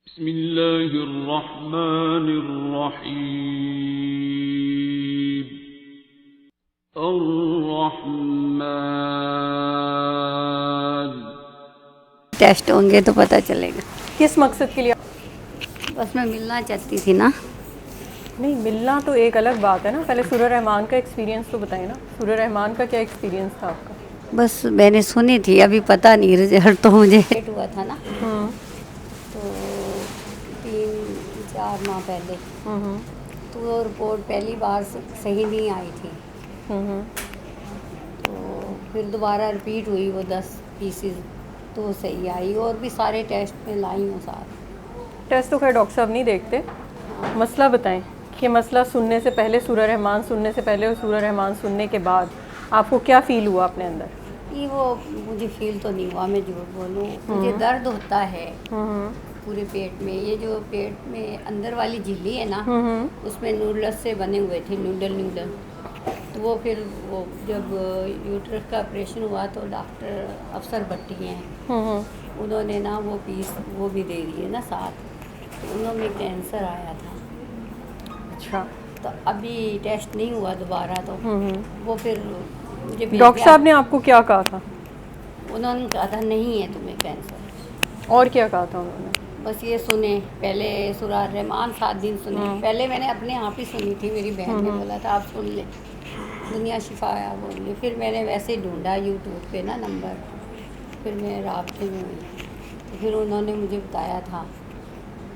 बिस्मिल्लाहिर्रहमानिर्रहीम। अर्रहमान। टेस्ट होंगे तो पता चलेगा। किस मकसद के लिए? बस मैं मिलना चाहती थी ना। नहीं, मिलना तो एक अलग बात है ना। पहले सूरह रहमान का एक्सपीरियंस तो बताइए ना। सूरह रहमान का क्या एक्सपीरियंस था आपका? बस मैंने सुनी थी, अभी पता नहीं रिजल्ट तो मुझे लेट हुआ था ना, तो 3-4 माह पहले तो वो रिपोर्ट पहली बार सही नहीं आई थी। तो फिर दोबारा रिपीट हुई वो 10 पीसीज, तो सही आई। और भी सारे टेस्ट में लाई हूँ साथ। टेस्ट तो खैर डॉक्टर साहब नहीं देखते। मसला बताएं कि मसला सुनने से पहले, सूरह रहमान सुनने से पहले और सूरह रहमान सुनने के बाद आपको क्या फ़ील हुआ अपने अंदर? ये वो मुझे फील तो नहीं हुआ, मैं झूठ बोलूँ। मुझे दर्द होता है पूरे पेट में। ये जो पेट में अंदर वाली झिल्ली है ना, उसमें नूडल्स से बने हुए थे, नूडल। तो वो फिर वो जब यूट्रस का ऑपरेशन हुआ तो डॉक्टर अफसर भट्टी हैं, उन्होंने ना वो पीस वो भी दे दिए ना साथ। तो उन्होंने कैंसर आया था। अच्छा। तो अभी टेस्ट नहीं हुआ दोबारा, तो वो फिर मुझे डॉक्टर साहब ने आपको क्या कहा था? उन्होंने कहा था नहीं है तुम्हें कैंसर। और क्या कहा था उन्होंने? बस ये सुने, पहले सूरह रहमान 7 दिन सुने। पहले मैंने अपने आप ही सुनी थी, मेरी बहन ने बोला था आप सुन ले, दुनिया शिफाया बोल ली। फिर मैंने वैसे ही ढूंढा यूट्यूब पे ना नंबर, फिर मैं राब्ते में हुई। तो फिर उन्होंने मुझे बताया था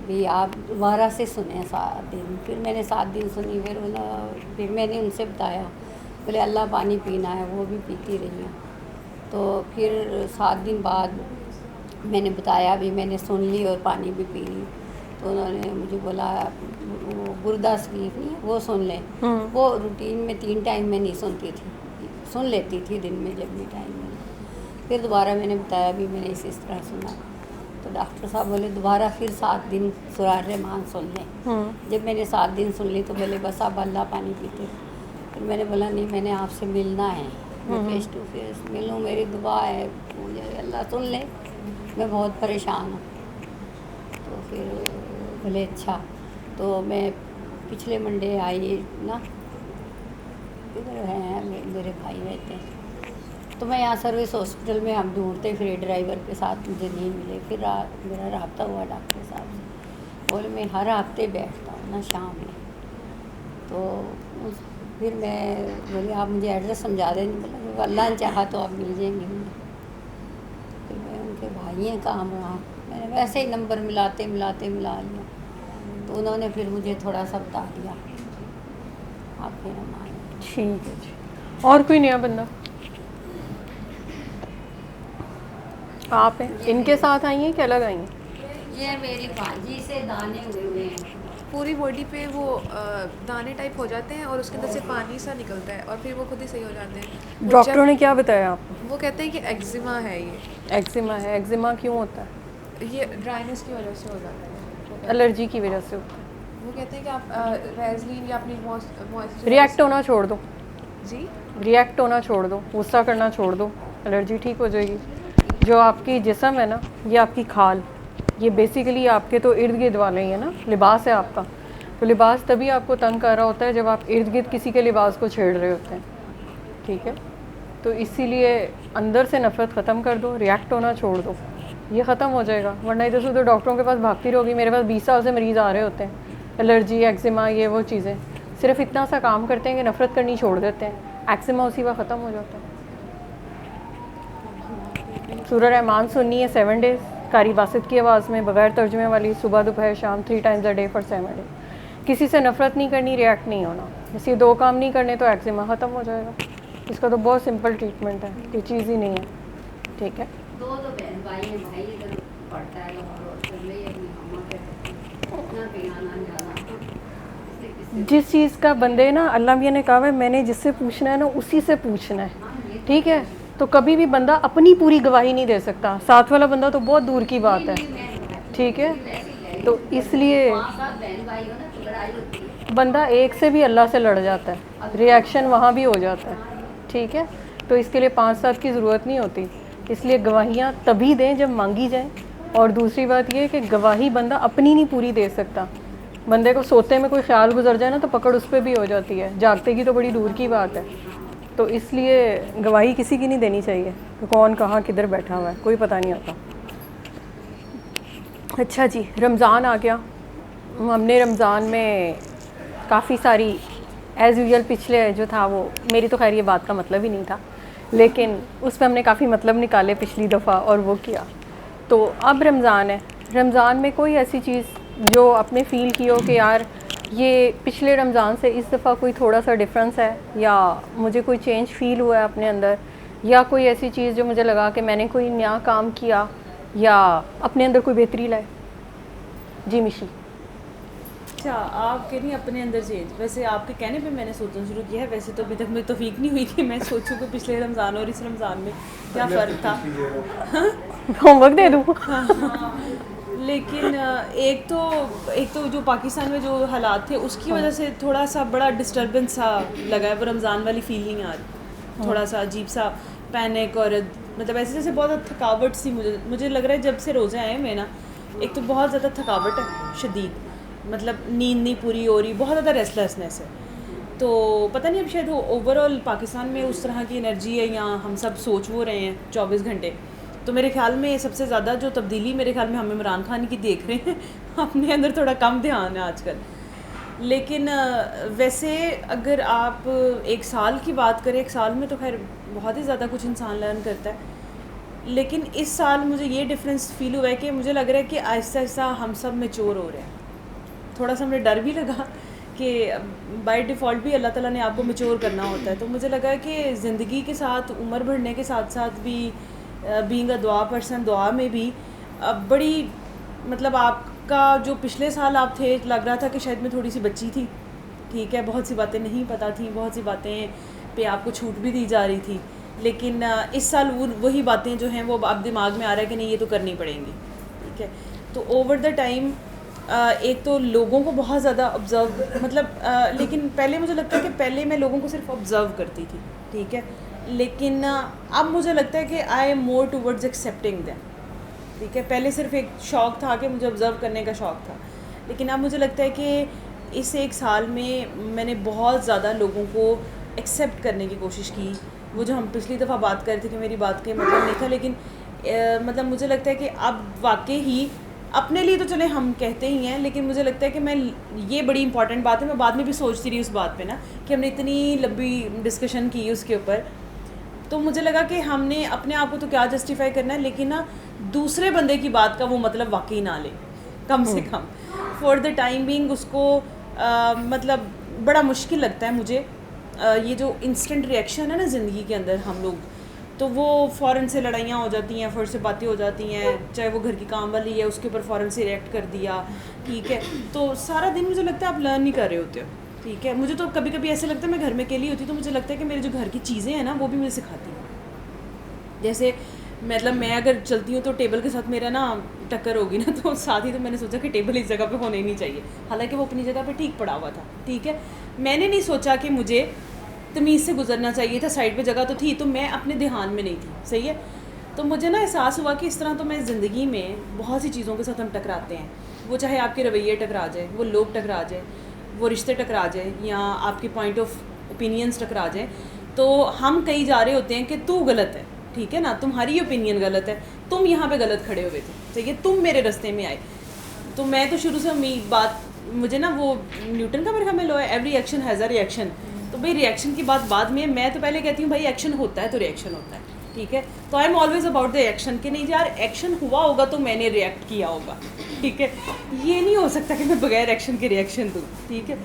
भी आप दोबारा से सुने 7 दिन। फिर मैंने 7 दिन सुनी। फिर मैंने उनसे बताया, बोले अल्लाह पानी पीना है, वो भी पीती रही हूँ। तो फिर 7 दिन बाद मैंने बताया भी मैंने सुन ली और पानी भी पी ली। तो उन्होंने मुझे बोला वो गुर्दा शरीफ नहीं है, वो सुन लें। वो रूटीन में 3 टाइम में नहीं सुनती थी, सुन लेती थी दिन में जब भी टाइम मिला। फिर दोबारा मैंने बताया भी मैंने इस तरह सुना। तो डॉक्टर साहब बोले दोबारा फिर 7 दिन सूरह रहमान सुन लें। जब मैंने 7 दिन सुन ली तो बोले बस आप अल्लाह पानी पीते। फिर मैंने बोला नहीं, मैंने आपसे मिलना है, मैं फेस टू फेस मिलूँ, मेरी दुआ है मुझे अल्लाह सुन ले, मैं बहुत परेशान हूँ। तो फिर बोले अच्छा। तो मैं पिछले मंडे आई ना, इधर हैं मेरे भाई रहते हैं, तो मैं यहाँ सर्विस हॉस्पिटल में हम ढूंढते फिर ड्राइवर के साथ मुझे नहीं मिले। फिर मेरा रब्ता हुआ डॉक्टर साहब से, बोले मैं हर हफ्ते बैठता हूँ ना शाम में। तो फिर मैं बोली आप मुझे एड्रेस समझा दें। बोला अल्लाह ने चाहा तो आप मिल जाएंगे मुझे। फिर मैं उनके भाई हैं काम रहा, मैंने वैसे ही नंबर मिलाते मिला लिया। तो उन्होंने फिर मुझे थोड़ा सा बता दिया, आप फिर हम आए। ठीक है जी। और कोई नया बंदा? आप हैं, इनके साथ आई हैं कि अलग आई हैं? ये मेरी भांजी से दाने हुए हैं। पूरी बॉडी पे वो दाने टाइप हो जाते हैं और उसके अंदर से पानी सा निकलता है और फिर वो खुद ही सही हो जाते हैं। डॉक्टरों ने क्या बताया आपको? वो कहते हैं कि एक्जिमा है ये। एक्जिमा है। एक्जिमा क्यों होता है? ये ड्राइनेस की वजह से हो जाता है। एलर्जी की वजह से होता है। वो कहते हैं कि आप वैसलीन या अपनी मॉइस्चराइजर रिएक्ट होना छोड़ दो, जी रिएक्ट होना छोड़ दो, गुस्सा करना छोड़ दो, एलर्जी ठीक हो जाएगी। जो आपकी जिस्म है ना, ये आपकी खाल, ये बेसिकली आपके तो इर्द गिर्द वाले ही है ना, लिबास है आपका। तो लिबास तभी आपको तंग कर रहा होता है जब आप इर्द गिर्द किसी के लिबास को छेड़ रहे होते हैं, ठीक है। तो इसीलिए अंदर से नफ़रत ख़त्म कर दो, रिएक्ट होना छोड़ दो, ये ख़त्म हो जाएगा। वरना इधर से उधर डॉक्टरों के पास भागती रहोगी। मेरे पास 20 साल से मरीज़ आ रहे होते हैं, एलर्जी, एक्जिमा, ये वो चीज़ें। सिर्फ इतना सा काम करते हैं कि नफ़रत करनी छोड़ देते हैं, एक्जिमा उसी वक्त ख़त्म हो जाता है। सूरह रहमान सुननी है 7 डेज़, कारी बासित की आवाज़ में, बग़ैर तर्जुमे वाली, सुबह दोपहर शाम 3 times a day for 7 days. किसी से नफ़रत नहीं करनी, रिएक्ट नहीं होना। बस ये 2 काम नहीं करने तो एक्जिमा ख़त्म हो जाएगा। इसका तो बहुत सिंपल ट्रीटमेंट है, कोई चीज़ ही नहीं है, ठीक है। 2 बहन भाई हैं, भाई इधर पढ़ता है और फिर मैं अपनी मामा के ना पिलाना जाना। जिस चीज़ का बंदे ना, अल्लाह मियाँ ने कहा है मैंने जिससे पूछना है ना उसी से पूछना है, ठीक है। तो कभी भी बंदा अपनी पूरी गवाही नहीं दे सकता, साथ वाला बंदा तो बहुत दूर की बात है, ठीक है। तो इसलिए बंदा एक से भी अल्लाह से लड़ जाता है, रिएक्शन वहाँ भी हो जाता है, ठीक है। तो इसके लिए 5-7 की ज़रूरत नहीं होती। इसलिए गवाहियाँ तभी दें जब मांगी जाएँ, और दूसरी बात ये कि गवाही बंदा अपनी नहीं पूरी दे सकता। बंदे को सोते में कोई ख्याल गुजर जाए ना तो पकड़ उस पर भी हो जाती है, जागते की तो बड़ी दूर की बात है। तो इसलिए गवाही किसी की नहीं देनी चाहिए कि कौन कहाँ किधर बैठा हुआ है, कोई पता नहीं होता। अच्छा जी, रमज़ान आ गया। हमने रमज़ान में काफ़ी सारी एज़ यूजुअल पिछले जो था वो, मेरी तो खैर ये बात का मतलब ही नहीं था, लेकिन उसमें हमने काफ़ी मतलब निकाले पिछली दफ़ा और वो किया। तो अब रमज़ान है, रमज़ान में कोई ऐसी चीज़ जो आपने फ़ील की हो कि यार ये पिछले रमज़ान से इस दफ़ा कोई थोड़ा सा डिफरेंस है, या मुझे कोई चेंज फ़ील हुआ है अपने अंदर, या कोई ऐसी चीज़ जो मुझे लगा कि मैंने कोई नया काम किया या अपने अंदर कोई बेहतरी लाए। जी मिशी। अच्छा, आप कह रही हैं अपने अंदर चेंज। वैसे आपके कहने पे मैंने सोचना शुरू किया है। वैसे तो अभी तक मुझे तौफीक नहीं हुई कि मैं सोचूं कि पिछले रमज़ान और इस रमज़ान में क्या फ़र्क था। होमवर्क दे दूँ? लेकिन एक तो जो पाकिस्तान में जो हालात थे उसकी वजह से थोड़ा सा बड़ा डिस्टर्बेंस सा लगा है। वो रमज़ान वाली फीलिंग आ रही, थोड़ा सा अजीब सा पैनिक, और मतलब ऐसे जैसे बहुत थकावट सी मुझे लग रहा है जब से रोज़े आए मैं ना। एक तो बहुत ज़्यादा थकावट है शदीद, मतलब नींद नहीं पूरी हो रही, बहुत ज़्यादा रेस्टलेसनेस है। तो पता नहीं अब शायद वो ओवरऑल पाकिस्तान में उस तरह की एनर्जी है या हम सब सोच वो रहे हैं 24 घंटे। तो मेरे ख्याल में सबसे ज़्यादा जो तब्दीली मेरे ख्याल में हम इमरान खान की देख रहे हैं। अपने अंदर थोड़ा कम ध्यान है आजकल। लेकिन वैसे अगर आप एक साल की बात करें, एक साल में तो खैर बहुत ही ज़्यादा कुछ इंसान लर्न करता है। लेकिन इस साल मुझे ये डिफरेंस फ़ील हुआ है कि मुझे लग रहा है कि आहिस्ता आहिस्ता हम सब मैच्योर हो रहे हैं। थोड़ा सा मुझे डर भी लगा कि बाय डिफ़ॉल्ट भी अल्लाह ताला ने आपको मैच्योर करना होता है। तो मुझे लगा कि ज़िंदगी के साथ उम्र बढ़ने के साथ साथ भी बीइंग अ दुआ पर्सन, दुआ में भी बड़ी मतलब आपका जो पिछले साल आप थे लग रहा था कि शायद मैं थोड़ी सी बच्ची थी, ठीक है, बहुत सी बातें नहीं पता थी, बहुत सी बातें पे आपको छूट भी दी जा रही थी। लेकिन इस साल वही बातें जो हैं वो अब दिमाग में आ रहा है कि नहीं ये तो करनी पड़ेंगी, ठीक है। तो ओवर द टाइम एक तो लोगों को बहुत ज़्यादा ऑब्ज़र्व मतलब लेकिन पहले मुझे लगता है कि पहले मैं लोगों को सिर्फ ऑब्ज़र्व करती थी, ठीक है। लेकिन अब मुझे लगता है कि I am more towards accepting them, ठीक है। पहले सिर्फ एक शौक़ था कि मुझे ऑब्ज़र्व करने का शौक़ था, लेकिन अब मुझे लगता है कि इस एक साल में मैंने बहुत ज़्यादा लोगों को एक्सेप्ट करने की कोशिश की। वो जो हम पिछली दफ़ा बात कर रहे थे कि मेरी बात का मतलब नहीं था, लेकिन मतलब मुझे लगता है कि अब वाकई ही अपने लिए तो चले हम कहते ही हैं, लेकिन मुझे लगता है कि मैं ये बड़ी इंपॉर्टेंट बात है। मैं बाद में भी सोचती रही उस बात पे ना कि हमने इतनी लंबी डिस्कशन की उसके ऊपर, तो मुझे लगा कि हमने अपने आप को तो क्या जस्टिफाई करना है, लेकिन ना दूसरे बंदे की बात का वो मतलब वाकई ना ले, कम से come for the time being उसको मतलब बड़ा मुश्किल लगता है मुझे। ये जो इंस्टेंट रिएक्शन है ना ज़िंदगी के अंदर हम लोग, तो वो फ़ौरन से लड़ाइयाँ हो जाती हैं, फ़ौरन से बातें हो जाती हैं, चाहे वो घर की काम वाली है उसके ऊपर फ़ौरन से रिएक्ट कर दिया, ठीक है। तो सारा दिन मुझे लगता है आप लर्न नहीं कर रहे होते हो, ठीक है। मुझे तो कभी कभी ऐसे लगता है मैं घर में अकेली होती तो मुझे लगता है कि मेरे जो घर की चीज़ें हैं ना वो भी मुझे सिखाती हैं। जैसे मतलब मैं अगर चलती हूँ तो टेबल के साथ मेरा ना टक्कर होगी ना, तो साथ ही तो मैंने सोचा कि टेबल इस जगह पे होना ही नहीं चाहिए, हालांकि वो अपनी जगह पे ठीक पड़ा हुआ था, ठीक है। मैंने नहीं सोचा कि मुझे तमीज़ से गुजरना चाहिए था, साइड पे जगह तो थी, तो मैं अपने ध्यान में नहीं थी, सही है। तो मुझे ना एहसास हुआ कि इस तरह तो मैं ज़िंदगी में बहुत सी चीज़ों के साथ हम टकराते हैं। वो चाहे आपके रवैये टकरा जाए, वो लोग टकरा जाए, वो रिश्ते टकरा जाए, या आपके पॉइंट ऑफ ओपिनियंस टकरा जाए, तो हम कहीं जा रहे होते हैं कि तू गलत है, ठीक है ना, तुम्हारी ओपिनियन गलत है, तुम यहाँ पे गलत खड़े हुए थे, ठीक है, तुम मेरे रास्ते में आए। तो मैं तो शुरू से बात मुझे ना वो न्यूटन का मेरे ख्याल में लो है, every action has a reaction. तो भाई रिएक्शन की बात बाद में, मैं तो पहले कहती हूँ भाई एक्शन होता है तो रिएक्शन होता है, ठीक है। तो I am always about the action, कि नहीं यार एक्शन हुआ होगा तो मैंने रिएक्ट किया होगा, ठीक है। ये नहीं हो सकता कि मैं बगैर एक्शन के रिएक्शन दूँ, ठीक है।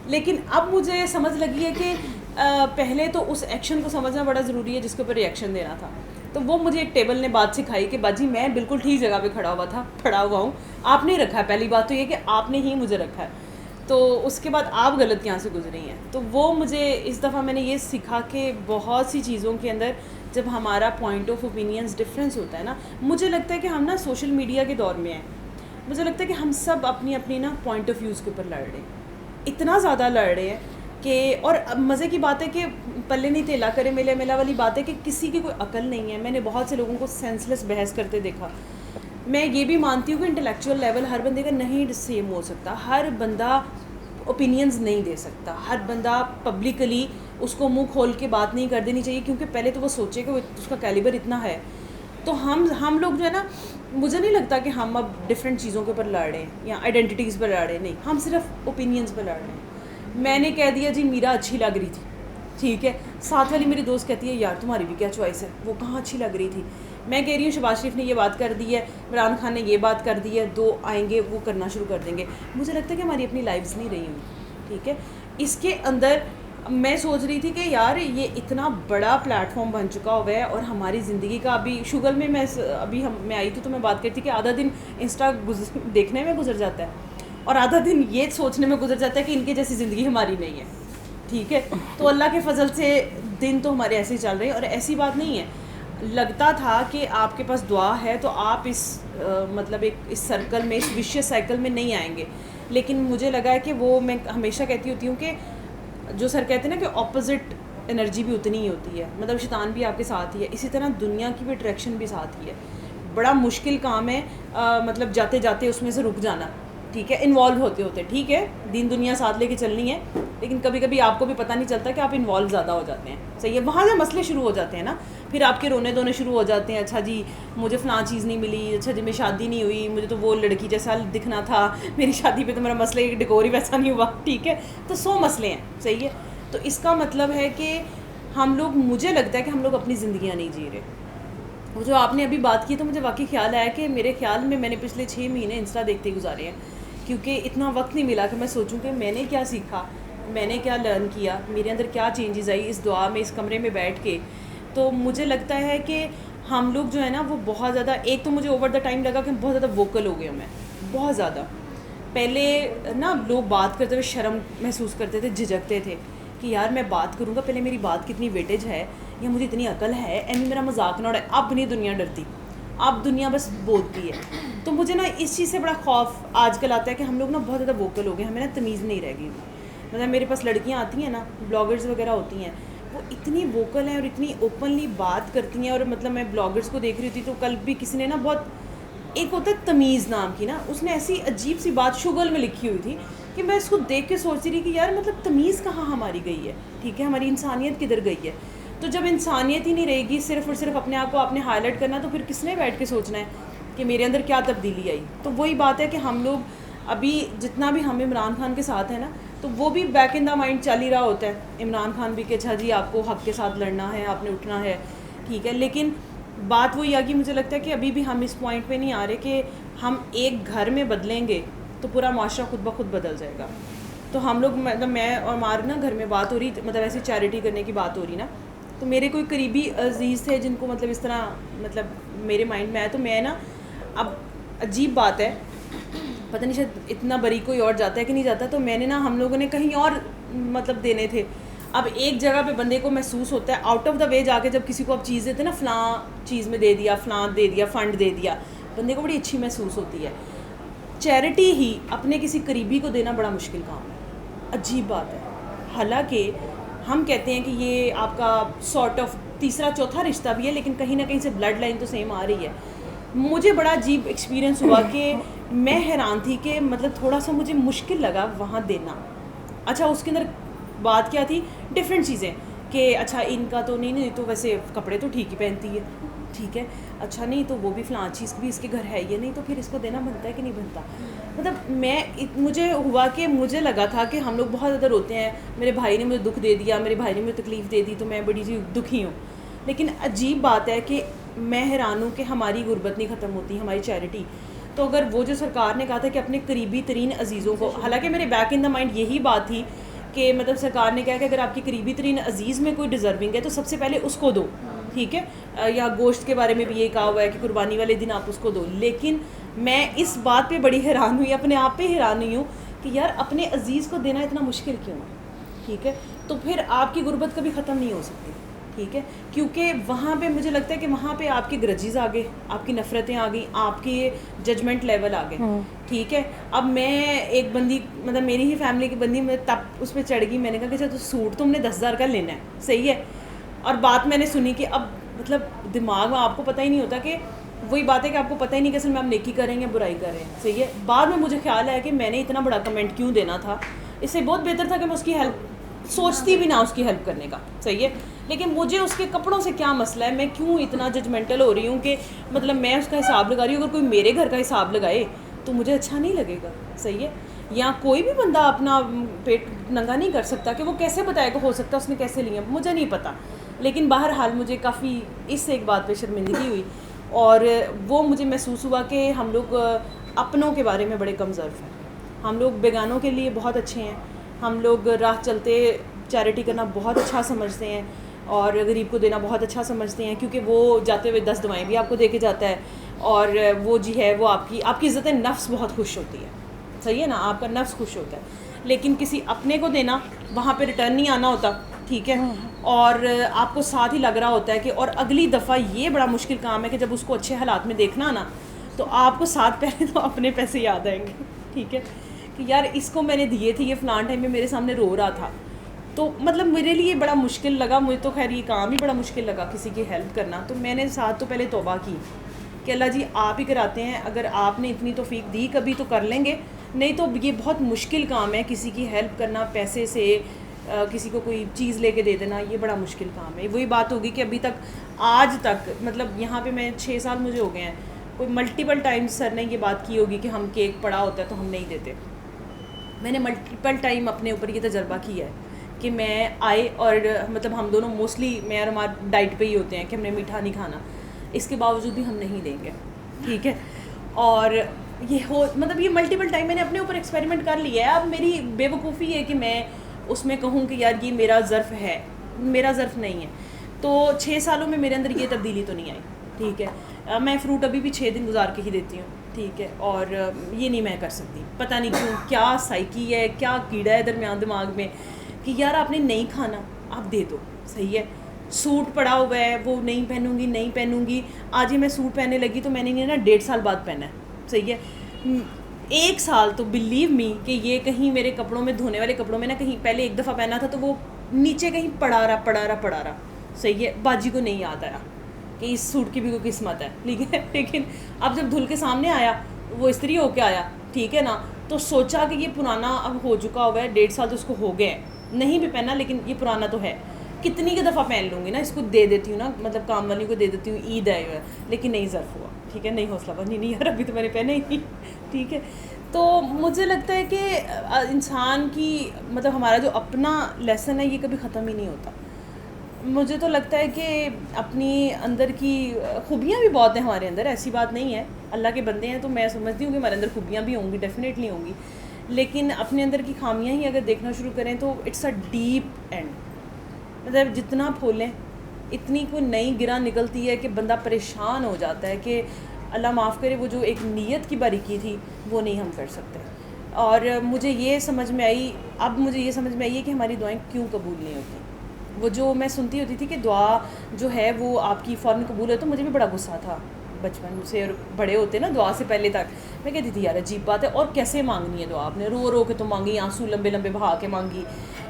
लेकिन अब मुझे समझ लगी है कि पहले तो उस एक्शन को समझना बड़ा ज़रूरी है जिसके ऊपर रिएक्शन देना था। तो वो मुझे एक टेबल ने बात सिखाई कि बाजी मैं बिल्कुल ठीक जगह पे खड़ा हुआ हूँ, आपने रखा है। पहली बात तो ये कि आपने ही मुझे रखा है, तो उसके बाद आप गलत यहाँ से गुजरी हैं। तो वो मुझे इस दफ़ा मैंने ये सीखा कि बहुत सी चीज़ों के अंदर जब हमारा पॉइंट ऑफ ओपिनियंस डिफरेंस होता है ना, मुझे लगता है कि हम ना सोशल मीडिया के दौर में हैं, मुझे लगता है कि हम सब अपनी अपनी ना पॉइंट ऑफ व्यूज़ के ऊपर लड़ रहे हैं, इतना ज़्यादा लड़ रहे हैं कि, और मज़े की बात है कि पल्ले नहीं तेला करे मेले मेला वाली बात है कि किसी की कोई अकल नहीं है। मैंने बहुत से लोगों को सेंसलेस बहस करते देखा, मैं ये भी मानती हूँ कि इंटेलेक्चुअल लेवल हर बंदे का नहीं सेम हो सकता, हर बंदा ओपिनियंस नहीं दे सकता, हर बंदा पब्लिकली उसको मुंह खोल के बात नहीं कर देनी चाहिए, क्योंकि पहले तो वो सोचे कि उसका कैलिबर इतना है। तो हम लोग जो है ना, मुझे नहीं लगता कि हम अब डिफरेंट चीज़ों के ऊपर लड़ रहे हैं या आइडेंटिटीज़ पर लड़ रहे हैं, नहीं, हम सिर्फ ओपिनियंस पर लड़ रहे हैं। मैंने कह दिया जी मीरा अच्छी लग रही थी, ठीक है, साथ वाली मेरी दोस्त कहती है यार तुम्हारी भी क्या चॉइस है, वो कहाँ अच्छी लग रही थी। मैं कह रही हूँ शहबाज शरीफ ने ये बात कर दी है, इमरान खान ने ये बात कर दी है, दो आएंगे वो करना शुरू कर देंगे। मुझे लगता है कि हमारी अपनी लाइफ्स नहीं रही हुई, ठीक है। इसके अंदर मैं सोच रही थी कि यार ये इतना बड़ा प्लेटफॉर्म बन चुका हुआ है और हमारी ज़िंदगी का अभी शुगर में मैं आई थी तो मैं बात करती कि आधा दिन इंस्टा देखने में गुजर जाता है और आधा दिन ये सोचने में गुजर जाता है कि इनके जैसी ज़िंदगी हमारी नहीं है, ठीक है। तो अल्लाह के फजल से दिन तो हमारे ऐसे ही चल रहे हैं और ऐसी बात नहीं है। लगता था कि आपके पास दुआ है तो आप मतलब इस सर्कल में, इस विशियस साइकिल में नहीं आएंगे, लेकिन मुझे लगा है कि वो, मैं हमेशा कहती होती हूँ कि जो सर कहते हैं ना कि ऑपोजिट एनर्जी भी उतनी ही होती है, मतलब शैतान भी आपके साथ ही है, इसी तरह दुनिया की भी अट्रैक्शन भी साथ ही है। बड़ा मुश्किल काम है मतलब जाते जाते उसमें से रुक जाना, ठीक है, इन्वॉल्व होते होते, ठीक है, दीन दुनिया साथ लेके चलनी है, लेकिन कभी कभी आपको भी पता नहीं चलता कि आप इन्वॉल्व ज़्यादा हो जाते हैं, सही है, वहाँ से मसले शुरू हो जाते हैं ना, फिर आपके रोने धोने शुरू हो जाते हैं, अच्छा जी मुझे फ़लाँ चीज़ नहीं मिली, अच्छा जी मेरी शादी नहीं हुई, मुझे तो वो लड़की जैसा दिखना था, मेरी शादी पे तो मेरा मसला एक डेकोर ही वैसा नहीं हुआ, ठीक है, तो 100 मसले हैं, सही है। तो इसका मतलब है कि हम लोग, मुझे लगता है कि हम लोग अपनी ज़िंदगियाँ नहीं जी रहे। वो जो आपने अभी बात की तो मुझे वाकई ख्याल आया कि मेरे ख्याल में मैंने पिछले 6 महीने इंस्टा देखते गुजारे हैं, क्योंकि इतना वक्त नहीं मिला कि मैं सोचूं कि मैंने क्या सीखा, मैंने क्या लर्न किया, मेरे अंदर क्या चेंजेस आई इस दुआ में, इस कमरे में बैठ के। तो मुझे लगता है कि हम लोग जो है ना वो बहुत ज़्यादा, एक तो मुझे ओवर द टाइम लगा कि बहुत ज़्यादा वोकल हो गए, मैं बहुत ज़्यादा। पहले ना लोग बात करते हुए शर्म महसूस करते थे, झिझकते थे कि यार मैं बात करूँगा, पहले मेरी बात कितनी वेटेज है या मुझे इतनी अकल है, एंड मेरा मजाक ना उड़ाए। अब नहीं दुनिया डरती, अब दुनिया बस बोलती है। तो मुझे ना इस चीज़ से बड़ा खौफ आजकल आता है कि हम लोग ना बहुत ज़्यादा वोकल हो गए, हमें ना तमीज़ नहीं रह गई। मतलब मेरे पास लड़कियाँ आती हैं ना, ब्लॉगर्स वगैरह होती हैं, वो इतनी वोकल हैं और इतनी ओपनली बात करती हैं। और मतलब मैं ब्लॉगर्स को देख रही थी तो कल भी किसी ने ना बहुत, एक होता है तमीज़ नाम की ना, उसने ऐसी अजीब सी बात शुगल में लिखी हुई थी कि मैं इसको देख के सोचती रही कि यार मतलब तमीज़ कहाँ हमारी गई है, ठीक है, हमारी इंसानियत किधर गई है। तो जब इंसानियत ही नहीं रहेगी, सिर्फ और सिर्फ अपने आप को आपने हाईलाइट करना, तो फिर किसने बैठ के सोचना है कि मेरे अंदर क्या तब्दीली आई। तो वही बात है कि हम लोग अभी जितना भी हम इमरान खान के साथ हैं ना, तो वो भी बैक इन द माइंड चल ही रहा होता है, इमरान खान भी कि अच्छा जी आपको हक़ के साथ लड़ना है, आपने उठना है, ठीक है। लेकिन बात वही आ गई, मुझे लगता है कि अभी भी हम इस पॉइंट पे नहीं आ रहे कि हम एक घर में बदलेंगे तो पूरा माशरा खुद ब खुद बदल जाएगा। तो हम लोग, मतलब मैं और हमारे ना घर में बात हो रही, मतलब ऐसी चैरिटी करने की बात हो रही ना, तो मेरे कोई करीबी अजीज़ थे जिनको मतलब इस तरह मतलब मेरे माइंड में आया। तो मैं ना, अब अजीब बात है, पता नहीं शायद इतना बरीक कोई और जाता है कि नहीं जाता, तो मैंने ना, हम लोगों ने कहीं और मतलब देने थे। अब एक जगह पे बंदे को महसूस होता है आउट ऑफ द वे जाके, जब किसी को आप चीज़ देते हैं ना, फ़लाँ चीज़ में दे दिया, फ़लाँ दे दिया, फ़ंड दे दिया, बंदे को बड़ी अच्छी महसूस होती है। चैरिटी ही अपने किसी करीबी को देना बड़ा मुश्किल काम है, अजीब बात है। हालांकि हम कहते हैं कि ये आपका सॉर्ट ऑफ तीसरा चौथा रिश्ता भी है, लेकिन कहीं ना कहीं से ब्लड लाइन तो सेम आ रही है। मुझे बड़ा अजीब एक्सपीरियंस हुआ कि मैं हैरान थी कि मतलब थोड़ा सा मुझे मुश्किल लगा वहाँ देना। अच्छा, उसके अंदर बात क्या थी, डिफरेंट चीज़ें कि अच्छा इनका तो नहीं तो वैसे कपड़े तो ठीक ही पहनती है, ठीक है, अच्छा नहीं तो वो भी फ़लाँ चीज़ भी इसके घर है, ये नहीं तो फिर इसको देना बनता है कि नहीं बनता। मतलब मुझे हुआ कि मुझे लगा था कि हम लोग बहुत ज़्यादा रोते हैं, मेरे भाई ने मुझे दुख दे दिया, मेरे भाई ने मुझे तकलीफ़ दे दी, तो मैं बड़ी सी दुखी हूँ। लेकिन अजीब बात है कि मैं हैरान हूँ कि हमारी गुर्बत नहीं ख़त्म होती, हमारी चैरिटी। तो अगर वो जो सरकार ने कहा था कि अपने करीबी तरीन अजीज़ों को, हालांकि मेरे बैक इन द माइंड यही बात थी कि मतलब सरकार ने कहा कि अगर आपकी करीबी तरीन अजीज़ में कोई डिज़र्विंग है तो सबसे पहले उसको दो, ठीक है। या गोश्त के बारे में भी ये कहा हुआ है कि कुर्बानी वाले दिन आप उसको दो। लेकिन मैं इस बात पे बड़ी हैरान हुई, अपने आप पे हैरान हुई हूँ कि यार अपने अजीज़ को देना इतना मुश्किल क्यों है, ठीक है। तो फिर आपकी गुर्बत कभी ख़त्म नहीं हो सकती, ठीक है, क्योंकि वहाँ पे मुझे लगता है कि वहाँ पे आपके ग्रजेस आ गए, आपकी नफ़रतें आ गई, आपके जजमेंट लेवल आ गए, ठीक है। अब मैं एक बंदी, मतलब मेरी ही फैमिली की बंदी, मैं तब उस पर चढ़ गई, मैंने कहा कि चलो तो सूट तुमने 10,000 का लेना है, सही है। और बात मैंने सुनी कि अब मतलब दिमाग में आपको पता ही नहीं होता कि वही बात है कि आपको पता ही नहीं कि असल में आप नेकी कर रहे हैं या बुराई कर रहे हैं, सही है। बाद में मुझे ख्याल आया कि मैंने इतना बड़ा कमेंट क्यों देना था, इससे बहुत बेहतर था कि मैं उसकी हेल्प सोचती भी ना उसकी हेल्प करने का, सही है। लेकिन मुझे उसके कपड़ों से क्या मसला है, मैं क्यों इतना जजमेंटल हो रही हूँ कि मतलब मैं उसका हिसाब लगा रही हूँ। अगर कोई मेरे घर का हिसाब लगाए तो मुझे अच्छा नहीं लगेगा, सही है। या कोई भी बंदा अपना पेट नंगा नहीं कर सकता कि वो कैसे बताएगा, हो सकता है उसने कैसे लिया, मुझे नहीं पता। लेकिन बहरहाल मुझे काफ़ी इससे एक बात पे शर्मिंदगी हुई और वो मुझे महसूस हुआ कि हम लोग अपनों के बारे में बड़े कम ज़र्फ़ हैं। हम लोग बेगानों के लिए बहुत अच्छे हैं, हम लोग राह चलते चैरिटी करना बहुत अच्छा समझते हैं और गरीब को देना बहुत अच्छा समझते हैं, क्योंकि वो जाते हुए 10 दुआएं भी आपको दे के जाता है और वो जी है वो आपकी इज़्ज़त नफ्स बहुत खुश होती है, सही है ना, आपका नफ्स खुश होता है। लेकिन किसी अपने को देना वहाँ पे रिटर्न नहीं आना होता, ठीक है, और आपको साथ ही लग रहा होता है कि और अगली दफ़ा ये बड़ा मुश्किल काम है कि जब उसको अच्छे हालात में देखना ना तो आपको साथ पहले तो अपने पैसे याद आएंगे, ठीक है, कि यार इसको मैंने दिए थे, ये फ़लान टाइम में मेरे सामने रो रहा था। तो मतलब मेरे लिए बड़ा मुश्किल लगा, मुझे तो खैर ये काम ही बड़ा मुश्किल लगा किसी की हेल्प करना। तो मैंने साथ तो पहले तौबा की कि अल्लाह जी आप ही कराते हैं, अगर आपने इतनी तौफीक दी कभी तो कर लेंगे, नहीं तो ये बहुत मुश्किल काम है किसी की हेल्प करना, पैसे से किसी को कोई चीज़ लेके दे देना, ये बड़ा मुश्किल काम है। वही बात होगी कि अभी तक आज तक मतलब यहाँ पे मैं 6 साल मुझे हो गए हैं, कोई मल्टीपल टाइम्स सर ने ये बात की होगी कि हम केक पड़ा होता है तो हम नहीं देते। मैंने मल्टीपल टाइम अपने ऊपर ये तजर्बा किया है कि मैं आए और मतलब हम दोनों मोस्टली मैं और हमारा डाइट पे ही होते हैं कि हमने मीठा नहीं खाना, इसके बावजूद भी हम नहीं देंगे, ठीक है। और ये हो मतलब ये मल्टीपल टाइम मैंने अपने ऊपर एक्सपेरिमेंट कर लिया है। अब मेरी बेवकूफ़ी है कि मैं उसमें कहूँ कि यार ये मेरा ज़र्फ़ है, मेरा ज़र्फ़ नहीं है। तो 6 सालों में मेरे अंदर ये तब्दीली तो नहीं आई, ठीक है। मैं फ़्रूट अभी भी 6 दिन गुजार के ही देती हूँ, ठीक है, और ये नहीं मैं कर सकती, पता नहीं क्यों, क्या साइकी है, क्या कीड़ा है दरमियान दिमाग में कि यार आपने नहीं खाना आप दे दो, सही है। सूट पड़ा हुआ है वो नहीं पहनूंगी, आज ही मैं सूट पहनने लगी तो मैंने ना 1.5 साल बाद पहना है, सही है। 1 साल तो बिलीव मी कि ये कहीं मेरे कपड़ों में, धोने वाले कपड़ों में ना, कहीं पहले एक दफ़ा पहना था तो वो नीचे कहीं पड़ा रहा, सही है। बाजी को नहीं याद आया कि इस सूट की भी कोई किस्मत है, ठीक है। लेकिन अब जब धुल के सामने आया, वो इस्त्री होके आया, ठीक है ना, तो सोचा कि ये पुराना अब हो चुका हुआ है, 1.5 साल तो उसको हो गए हैं, नहीं भी पहना लेकिन ये पुराना तो है, कितनी की दफ़ा पहन लूँगी ना, इसको दे देती हूँ ना, मतलब काम वाली को दे देती हूँ, ईद आए हुआ है, लेकिन नहीं ज़र्फ़ हुआ, ठीक है, नहीं हौसला बनी, नहीं यार अभी तो मैंने पहने ही नहीं, ठीक है। तो मुझे लगता है कि इंसान की मतलब हमारा जो अपना लेसन है ये कभी ख़त्म ही नहीं होता। मुझे तो लगता है कि अपनी अंदर की खूबियाँ भी बहुत हैं हमारे अंदर, ऐसी बात नहीं है, अल्लाह के बंदे हैं तो मैं समझती हूँ कि हमारे अंदर खूबियाँ भी होंगी, डेफिनेटली होंगी, लेकिन अपने अंदर की खामियाँ ही अगर देखना शुरू करें तो इट्स अ डीप एंड, मतलब जितना खोलें इतनी कोई नई गिरा निकलती है कि बंदा परेशान हो जाता है कि अल्लाह माफ़ करे वो जो एक नीयत की बारीकी थी वो नहीं हम कर सकते। और मुझे ये समझ में आई, अब मुझे ये समझ में आई है कि हमारी दुआएं क्यों कबूल नहीं होती। वो जो मैं सुनती होती थी कि दुआ जो है वो आपकी फ़ौरन कबूल है, तो मुझे भी बड़ा गुस्सा था बचपन से, और बड़े होते ना दुआ से पहले तक मैं कहती थी यार अजीब बात है, और कैसे मांगनी है दुआ, आपने रो रो के तो मांगी, आंसू लंबे लंबे बहा के मांगी,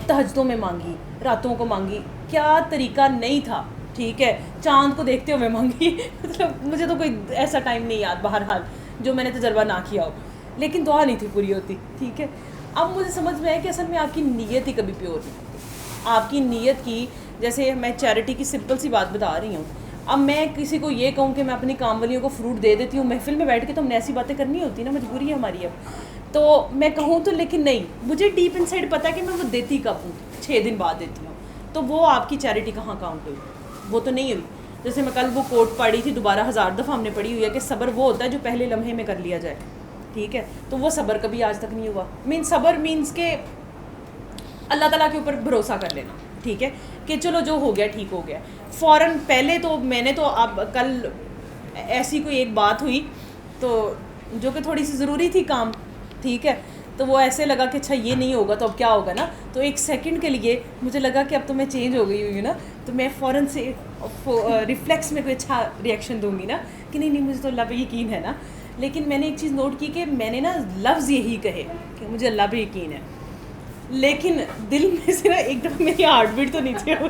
तहज्जुदों में मांगी, रातों को मांगी, क्या तरीका नहीं था, ठीक है, चांद को देखते हुए मांगी मतलब मुझे तो कोई ऐसा टाइम नहीं याद बहरहाल जो मैंने तजर्बा ना किया हो, लेकिन दुआ नहीं थी पूरी होती, ठीक है। अब मुझे समझ में आया कि असल में आपकी नीयत ही कभी प्योर नहीं होती। आपकी नीयत की, जैसे मैं चैरिटी की सिंपल सी बात बता रही हूँ, अब मैं किसी को ये कहूँ कि मैं अपनी काम वालियों को फ्रूट दे देती हूँ, महफिल में बैठ के तो हमने ऐसी बातें करनी होती ना, मजबूरी है हमारी अब, तो मैं कहूँ तो, लेकिन नहीं, मुझे डीप इनसाइड पता है कि मैं वो देती कब हूँ, 6 दिन बाद देती हूँ, तो वो आपकी चैरिटी कहाँ काउंट हुई, वो तो नहीं हुई। जैसे मैं कल वो कोट पढ़ी थी, दोबारा 1000 दफ़ा हमने पढ़ी हुई है कि सब्र वो होता है जो पहले लम्हे में कर लिया जाए, ठीक है, तो वो सब्र कभी आज तक नहीं हुआ। सब्र मीन्स के अल्लाह ताला के ऊपर भरोसा कर लेना, ठीक है, कि चलो जो हो गया ठीक हो गया। फ़ौरन पहले तो मैंने तो, अब कल ऐसी कोई एक बात हुई तो जो कि थोड़ी सी ज़रूरी थी काम, ठीक है, तो वो ऐसे लगा कि अच्छा ये नहीं होगा तो अब क्या होगा ना, तो 1 सेकंड के लिए मुझे लगा कि अब तो मैं चेंज हो गई हुई ना, तो मैं फ़ौरन से रिफ्लेक्स में कोई अच्छा रिएक्शन दूंगी ना कि नहीं मुझे तो अल्लाह पे यकीन है ना। लेकिन मैंने एक चीज़ नोट की कि मैंने ना लफ्ज़ यही कहे कि मुझे अल्लाह पे यकीन है, लेकिन दिल में से ना एक दफ़ा मेरी हार्ट बीट तो नीचे हो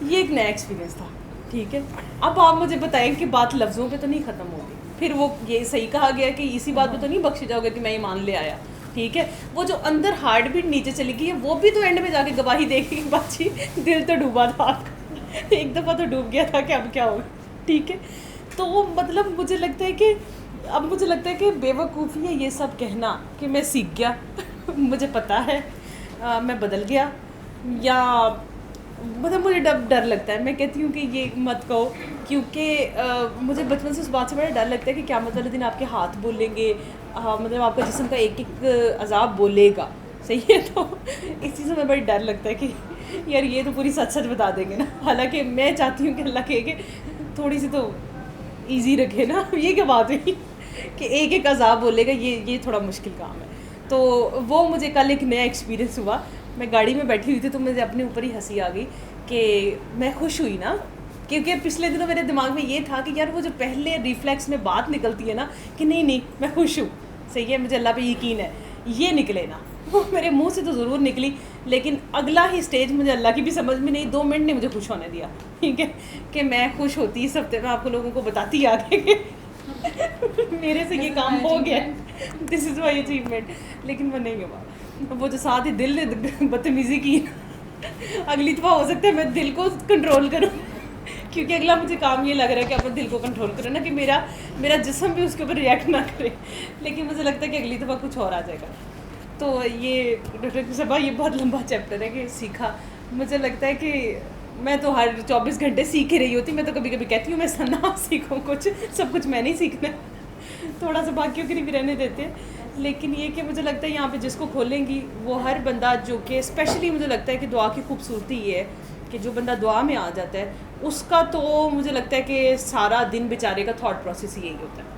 ये एक नया एक्सपीरियंस था, ठीक है, अब आप मुझे बताएं कि बात लफ्ज़ों पे तो नहीं ख़त्म होगी, फिर वो ये सही कहा गया कि इसी बात पे तो नहीं बख्शे जाओगे कि मैं ईमान ले आया, ठीक है। वो जो अंदर हार्ट बीट नीचे चली गई है वो भी तो एंड में जाके गवाही देगी कि बाजी दिल तो डूबा था आपका, एक दफ़ा तो डूब गया था कि अब क्या होगा, ठीक है। तो वो मतलब मुझे लगता है कि अब मुझे लगता है कि बेवकूफ़ी है ये सब कहना कि मैं सीख गया मुझे पता है मैं बदल गया, या मतलब मुझे डर लगता है। मैं कहती हूँ कि ये मत कहो, क्योंकि मुझे बचपन से उस बात से बड़ा डर लगता है कि क़यामत वाले दिन आपके हाथ बोलेंगे, मतलब आपका जिस्म का एक एक अज़ाब बोलेगा, सही है। तो इस चीज़ में बड़ी डर लगता है कि यार ये तो पूरी सच सच बता देंगे ना, हालांकि मैं चाहती हूँ कि अल्लाह कहे कि थोड़ी सी तो ईजी रखे ना, ये क्या बात हुई कि एक एक अज़ाब बोलेगा, ये थोड़ा मुश्किल काम है। तो वो मुझे कल एक नया एक्सपीरियंस हुआ, मैं गाड़ी में बैठी हुई थी तो मुझे अपने ऊपर ही हंसी आ गई कि मैं खुश हुई ना, क्योंकि पिछले दिनों मेरे दिमाग में ये था कि यार वो जो पहले रिफ्लेक्स में बात निकलती है ना कि नहीं मैं खुश हूँ, सही है, मुझे अल्लाह पे यकीन है, ये निकले ना, वो मेरे मुंह से तो ज़रूर निकली, लेकिन अगला ही स्टेज मुझे अल्लाह की भी समझ में नहीं, 2 मिनट ने मुझे खुश होने दिया, ठीक है, कि मैं खुश होती इस हफ्ते में आपको लोगों को बताती आगे कि मेरे से ये काम हो गया, दिस इज़ माई अचीवमेंट। लेकिन वो नहीं हुआ, वो जो साथ ही दिल ने बदतमीज़ी की, अगली दफ़ा हो सकता है मैं दिल को कंट्रोल करूँ, क्योंकि अगला मुझे काम ये लग रहा है कि अपने दिल को कंट्रोल करो ना, कि मेरा जिस्म भी उसके ऊपर रिएक्ट ना करे, लेकिन मुझे लगता है कि अगली दफ़ा कुछ और आ जाएगा। तो ये डॉक्टर सबा ये बहुत लंबा चैप्टर है कि सीखा, मुझे लगता है कि मैं तो हर 24 घंटे सीख ही रही होती, मैं तो कभी कभी कहती हूँ मैं ना सीखूँ कुछ, सब कुछ मैं नहीं सीखना, थोड़ा सा बाकियों के लिए भी रहने देते हैं। लेकिन ये कि मुझे लगता है यहाँ पे जिसको खोलेंगी वो हर बंदा, जो कि स्पेशली मुझे लगता है कि दुआ की खूबसूरती ये है कि जो बंदा दुआ में आ जाता है उसका तो मुझे लगता है कि सारा दिन बेचारे का थॉट प्रोसेस यही होता है,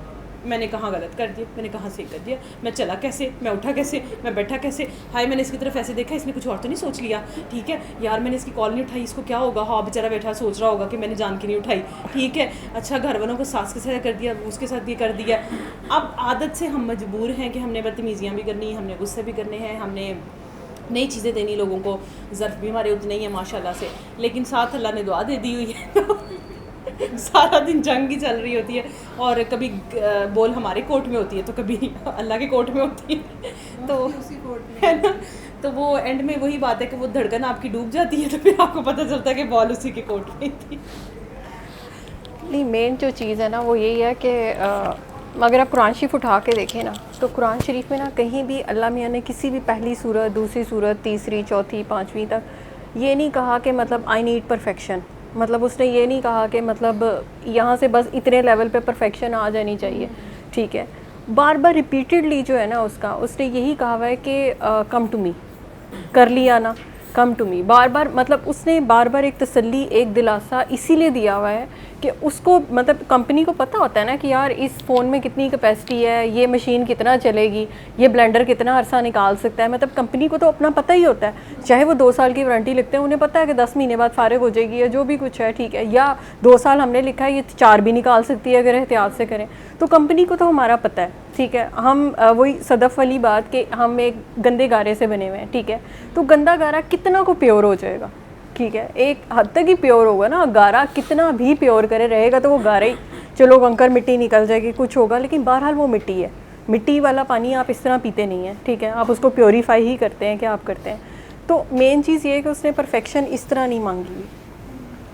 मैंने कहाँ गलत कर दिया, मैंने कहाँ सही कर दिया, मैं चला कैसे, मैं उठा कैसे, मैं बैठा कैसे, हाय मैंने इसकी तरफ ऐसे देखा, इसने कुछ और तो नहीं सोच लिया, ठीक है यार मैंने इसकी कॉल नहीं उठाई, इसको क्या होगा, हाँ बेचारा बैठा सोच रहा होगा कि मैंने जान के नहीं उठाई, ठीक है, अच्छा घर वालों को सास के साथ कर दिया, उसके साथ ये कर दिया। अब आदत से हम मजबूर हैं कि हमने बदतमीज़ियाँ भी करनी, हमने गुस्से भी करने हैं, हमने नई चीज़ें देनी लोगों को, ज़र्फ भी हमारे उतनी नहीं है माशाल्लाह से, लेकिन साथ अल्लाह ने दुआ दे दी हुई है सारा दिन जंग ही चल रही होती है, और कभी बॉल हमारे कोर्ट में होती है तो कभी अल्लाह के कोर्ट में होती है, तो उसी कोर्ट में है ना, तो वो एंड में वही बात है कि वो धड़कन आपकी डूब जाती है तो फिर आपको पता चलता है कि बॉल उसी के कोर्ट में थी। नहीं, मेन जो चीज़ है ना वो यही है कि अगर आप कुरान शरीफ उठा के देखें ना, तो कुरान शरीफ में ना कहीं भी अल्लाह मियाँ ने किसी भी पहली सूरत, दूसरी सूरत, तीसरी, चौथी, पाँचवीं तक ये नहीं कहा कि मतलब आई नीड परफेक्शन, मतलब उसने ये नहीं कहा कि मतलब यहाँ से बस इतने लेवल पे परफेक्शन आ जानी चाहिए, ठीक है। बार बार रिपीटेडली जो है ना उसने यही कहा हुआ है कि कम टू मी, कर लिया ना, कम टू मी, बार बार, मतलब उसने बार बार एक तसल्ली, एक दिलासा इसीलिए दिया हुआ है कि उसको, मतलब कंपनी को पता होता है ना कि यार इस फ़ोन में कितनी कैपेसिटी है, ये मशीन कितना चलेगी, ये ब्लेंडर कितना अरसा निकाल सकता है, मतलब कंपनी को तो अपना पता ही होता है, चाहे वो 2 साल की वारंटी लिखते हैं, उन्हें पता है कि 10 महीने बाद फारिग हो जाएगी या जो भी कुछ है, ठीक है, या 2 साल हमने लिखा है ये 4 भी निकाल सकती है अगर एहतियात से करें, तो कंपनी को तो हमारा पता है, ठीक है। हम वही सदफ़ वाली बात कि हम एक गंदे गारे से बने हुए हैं, ठीक है, तो गंदा गारा कितना को प्योर हो जाएगा, ठीक है, एक हद तक ही प्योर होगा ना, गारा कितना भी प्योर करे रहेगा तो वो गारा ही, चलो कंकर मिट्टी निकल जाएगी कुछ होगा, लेकिन बहरहाल वो मिट्टी है, मिट्टी वाला पानी आप इस तरह पीते नहीं हैं, ठीक है, आप उसको प्योरीफाई ही करते हैं, क्या आप करते हैं। तो मेन चीज़ ये है कि उसने परफेक्शन इस तरह नहीं मांगी हुई।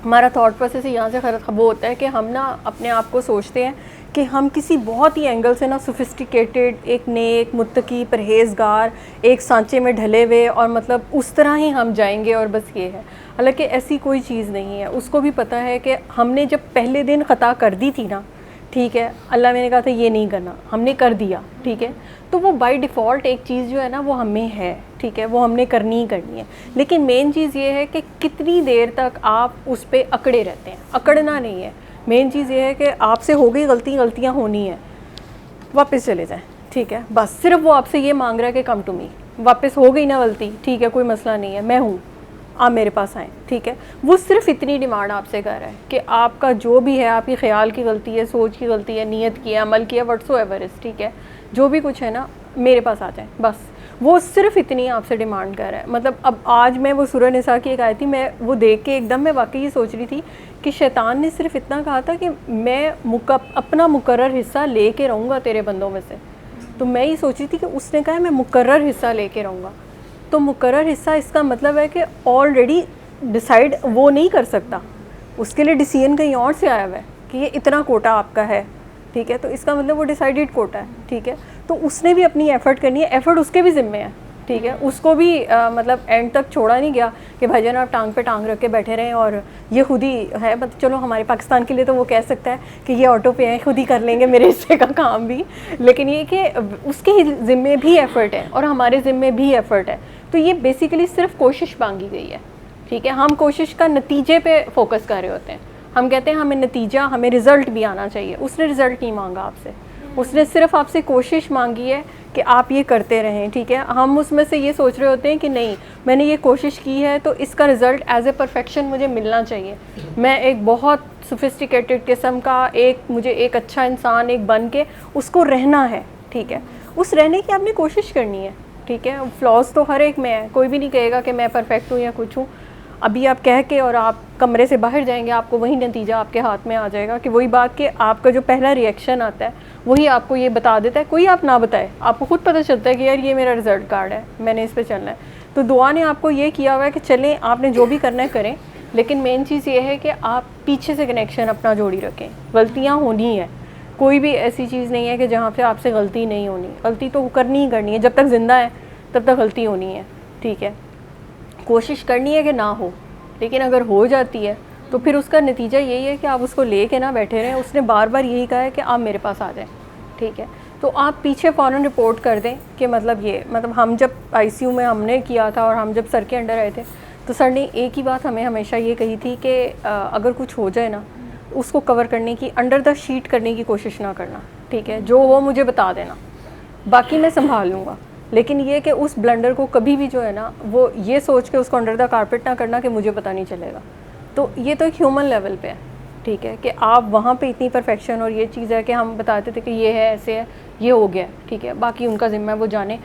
हमारा थॉट प्रोसेस यहाँ से वो होता है कि हम ना अपने आप को सोचते हैं कि हम किसी बहुत ही एंगल से ना सोफिस्टिकेटेड, एक नेक, मुत्तकी, परहेज़गार, एक सांचे में ढले हुए, और मतलब उस तरह ही हम जाएंगे और बस ये है, हालांकि ऐसी कोई चीज़ नहीं है। उसको भी पता है कि हमने जब पहले दिन ख़ता कर दी थी ना, ठीक है, अल्लाह मैंने कहा था ये नहीं करना, हमने कर दिया, ठीक है, तो वो बाय डिफ़ॉल्ट एक चीज़ जो है ना वो हमें है, ठीक है, वो हमने करनी ही करनी है। लेकिन मेन चीज़ ये है कि कितनी देर तक आप उस पर अकड़े रहते हैं, अकड़ना नहीं है, मेन चीज़ ये है कि आपसे हो गई गलती, गलतियाँ होनी है, वापस चले जाएं, ठीक है, बस सिर्फ वो आपसे ये मांग रहा है कि कम टू मी, वापस हो गई ना गलती, ठीक है, कोई मसला नहीं है, मैं हूँ, आप मेरे पास आएँ, ठीक है, वो सिर्फ इतनी डिमांड आपसे कर रहा है कि आपका जो भी है, आपकी ख्याल की गलती है, सोच की गलती है, नीयत की है, अमल की है, व्हाट्सोएवर इज़, ठीक है, जो भी कुछ है ना मेरे पास आ जाए, बस वो सिर्फ इतनी आपसे डिमांड कर रहा है। मतलब अब आज मैं वो सूरह निसा की एक आयत थी, मैं वो देख के एकदम मैं वाकई ये सोच रही थी कि शैतान ने सिर्फ इतना कहा था कि मैं अपना मुकर्रर हिस्सा लेके रहूँगा तेरे बंदों में से। तो मैं ये सोच रही थी कि उसने कहा है मैं मुकर्रर हिस्सा लेके रहूँगा। तो मुकर्रर हिस्सा इसका मतलब है कि ऑलरेडी डिसाइड वो नहीं कर सकता, उसके लिए डिसीजन कहीं और से आया हुआ है कि ये इतना कोटा आपका है, ठीक है। तो इसका मतलब वो डिसाइडेड कोटा है, ठीक है। तो उसने भी अपनी एफ़र्ट करनी है, एफ़र्ट उसके भी ज़िम्मे है, ठीक है। उसको भी मतलब एंड तक छोड़ा नहीं गया कि भाईजान आप टांग पे टांग रख के बैठे रहें और ये खुद ही है। मतलब चलो हमारे पाकिस्तान के लिए तो वो कह सकता है कि ये ऑटो पे है, खुद ही कर लेंगे मेरे हिस्से का काम भी, लेकिन ये कि उसके ज़िम्मे भी एफ़र्ट है और हमारे ज़िम्मे भी एफ़र्ट है। तो ये बेसिकली सिर्फ कोशिश मांगी गई है, ठीक है। हम कोशिश का नतीजे पे फोकस कर रहे होते हैं, हम कहते हैं हमें नतीजा, हमें रिज़ल्ट भी आना चाहिए। उसने रिज़ल्ट नहीं मांगा आपसे, उसने सिर्फ आपसे कोशिश मांगी है कि आप ये करते रहें, ठीक है। हम उसमें से ये सोच रहे होते हैं कि नहीं मैंने ये कोशिश की है तो इसका रिज़ल्ट एज ए परफेक्शन मुझे मिलना चाहिए, मैं एक बहुत सोफिस्टिकेटेड किस्म का मुझे एक अच्छा इंसान एक बन के उसको रहना है, ठीक है। उस रहने की आपने कोशिश करनी है, ठीक है। फ्लॉज तो हर एक में है, कोई भी नहीं कहेगा कि मैं परफेक्ट हूँ या कुछ हूँ। अभी आप कह के और आप कमरे से बाहर जाएंगे, आपको वही नतीजा आपके हाथ में आ जाएगा कि वही बात कि आपका जो पहला रिएक्शन आता है वही आपको ये बता देता है, कोई आप ना बताए आपको खुद पता चलता है कि यार ये मेरा रिज़ल्ट कार्ड है, मैंने इस पे चलना है। तो दुआ ने आपको ये किया हुआ है कि चलें आपने जो भी करना है करें, लेकिन मेन चीज़ ये है कि आप पीछे से कनेक्शन अपना जोड़ी रखें। गलतियाँ होनी है, कोई भी ऐसी चीज़ नहीं है कि जहाँ पे आपसे गलती नहीं होनी, गलती तो करनी ही करनी है, जब तक ज़िंदा है तब तक गलती होनी है, ठीक है। कोशिश करनी है कि ना हो, लेकिन अगर हो जाती है तो फिर उसका नतीजा यही है कि आप उसको ले के ना बैठे रहें। उसने बार बार यही कहा है कि आप मेरे पास आ जाएं, ठीक है। तो आप पीछे फ़ौरन रिपोर्ट कर दें कि मतलब हम जब आईसीयू में हमने किया था और हम जब सर के अंडर आए थे तो सर ने एक ही बात हमें हमेशा ये कही थी कि अगर कुछ हो जाए ना उसको कवर करने की, अंडर द शीट करने की कोशिश ना करना, ठीक है। जो वो मुझे बता देना, बाकी मैं संभाल लूँगा। लेकिन ये कि उस ब्लंडर को कभी भी जो है ना वो ये सोच के उसको अंडर द कारपेट ना करना कि मुझे पता नहीं चलेगा। तो ये तो एक ह्यूमन लेवल पे है, ठीक है, कि आप वहाँ पे इतनी परफेक्शन और ये चीज़ है कि हम बताते थे कि ये है ऐसे है, ये हो गया, ठीक है। बाकी उनका ज़िम्मा है, वो जाने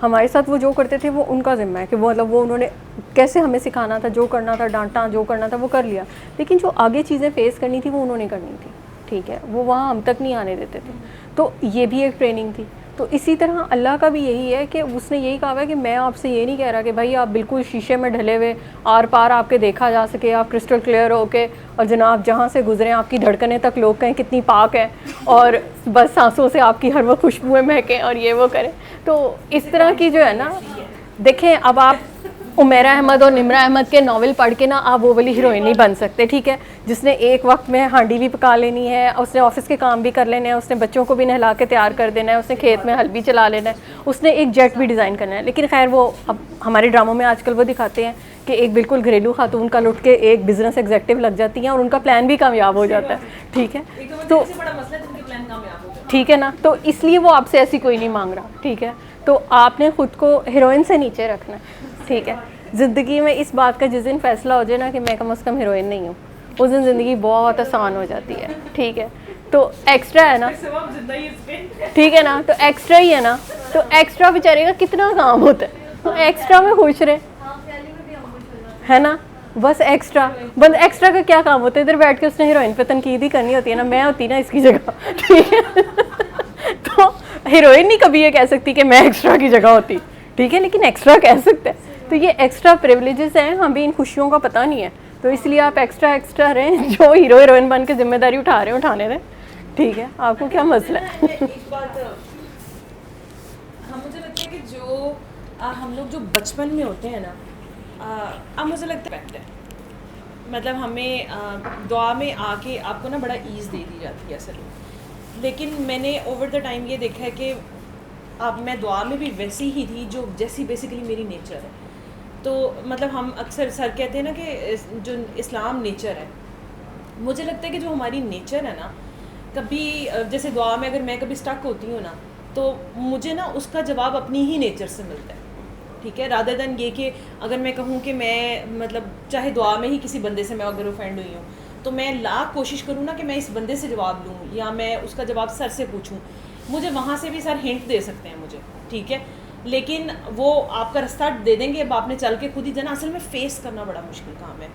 हमारे साथ वो जो करते थे वो उनका ज़िम्मा है कि वो मतलब वो उन्होंने कैसे हमें सिखाना था, जो करना था, डांटना जो करना था वो कर लिया, लेकिन जो आगे चीज़ें फेस करनी थी वो उन्होंने करनी थी, ठीक है। वो वहाँ हम तक नहीं आने देते थे। तो ये भी एक ट्रेनिंग थी। तो इसी तरह अल्लाह का भी यही है कि उसने यही कहा है कि मैं आपसे ये नहीं कह रहा कि भाई आप बिल्कुल शीशे में ढले हुए आर पार आपके देखा जा सके, आप क्रिस्टल क्लियर हो के और जनाब जहाँ से गुजरें आपकी धड़कनें तक लोग कहें कितनी पाक है और बस सांसों से आपकी हर वो खुशबुएँ महकें और ये वो करें। तो इस तरह की जो है ना, देखें अब आप उमेरा अहमद और निमरा अहमद के नावल पढ़ के ना आप वो वाली हीरोइन नहीं बन सकते, ठीक है, जिसने एक वक्त में हांडी भी पका लेनी है, उसने ऑफिस के काम भी कर लेने हैं, उसने बच्चों को भी नहला के तैयार कर देना है, उसने खेत में हल भी चला लेना है, उसने एक जेट भी डिज़ाइन करना है। लेकिन खैर वो अब हमारे ड्रामों में आजकल वो दिखाते हैं कि एक बिल्कुल घरेलू खातून का लुट के एक बिज़नेस एग्जेक्टिव लग जाती हैं और उनका प्लान भी कामयाब हो जाता है, ठीक है। तो ठीक है ना, तो इसलिए वो आपसे ऐसी कोई नहीं मांग रहा, ठीक है। तो आपने ख़ुद को हीरोइन से नीचे रखना है, ठीक है। ज़िंदगी में इस बात का जिस दिन फैसला हो जाए ना कि मैं कम से कम हीरोइन नहीं हूँ, उस दिन ज़िंदगी बहुत आसान हो जाती है, ठीक है। तो एक्स्ट्रा है ना, ठीक है ना, तो एक्स्ट्रा ही है ना, तो एक्स्ट्रा बेचारे का कितना काम होता है, तो एक्स्ट्रा में खुश रहे, है ना, बस एक्स्ट्रा। बस एक्स्ट्रा का क्या काम होता है, इधर बैठ के उसने हीरोइन पे तनकीद ही करनी होती है ना, मैं होती ना इसकी जगह, ठीक है। तो हीरोइन नहीं कभी ये कह सकती कि मैं एक्स्ट्रा की जगह होती, ठीक है, लेकिन एक्स्ट्रा कह सकते हैं। तो ये एक्स्ट्रा प्रिविलेजेस हैं, हमें इन खुशियों का पता नहीं है, तो इसलिए आप एक्स्ट्रा रहें, जो हीरो हीरोइन बन के जिम्मेदारी उठा रहे हैं उठाने दें, ठीक है। आपको क्या मसला है? एक बात मुझे लगता है कि जो हम लोग जो बचपन में होते हैं ना, अब मुझे लगता है मतलब हमें दुआ में आके आपको ना बड़ा ईज़ दे दी जाती है असल में। लेकिन मैंने ओवर द टाइम ये देखा है कि अब मैं दुआ में भी वैसी ही थी जो जैसी बेसिकली मेरी नेचर है। तो मतलब हम अक्सर सर कहते हैं ना कि जो इस्लाम नेचर है, मुझे लगता है कि जो हमारी नेचर है ना, कभी जैसे दुआ में अगर मैं कभी स्टक होती हूँ ना, तो मुझे ना उसका जवाब अपनी ही नेचर से मिलता है, ठीक है, रादर दैन ये कि अगर मैं कहूँ कि मैं मतलब चाहे दुआ में ही किसी बंदे से मैं अगर ऑफेंड हुई हूँ तो मैं लाख कोशिश करूँ ना कि मैं इस बंदे से जवाब लूँ या मैं उसका जवाब सर से पूछूँ, मुझे वहाँ से भी सर हिंट दे सकते हैं मुझे, ठीक है। लेकिन वो आपका रास्ता दे देंगे, अब आपने चल के खुद ही जाना। असल में फ़ेस करना बड़ा मुश्किल काम है,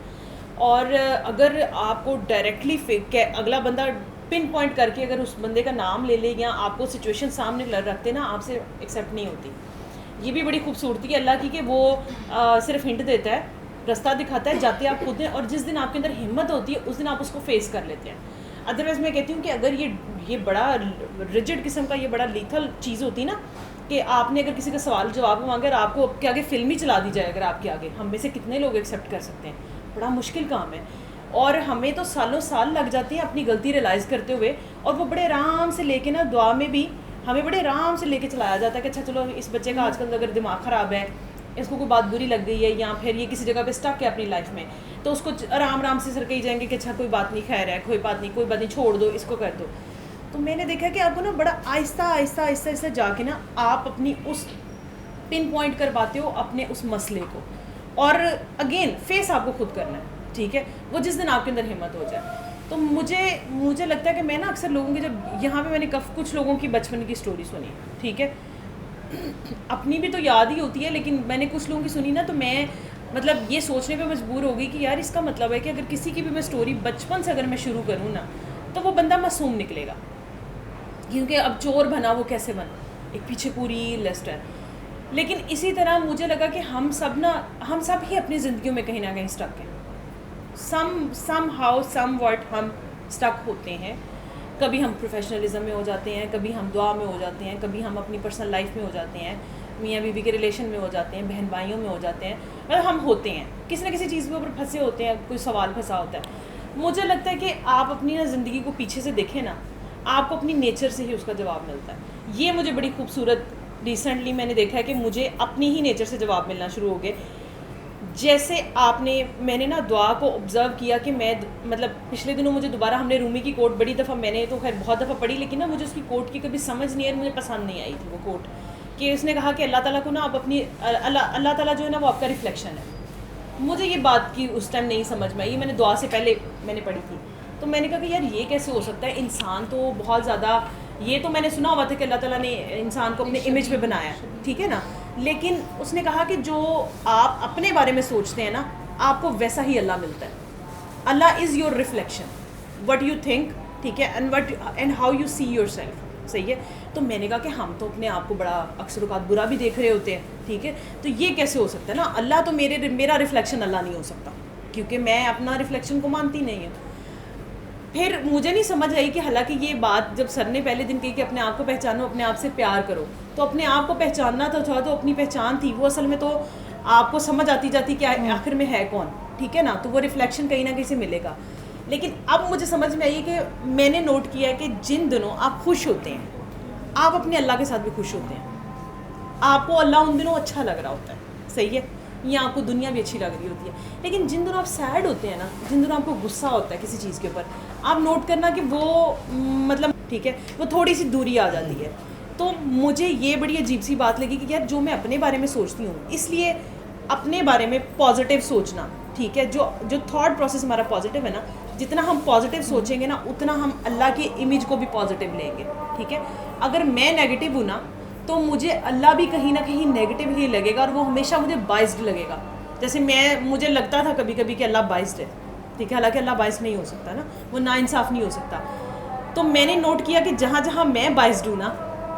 और अगर आपको डायरेक्टली अगला बंदा पिन पॉइंट करके अगर उस बंदे का नाम ले ले या आपको सिचुएशन सामने रखते ना, आपसे एक्सेप्ट नहीं होती। ये भी बड़ी खूबसूरती है अल्लाह की कि वो सिर्फ हिंट देता है, रास्ता दिखाता है, जाते आप खुद हैं, और जिस दिन आपके अंदर हिम्मत होती है उस दिन आप उसको फेस कर लेते हैं। अदरवाइज़ मैं कहती हूँ कि अगर ये बड़ा रिजिड किस्म का, ये बड़ा लीथल चीज़ होती ना, कि आपने अगर किसी का सवाल जवाब मांगे और आपको आपके आगे फिल्म ही चला दी जाए अगर आपके आगे, हम में से कितने लोग एक्सेप्ट कर सकते हैं? बड़ा मुश्किल काम है, और हमें तो सालों साल लग जाते हैं अपनी गलती रियलाइज़ करते हुए, और वो बड़े आराम से लेके ना, दुआ में भी हमें बड़े आराम से लेके चलाया जाता है कि अच्छा चलो इस बच्चे का आजकल अगर दिमाग ख़राब है, इसको कोई बात बुरी लग गई है, या फिर ये किसी जगह पे स्टक है अपनी लाइफ में, तो उसको आराम आराम से सर कही जाएंगे कि अच्छा कोई बात नहीं, खैर है, कोई बात नहीं, छोड़ दो, इसको कर दो। तो मैंने देखा कि आपको ना बड़ा आहिस्ता आहिस्ता आहिस्ता आहिस्ता जाके ना आप अपनी उस पिन पॉइंट कर पाते हो अपने उस मसले को, और अगेन फेस आपको खुद करना है, ठीक है? वो जिस दिन आपके अंदर हिम्मत हो जाए। तो मुझे लगता है कि मैं ना अक्सर लोगों के, जब यहाँ पे मैंने कुछ लोगों की बचपन की स्टोरी सुनी, ठीक है, अपनी भी तो याद ही होती है, लेकिन मैंने कुछ लोगों की सुनी ना, तो मैं मतलब ये सोचने पे मजबूर हो गई कि यार इसका मतलब है कि अगर किसी की भी मैं स्टोरी बचपन से अगर मैं शुरू करूँ ना, तो वो बंदा मासूम निकलेगा, क्योंकि अब चोर बना वो कैसे बना, एक पीछे पूरी लिस्ट है। लेकिन इसी तरह मुझे लगा कि हम सब ही अपनी ज़िंदगियों में कहीं ना कहीं स्टक हैं, समहाउ समव्हाट हम स्टक होते हैं। कभी हम प्रोफेशनलिज्म में हो जाते हैं, कभी हम दुआ में हो जाते हैं, कभी हम अपनी पर्सनल लाइफ में हो जाते हैं, मियाँ बीवी के रिलेशन में हो जाते हैं, बहन भाइयों में हो जाते हैं, मतलब हम होते हैं किसी न किसी चीज़ के ऊपर फंसे होते हैं, कोई सवाल फंसा होता है। मुझे लगता है कि आप अपनी ना ज़िंदगी को पीछे से देखें ना, आपको अपनी नेचर से ही उसका जवाब मिलता है। ये मुझे बड़ी खूबसूरत रिसेंटली मैंने देखा है कि मुझे अपनी ही नेचर से जवाब मिलना शुरू हो गए। जैसे मैंने ना दुआ को ऑब्ज़र्व किया कि मैं मतलब पिछले दिनों मुझे दोबारा हमने रूमी की कोट बड़ी दफ़ा, मैंने तो खैर बहुत दफ़ा पढ़ी, लेकिन ना मुझे उसकी कोट की कभी समझ नहीं आई, मुझे पसंद नहीं आई थी वो कोट, कि उसने कहा कि अल्लाह ताला को ना आप अपनी अल्लाह ताला जो है ना वो आपका रिफ्लेक्शन है। मुझे ये बात की उस टाइम नहीं समझ में आई, मैंने दुआ से पहले मैंने पढ़ी थी, तो मैंने कहा कि यार ये कैसे हो सकता है, इंसान तो बहुत ज़्यादा, ये तो मैंने सुना हुआ था कि अल्लाह ताला ने इंसान को अपने इमेज पे बनाया, ठीक है ना, लेकिन उसने कहा कि जो आप अपने बारे में सोचते हैं ना, आपको वैसा ही अल्लाह मिलता है। Allah is your reflection, what you think, ठीक है, and how you see yourself, सही है। तो मैंने कहा कि हम तो अपने आप को बड़ा अक्सर औक़ात बुरा भी देख रहे होते हैं, ठीक है, तो ये कैसे हो सकता है ना, अल्लाह तो मेरा रिफ्लेक्शन अल्लाह नहीं हो सकता, क्योंकि मैं अपना रिफ्लेक्शन को मानती नहीं हूँ। फिर मुझे नहीं समझ आई कि हालांकि ये बात जब सर ने पहले दिन कही कि अपने आप को पहचानो, अपने आप से प्यार करो, तो अपने आप को पहचानना तो था, तो अपनी पहचान थी वो, असल में तो आपको समझ आती जाती कि आखिर में है कौन, ठीक है ना, तो वो रिफ्लेक्शन कहीं ना कहीं से मिलेगा। लेकिन अब मुझे समझ में आई कि मैंने नोट किया है कि जिन दिनों आप खुश होते हैं, आप अपने अल्लाह के साथ भी खुश होते हैं, आपको अल्लाह उन दिनों अच्छा लग रहा होता है, सही है, या आपको दुनिया भी अच्छी लग रही होती है। लेकिन जिन दिनों आप सैड होते हैं ना, जिन दिनों आपको गुस्सा होता है किसी चीज़ के ऊपर, आप नोट करना कि वो मतलब ठीक है, वो थोड़ी सी दूरी आ जाती है। तो मुझे ये बड़ी अजीब सी बात लगी कि यार जो मैं अपने बारे में सोचती हूँ, इसलिए अपने बारे में पॉजिटिव सोचना, ठीक है, जो थॉट प्रोसेस हमारा पॉजिटिव है ना, जितना हम पॉजिटिव सोचेंगे ना, उतना हम अल्लाह की इमेज को भी पॉजिटिव लेंगे, ठीक है। अगर मैं नेगेटिव हूँ ना, तो मुझे अल्लाह भी कहीं ना कहीं नेगेटिव ही लगेगा, और वो हमेशा मुझे बाइस्ड लगेगा। जैसे मुझे लगता था कभी कभी कि अल्लाह बाइस्ड है, ठीक है, हालांकि अल्लाह बाइस्ड नहीं हो सकता ना, वो नाइंसाफ़ नहीं हो सकता। तो मैंने नोट किया कि जहाँ जहाँ मैं बाइस्ड हूँ ना,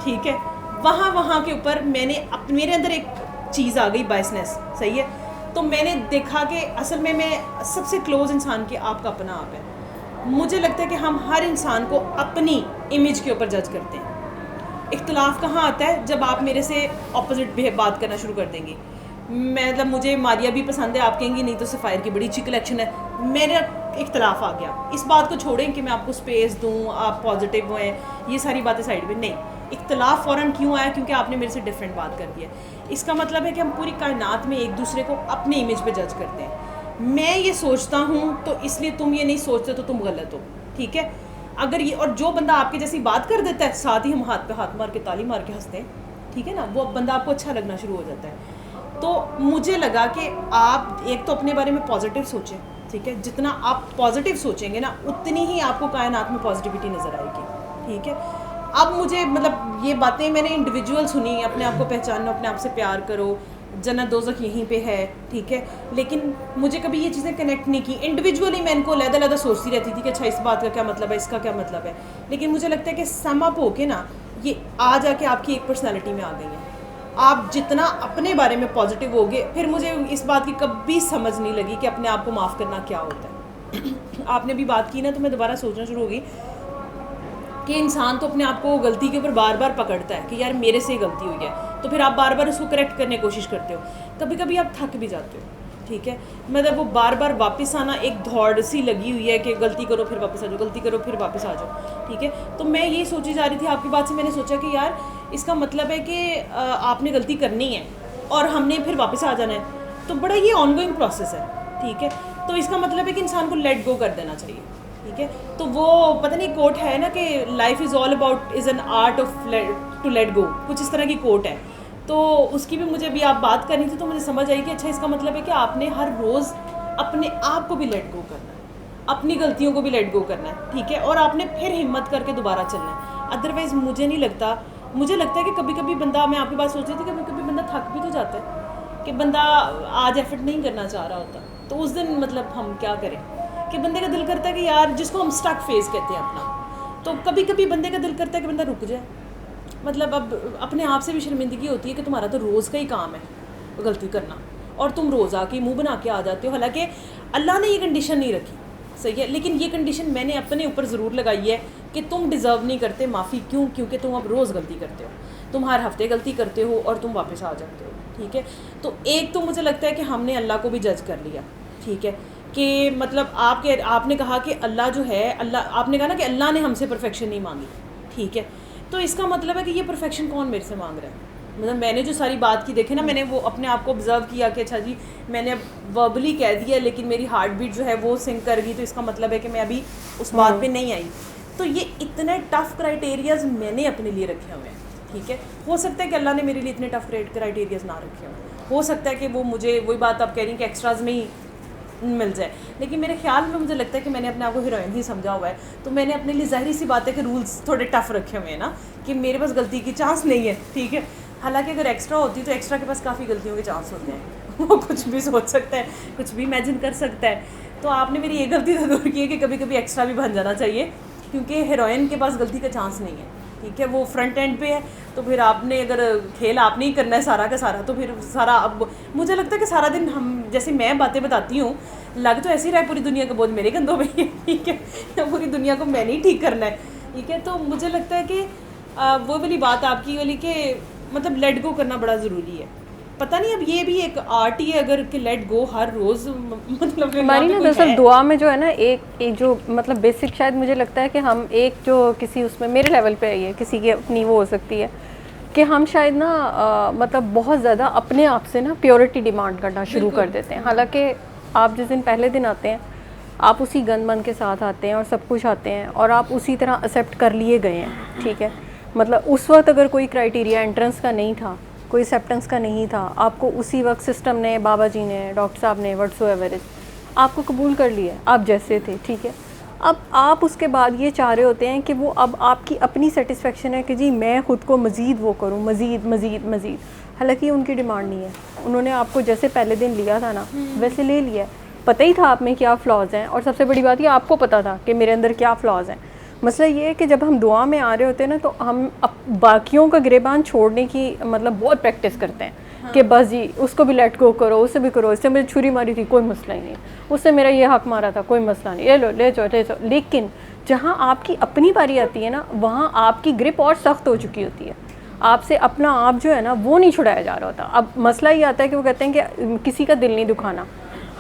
ठीक है, वहाँ के ऊपर मेरे अंदर एक चीज़ आ गई, बाइसनेस, सही है। तो मैंने देखा कि असल में मैं सबसे क्लोज़ इंसान के आपका अपना आप है। मुझे लगता है कि हम हर इंसान को अपनी इमेज के ऊपर जज करते हैं। इख्तलाफ कहाँ आता है, जब आप मेरे से ऑपोजिट बात करना शुरू कर देंगी। मतलब मुझे मारिया भी पसंद है, आप कहेंगी नहीं तो सफ़ायर की बड़ी अच्छी कलेक्शन है, मेरा इख्तलाफ आ गया। इस बात को छोड़ें कि मैं आपको स्पेस दूँ, आप पॉजिटिव हैं, ये सारी बातें साइड में नहीं। इख्तलाफ फ़ौरन क्यों आया, क्योंकि आपने मेरे से डिफरेंट बात कर दी है। इसका मतलब है कि हम पूरी कायनात में एक दूसरे को अपने इमेज पे जज करते हैं। मैं ये सोचता हूँ तो इसलिए तुम ये नहीं सोचते तो तुम गलत हो, ठीक है। अगर ये, और जो बंदा आपके जैसी बात कर देता है, साथ ही हम हाथ पे हाथ मार के ताली मार के हंसते हैं, ठीक है ना, वो बंदा आपको अच्छा लगना शुरू हो जाता है। तो मुझे लगा कि आप एक तो अपने बारे में पॉजिटिव सोचें, ठीक है, जितना आप पॉजिटिव सोचेंगे ना, उतनी ही आपको कायनात में पॉजिटिविटी नज़र आएगी, ठीक है। अब मुझे मतलब ये बातें मैंने इंडिविजुअल सुनी, अपने आप को पहचानो, अपने आप से प्यार करो, जन्नत दोज़ख यहीं पे है, ठीक है। लेकिन मुझे कभी ये चीज़ें कनेक्ट नहीं की। इंडिविजुअली मैं इनको अलग-अलग सोचती रहती थी कि अच्छा इस बात का क्या मतलब है, इसका क्या मतलब है। लेकिन मुझे लगता है कि सम अप होके ना ये आ जाके आपकी एक पर्सनैलिटी में आ गई है। आप जितना अपने बारे में पॉजिटिव होगे, फिर मुझे इस बात की कभी समझ नहीं लगी कि अपने आप को माफ़ करना क्या होता है। आपने भी बात की ना, तो मैं दोबारा सोचना शुरू हो गई कि इंसान तो अपने आप को गलती के ऊपर बार बार पकड़ता है कि यार मेरे से ही गलती हुई है, तो फिर आप बार बार उसको करेक्ट करने की कोशिश करते हो। कभी कभी आप थक भी जाते हो, ठीक है। मतलब वो बार बार वापस आना एक दौड़ सी लगी हुई है कि गलती करो फिर वापस आ जाओ, गलती करो फिर वापस आ जाओ, ठीक है। तो मैं ये सोची जा रही थी आपकी बात से, मैंने सोचा कि यार इसका मतलब है कि आपने गलती करनी है और हमने फिर वापस आ जाना है, तो बड़ा ये ऑनगोइंग प्रोसेस है, ठीक है। तो इसका मतलब है कि इंसान को लेट गो कर देना चाहिए, ठीक है। तो वो पता नहीं कोट है ना कि life is all about is an art of to let go, कुछ इस तरह की कोट है। तो उसकी भी मुझे अभी आप बात करनी थी, तो मुझे समझ आई कि अच्छा इसका मतलब है कि आपने हर रोज़ अपने आप को भी लेट गो करना है, अपनी गलतियों को भी लेट गो करना है, ठीक है। और आपने फिर हिम्मत करके दोबारा चलना है। अदरवाइज़ मुझे नहीं लगता, मुझे लगता है कि कभी कभी बंदा, मैं आपकी बात सोच रही थी, कभी कभी बंदा थक भी तो जाता है कि बंदा आज एफर्ट नहीं करना चाह रहा होता, तो उस दिन मतलब हम क्या करें कि बंदे का दिल करता है कि यार, जिसको हम स्टक फेस कहते हैं अपना, तो कभी कभी बंदे का दिल करता है कि बंदा रुक जाए। मतलब अब अपने आप से भी शर्मिंदगी होती है कि तुम्हारा तो रोज़ का ही काम है गलती करना, और तुम रोज़ आके मुंह बना के आ जाते हो। हालांकि अल्लाह ने ये कंडीशन नहीं रखी, सही है, लेकिन ये कंडीशन मैंने अपने ऊपर ज़रूर लगाई है कि तुम डिज़र्व नहीं करते माफ़ी। क्यों? क्योंकि तुम अब रोज़ गलती करते हो, तुम हर हफ्ते गलती करते हो और तुम वापस आ जाते हो, ठीक है। तो एक तो मुझे लगता है कि हमने अल्लाह को भी जज कर लिया, ठीक है, कि मतलब आपने कहा कि अल्लाह जो है, अल्लाह, आपने कहा ना कि अल्लाह ने हमसे परफेक्शन नहीं मांगी, ठीक है। तो इसका मतलब है कि ये परफेक्शन कौन मेरे से मांग रहा है? मतलब मैंने जो सारी बात की, देखे ना, मैंने वो अपने आप को ऑब्जर्व किया कि अच्छा जी मैंने अब वर्बली कह दिया, लेकिन मेरी हार्ट बीट जो है वो सिंक कर गई, तो इसका मतलब है कि मैं अभी उस बात पे नहीं आई। तो ये इतने टफ़ क्राइटेरियाज मैंने अपने लिए रखे हुए हैं, ठीक है। हो सकता है कि अल्लाह ने मेरे लिए इतने टफ़ क्राइटेरियाज ना रखे हों, हो सकता है कि वो मुझे वही बात आप कह रही हैं कि एक्स्ट्राज में ही मिल जाए, लेकिन मेरे ख्याल में मुझे लगता है कि मैंने अपने आप को हीरोइन ही समझा हुआ है। तो मैंने अपने लिए ज़ाहिर सी बात है कि रूल्स थोड़े टफ़ रखे हुए हैं ना, कि मेरे पास गलती की चांस नहीं है, ठीक है। हालांकि अगर एक्स्ट्रा होती तो एक्स्ट्रा के पास काफ़ी गलतियों के चांस होते हैं वो कुछ भी सोच सकता है, कुछ भी इमेजिन कर सकता है। तो आपने मेरी ये गलती तो दूर की है कि कभी कभी एक्स्ट्रा भी बन जाना चाहिए, क्योंकि हीरोइन के पास गलती का चांस नहीं है, ठीक है। वो फ्रंट एंड पे है, तो फिर आपने अगर खेल आपने ही करना है सारा का सारा, तो फिर सारा, अब मुझे लगता है कि सारा दिन हम, जैसे मैं बातें बताती हूँ, लग तो ऐसे ही रहा है पूरी दुनिया का बोझ मेरे कंधों पे ही है, ठीक है। पूरी दुनिया को मैंने ही ठीक करना है, ठीक है। तो मुझे लगता है कि वो वाली बात आपकी वाली कि मतलब लेट गो करना बड़ा ज़रूरी है। पता नहीं अब ये भी एक आर्ट ही है अगर कि लेट गो हर रोज़, मतलब हमारी ना दरअसल दुआ में जो है ना, एक जो मतलब बेसिक, शायद मुझे लगता है कि हम एक जो किसी उसमें मेरे लेवल पे है, किसी की अपनी वो हो सकती है कि हम शायद ना मतलब बहुत ज़्यादा अपने आप से ना प्योरिटी डिमांड करना शुरू कर देते हैं। हालांकि आप जिस दिन पहले दिन आते हैं, आप उसी गन मन के साथ आते हैं और सब कुछ आते हैं और आप उसी तरह एक्सेप्ट कर लिए गए हैं, ठीक है। मतलब उस वक्त अगर कोई क्राइटेरिया एंट्रेंस का नहीं था, कोई एक्सेप्टेंस का नहीं था, आपको उसी वक्त सिस्टम ने, बाबा जी ने, डॉक्टर साहब ने, व्हाटसोएवर आपको कबूल कर लिया, आप जैसे थे, ठीक है। अब आप उसके बाद ये चाह रहे होते हैं कि वो अब आपकी अपनी सेटिस्फेक्शन है कि जी मैं ख़ुद को मज़ीद वो करूँ, मज़ीद मज़ीद मज़ीद। हालांकि उनकी डिमांड नहीं है, उन्होंने आपको जैसे पहले दिन लिया था ना वैसे ले लिया। पता ही था आप में क्या फ़्लॉज़ हैं, और सबसे बड़ी बात ये आपको पता था कि मेरे अंदर क्या फ़्लॉज़ हैं। मसला ये है कि जब हम दुआ में आ रहे होते हैं ना, तो हम बाकियों का गिरेबान छोड़ने की मतलब बहुत प्रैक्टिस करते हैं, हाँ। कि बस जी उसको भी लेट गो करो, उससे भी करो, इससे मुझे छुरी मारी थी कोई मसला ही नहीं, उससे मेरा ये हक मारा था कोई मसला नहीं, ये लो ले जाओ। लेकिन जहाँ आपकी अपनी बारी आती है ना, वहाँ आपकी ग्रिप और सख्त हो चुकी होती है, आपसे अपना आप जो है ना वो नहीं छुड़ाया जा रहा होता। अब मसला ये आता है कि वो कहते हैं कि किसी का दिल नहीं दुखाना,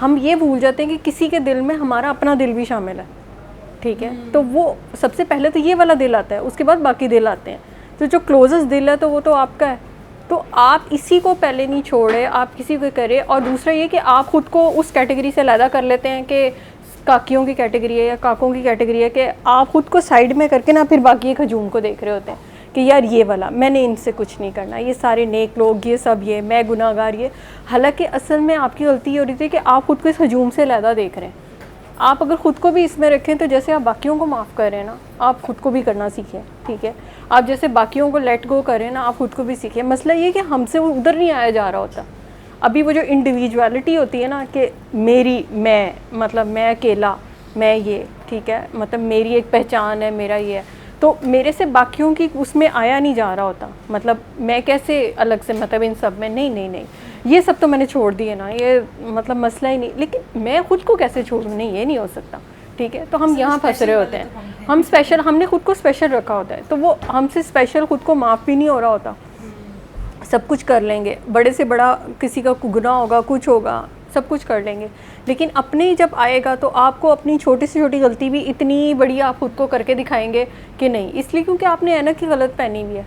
हम ये भूल जाते हैं कि किसी के दिल में हमारा अपना दिल भी शामिल है, ठीक है। तो वो सबसे पहले तो ये वाला दिल आता है, उसके बाद बाकी दिल आते हैं। तो जो क्लोजेस्ट दिल है तो वो तो आपका है, तो आप इसी को पहले नहीं छोड़े, आप किसी को करें। और दूसरा ये कि आप ख़ुद को उस कैटेगरी से अलग कर लेते हैं कि काकियों की कैटेगरी है या काकों की कैटेगरी है, कि आप ख़ुद को साइड में करके ना फिर बाकी एक हजूम को देख रहे होते हैं कि यार ये वाला मैंने इनसे कुछ नहीं करना, ये सारे नेक लोग, ये सब, ये मैं गुनाहगार, ये। हालांकि असल में आपकी गलती ये हो रही थी कि आप ख़ुद को इस हजूम से अलहदा देख रहे हैं, आप अगर ख़ुद को भी इसमें रखें तो जैसे आप बाकियों को माफ़ करें ना, आप ख़ुद को भी करना सीखें, ठीक है। आप जैसे बाकियों को लेट गो करें ना, आप ख़ुद को भी सीखें। मसला ये कि हमसे वो उधर नहीं आया जा रहा होता। अभी वो जो इंडिविजुअलिटी होती है ना कि मेरी, मैं, मतलब मैं अकेला, मैं ये, ठीक है, मतलब मेरी एक पहचान है, मेरा ये है, तो मेरे से बाकियों की उसमें आया नहीं जा रहा होता। मतलब मैं कैसे अलग से, मतलब इन सब में नहीं नहीं नहीं, ये सब तो मैंने छोड़ दिए ना, ये मतलब मसला ही नहीं। लेकिन मैं ख़ुद को कैसे छोड़ूँ? नहीं, ये नहीं हो सकता, ठीक है। तो हम यहाँ फंस रहे होते हैं। हम स्पेशल, हमने ख़ुद को स्पेशल रखा होता है, तो वो हमसे स्पेशल ख़ुद को माफ़ भी नहीं हो रहा होता। सब कुछ कर लेंगे, बड़े से बड़ा किसी का गुनाह होगा, कुछ होगा, सब कुछ कर लेंगे, लेकिन अपने ही जब आएगा तो आपको अपनी छोटी से छोटी गलती भी इतनी बड़ी आप खुद को करके दिखाएंगे कि नहीं, इसलिए क्योंकि आपने ऐनक ही गलत पहनी हुई है।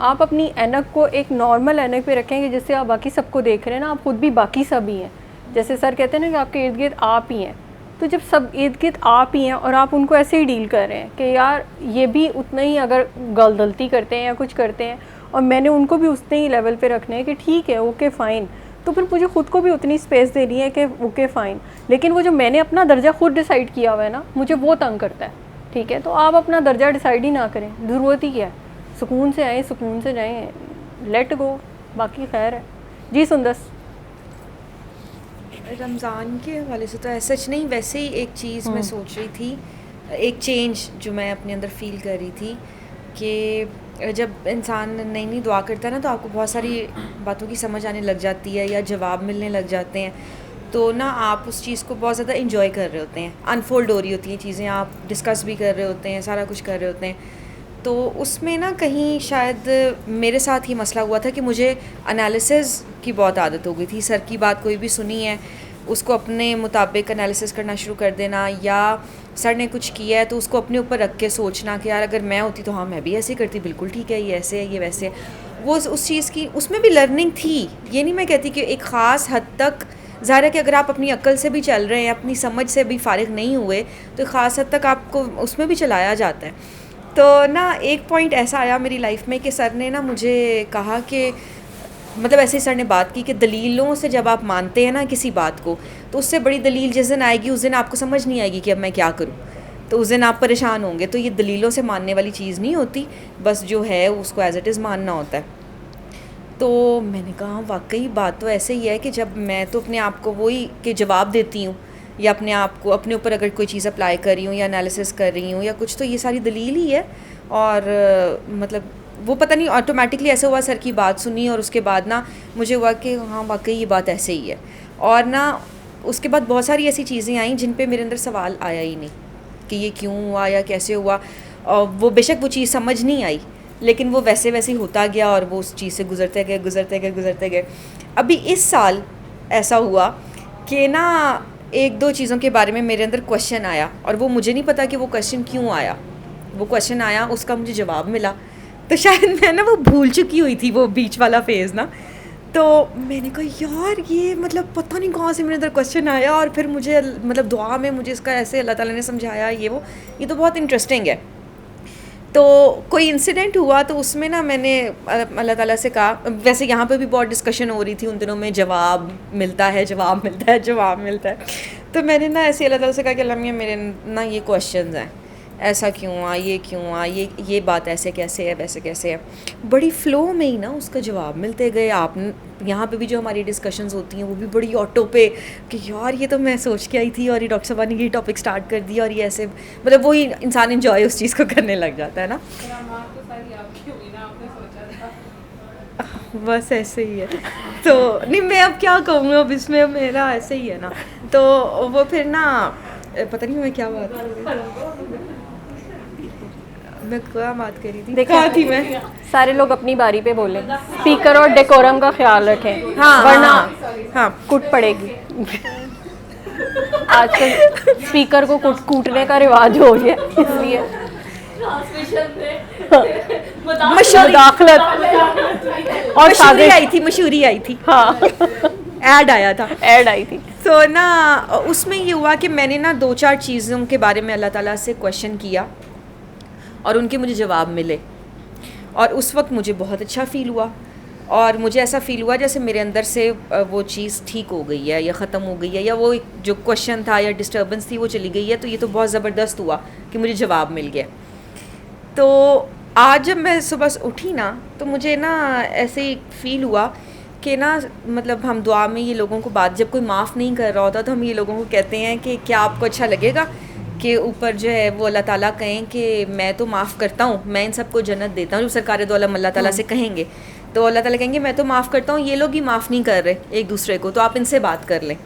आप अपनी ऐनक को एक नॉर्मल ऐनक पे रखेंगे जिससे आप बाकी सबको देख रहे हैं ना, आप खुद भी बाकी सब ही हैं। जैसे सर कहते हैं ना कि आपके इर्द गिर्द आप ही हैं, तो जब सब इर्द गिर्द आप ही हैं और आप उनको ऐसे ही डील कर रहे हैं कि यार ये भी उतना ही अगर गलती करते हैं या कुछ करते हैं और मैंने उनको भी उतने ही लेवल पे रखना है कि ठीक है, ओके फ़ाइन, तो फिर मुझे ख़ुद को भी उतनी स्पेस देनी है कि ओके फ़ाइन। लेकिन वो जो मैंने अपना दर्जा खुद डिसाइड किया हुआ है ना, मुझे वो तंग करता है, ठीक है। तो आप अपना दर्जा डिसाइड ही ना करें, ज़रूरत ही क्या है, सुकून से आए, सुकून से जाएँ, लेट गो, बाकी खैर है। जी सुंदस। रमज़ान के हवाले से तो ऐसा सच नहीं, वैसे ही एक चीज़ मैं सोच रही थी, एक चेंज जो मैं अपने अंदर फ़ील कर रही थी कि जब इंसान नई नई दुआ करता है ना, तो आपको बहुत सारी बातों की समझ आने लग जाती है या जवाब मिलने लग जाते हैं, तो ना आप उस चीज़ को बहुत ज़्यादा इंजॉय कर रहे होते हैं, अनफोल्ड हो रही होती हैं चीज़ें, आप डिस्कस भी कर रहे होते हैं, सारा कुछ कर रहे होते हैं। तो उसमें ना कहीं शायद मेरे साथ ही मसला हुआ था कि मुझे एनालिसिस की बहुत आदत हो गई थी। सर की बात कोई भी सुनी है, उसको अपने मुताबिक एनालिसिस करना शुरू कर देना, या सर ने कुछ किया है तो उसको अपने ऊपर रख के सोचना कि यार अगर मैं होती तो हाँ मैं भी ऐसे करती, बिल्कुल ठीक है, ये ऐसे है, ये वैसे है। वो उस चीज़ की उसमें भी लर्निंग थी, ये नहीं मैं कहती कि एक ख़ास हद तक, ज़ाहिर है कि अगर आप अपनी अक्ल से भी चल रहे हैं, अपनी समझ से भी फारिग नहीं हुए, तो ख़ास हद तक आपको उसमें भी चलाया जाता है। तो ना एक पॉइंट ऐसा आया मेरी लाइफ में कि सर ने ना मुझे कहा कि, मतलब ऐसे ही सर ने बात की कि दलीलों से जब आप मानते हैं ना किसी बात को, तो उससे बड़ी दलील जिस दिन आएगी उस दिन आपको समझ नहीं आएगी कि अब मैं क्या करूं, तो उस दिन आप परेशान होंगे। तो ये दलीलों से मानने वाली चीज़ नहीं होती, बस जो है उसको एज़ इट इज़ मानना होता है। तो मैंने कहा वाकई बात तो ऐसे ही है कि जब मैं तो अपने आप को वही कि जवाब देती हूँ, या अपने आप को अपने ऊपर अगर कोई चीज़ अप्लाई कर रही हूँ या एनालिसिस कर रही हूँ या कुछ, तो ये सारी दलील ही है। और मतलब वो पता नहीं ऑटोमेटिकली ऐसा हुआ, सर की बात सुनी और उसके बाद ना मुझे हुआ कि हाँ वाकई ये बात ऐसे ही है। और ना उसके बाद बहुत सारी ऐसी चीज़ें आई जिन पे मेरे अंदर सवाल आया ही नहीं कि ये क्यों हुआ या कैसे हुआ। और वो बेशक वो चीज़ समझ नहीं आई, लेकिन वो वैसे वैसे ही होता गया और वो उस चीज़ से गुज़रते गए। अभी इस साल ऐसा हुआ कि ना एक दो चीज़ों के बारे में मेरे अंदर क्वेश्चन आया, और वो मुझे नहीं पता कि वो क्वेश्चन क्यों आया। वो क्वेश्चन आया, उसका मुझे जवाब मिला, तो शायद मैं ना वो भूल चुकी हुई थी वो बीच वाला फेज़ ना। तो मैंने कहा यार ये मतलब पता नहीं कहाँ से मेरे अंदर क्वेश्चन आया, और फिर मुझे मतलब दुआ में मुझे इसका ऐसे अल्लाह ताला ने समझाया, ये तो बहुत इंटरेस्टिंग है। तो कोई इंसिडेंट हुआ, तो उसमें ना मैंने अल्लाह ताला से कहा, वैसे यहाँ पे भी बहुत डिस्कशन हो रही थी उन दिनों में, जवाब मिलता है। तो मैंने ना ऐसे अल्लाह ताला से कहा कि अल्लाह मियां मेरे ना ये क्वेश्चंस हैं, ऐसा क्यों हुआ, ये क्यों हुआ, ये बात ऐसे कैसे है, वैसे कैसे है। बड़ी फ़्लो में ही ना उसका जवाब मिलते गए। आप यहाँ पे भी जो हमारी डिस्कशंस होती हैं वो भी बड़ी ऑटो पे कि यार ये तो मैं सोच के आई थी और ये डॉक्टर साहबा ने ये टॉपिक स्टार्ट कर दिया, और ये ऐसे मतलब वही इंसान इंजॉय उस चीज़ को करने लग जाता है ना। बस ऐसे ही है। तो नहीं मैं अब क्या कहूँ, अब इसमें मेरा ऐसे ही है ना। तो वो फिर ना पता नहीं मैं क्या बात कर रही थी, देखा थी मैं। सारे लोग अपनी बारी पे बोले, स्पीकर और डेकोरम का ख्याल रखें, हाँ, वरना हाँ कूट पड़ेगी। आजकल स्पीकर को कूटने का रिवाज हो गया, इसलिए मुदाखलत और मशहूरी आई थी हाँ ऐड आई थी। तो ना उसमें ये हुआ कि मैंने ना 2-4 चीज़ों के बारे में अल्लाह ताला से क्वेश्चन किया और उनके मुझे जवाब मिले, और उस वक्त मुझे बहुत अच्छा फ़ील हुआ। और मुझे ऐसा फ़ील हुआ जैसे मेरे अंदर से वो चीज़ ठीक हो गई है या ख़त्म हो गई है, या वो एक जो क्वेश्चन था या डिस्टर्बेंस थी वो चली गई है। तो ये तो बहुत ज़बरदस्त हुआ कि मुझे जवाब मिल गया। तो आज जब मैं सुबह उठी ना, तो मुझे ना ऐसे ही फ़ील हुआ कि ना, मतलब हम दुआ में ये लोगों को बात, जब कोई माफ़ नहीं कर रहा होता तो हम ये लोगों को कहते हैं कि क्या आपको अच्छा लगेगा कि ऊपर जो है वो अल्लाह ताला कहें कि मैं तो माफ़ करता हूँ, मैं इन सबको जन्नत देता हूँ। जब सरकार दो आलम अल्लाह ताला से कहेंगे तो अल्लाह ताला कहेंगे मैं तो माफ़ करता हूँ, ये लोग ही माफ़ नहीं कर रहे एक दूसरे को, तो आप इनसे बात कर लें।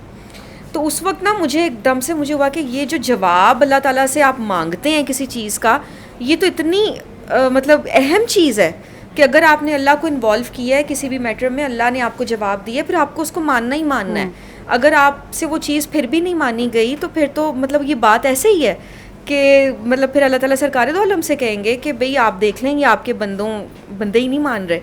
तो उस वक्त ना मुझे एकदम से मुझे हुआ कि ये जो जवाब अल्लाह ताला से आप मांगते हैं किसी चीज़ का, ये तो इतनी मतलब अहम चीज़ है कि अगर आपने अल्लाह को इन्वॉल्व किया है किसी भी मैटर में, अल्लाह ने आपको जवाब दिया है, फिर आपको उसको मानना ही मानना है। अगर आपसे वो चीज़ फिर भी नहीं मानी गई तो फिर तो मतलब ये बात ऐसे ही है कि मतलब फिर अल्लाह ताला सरकार दो आलम से कहेंगे कि भाई आप देख लें, ये आपके बंदे ही नहीं मान रहे,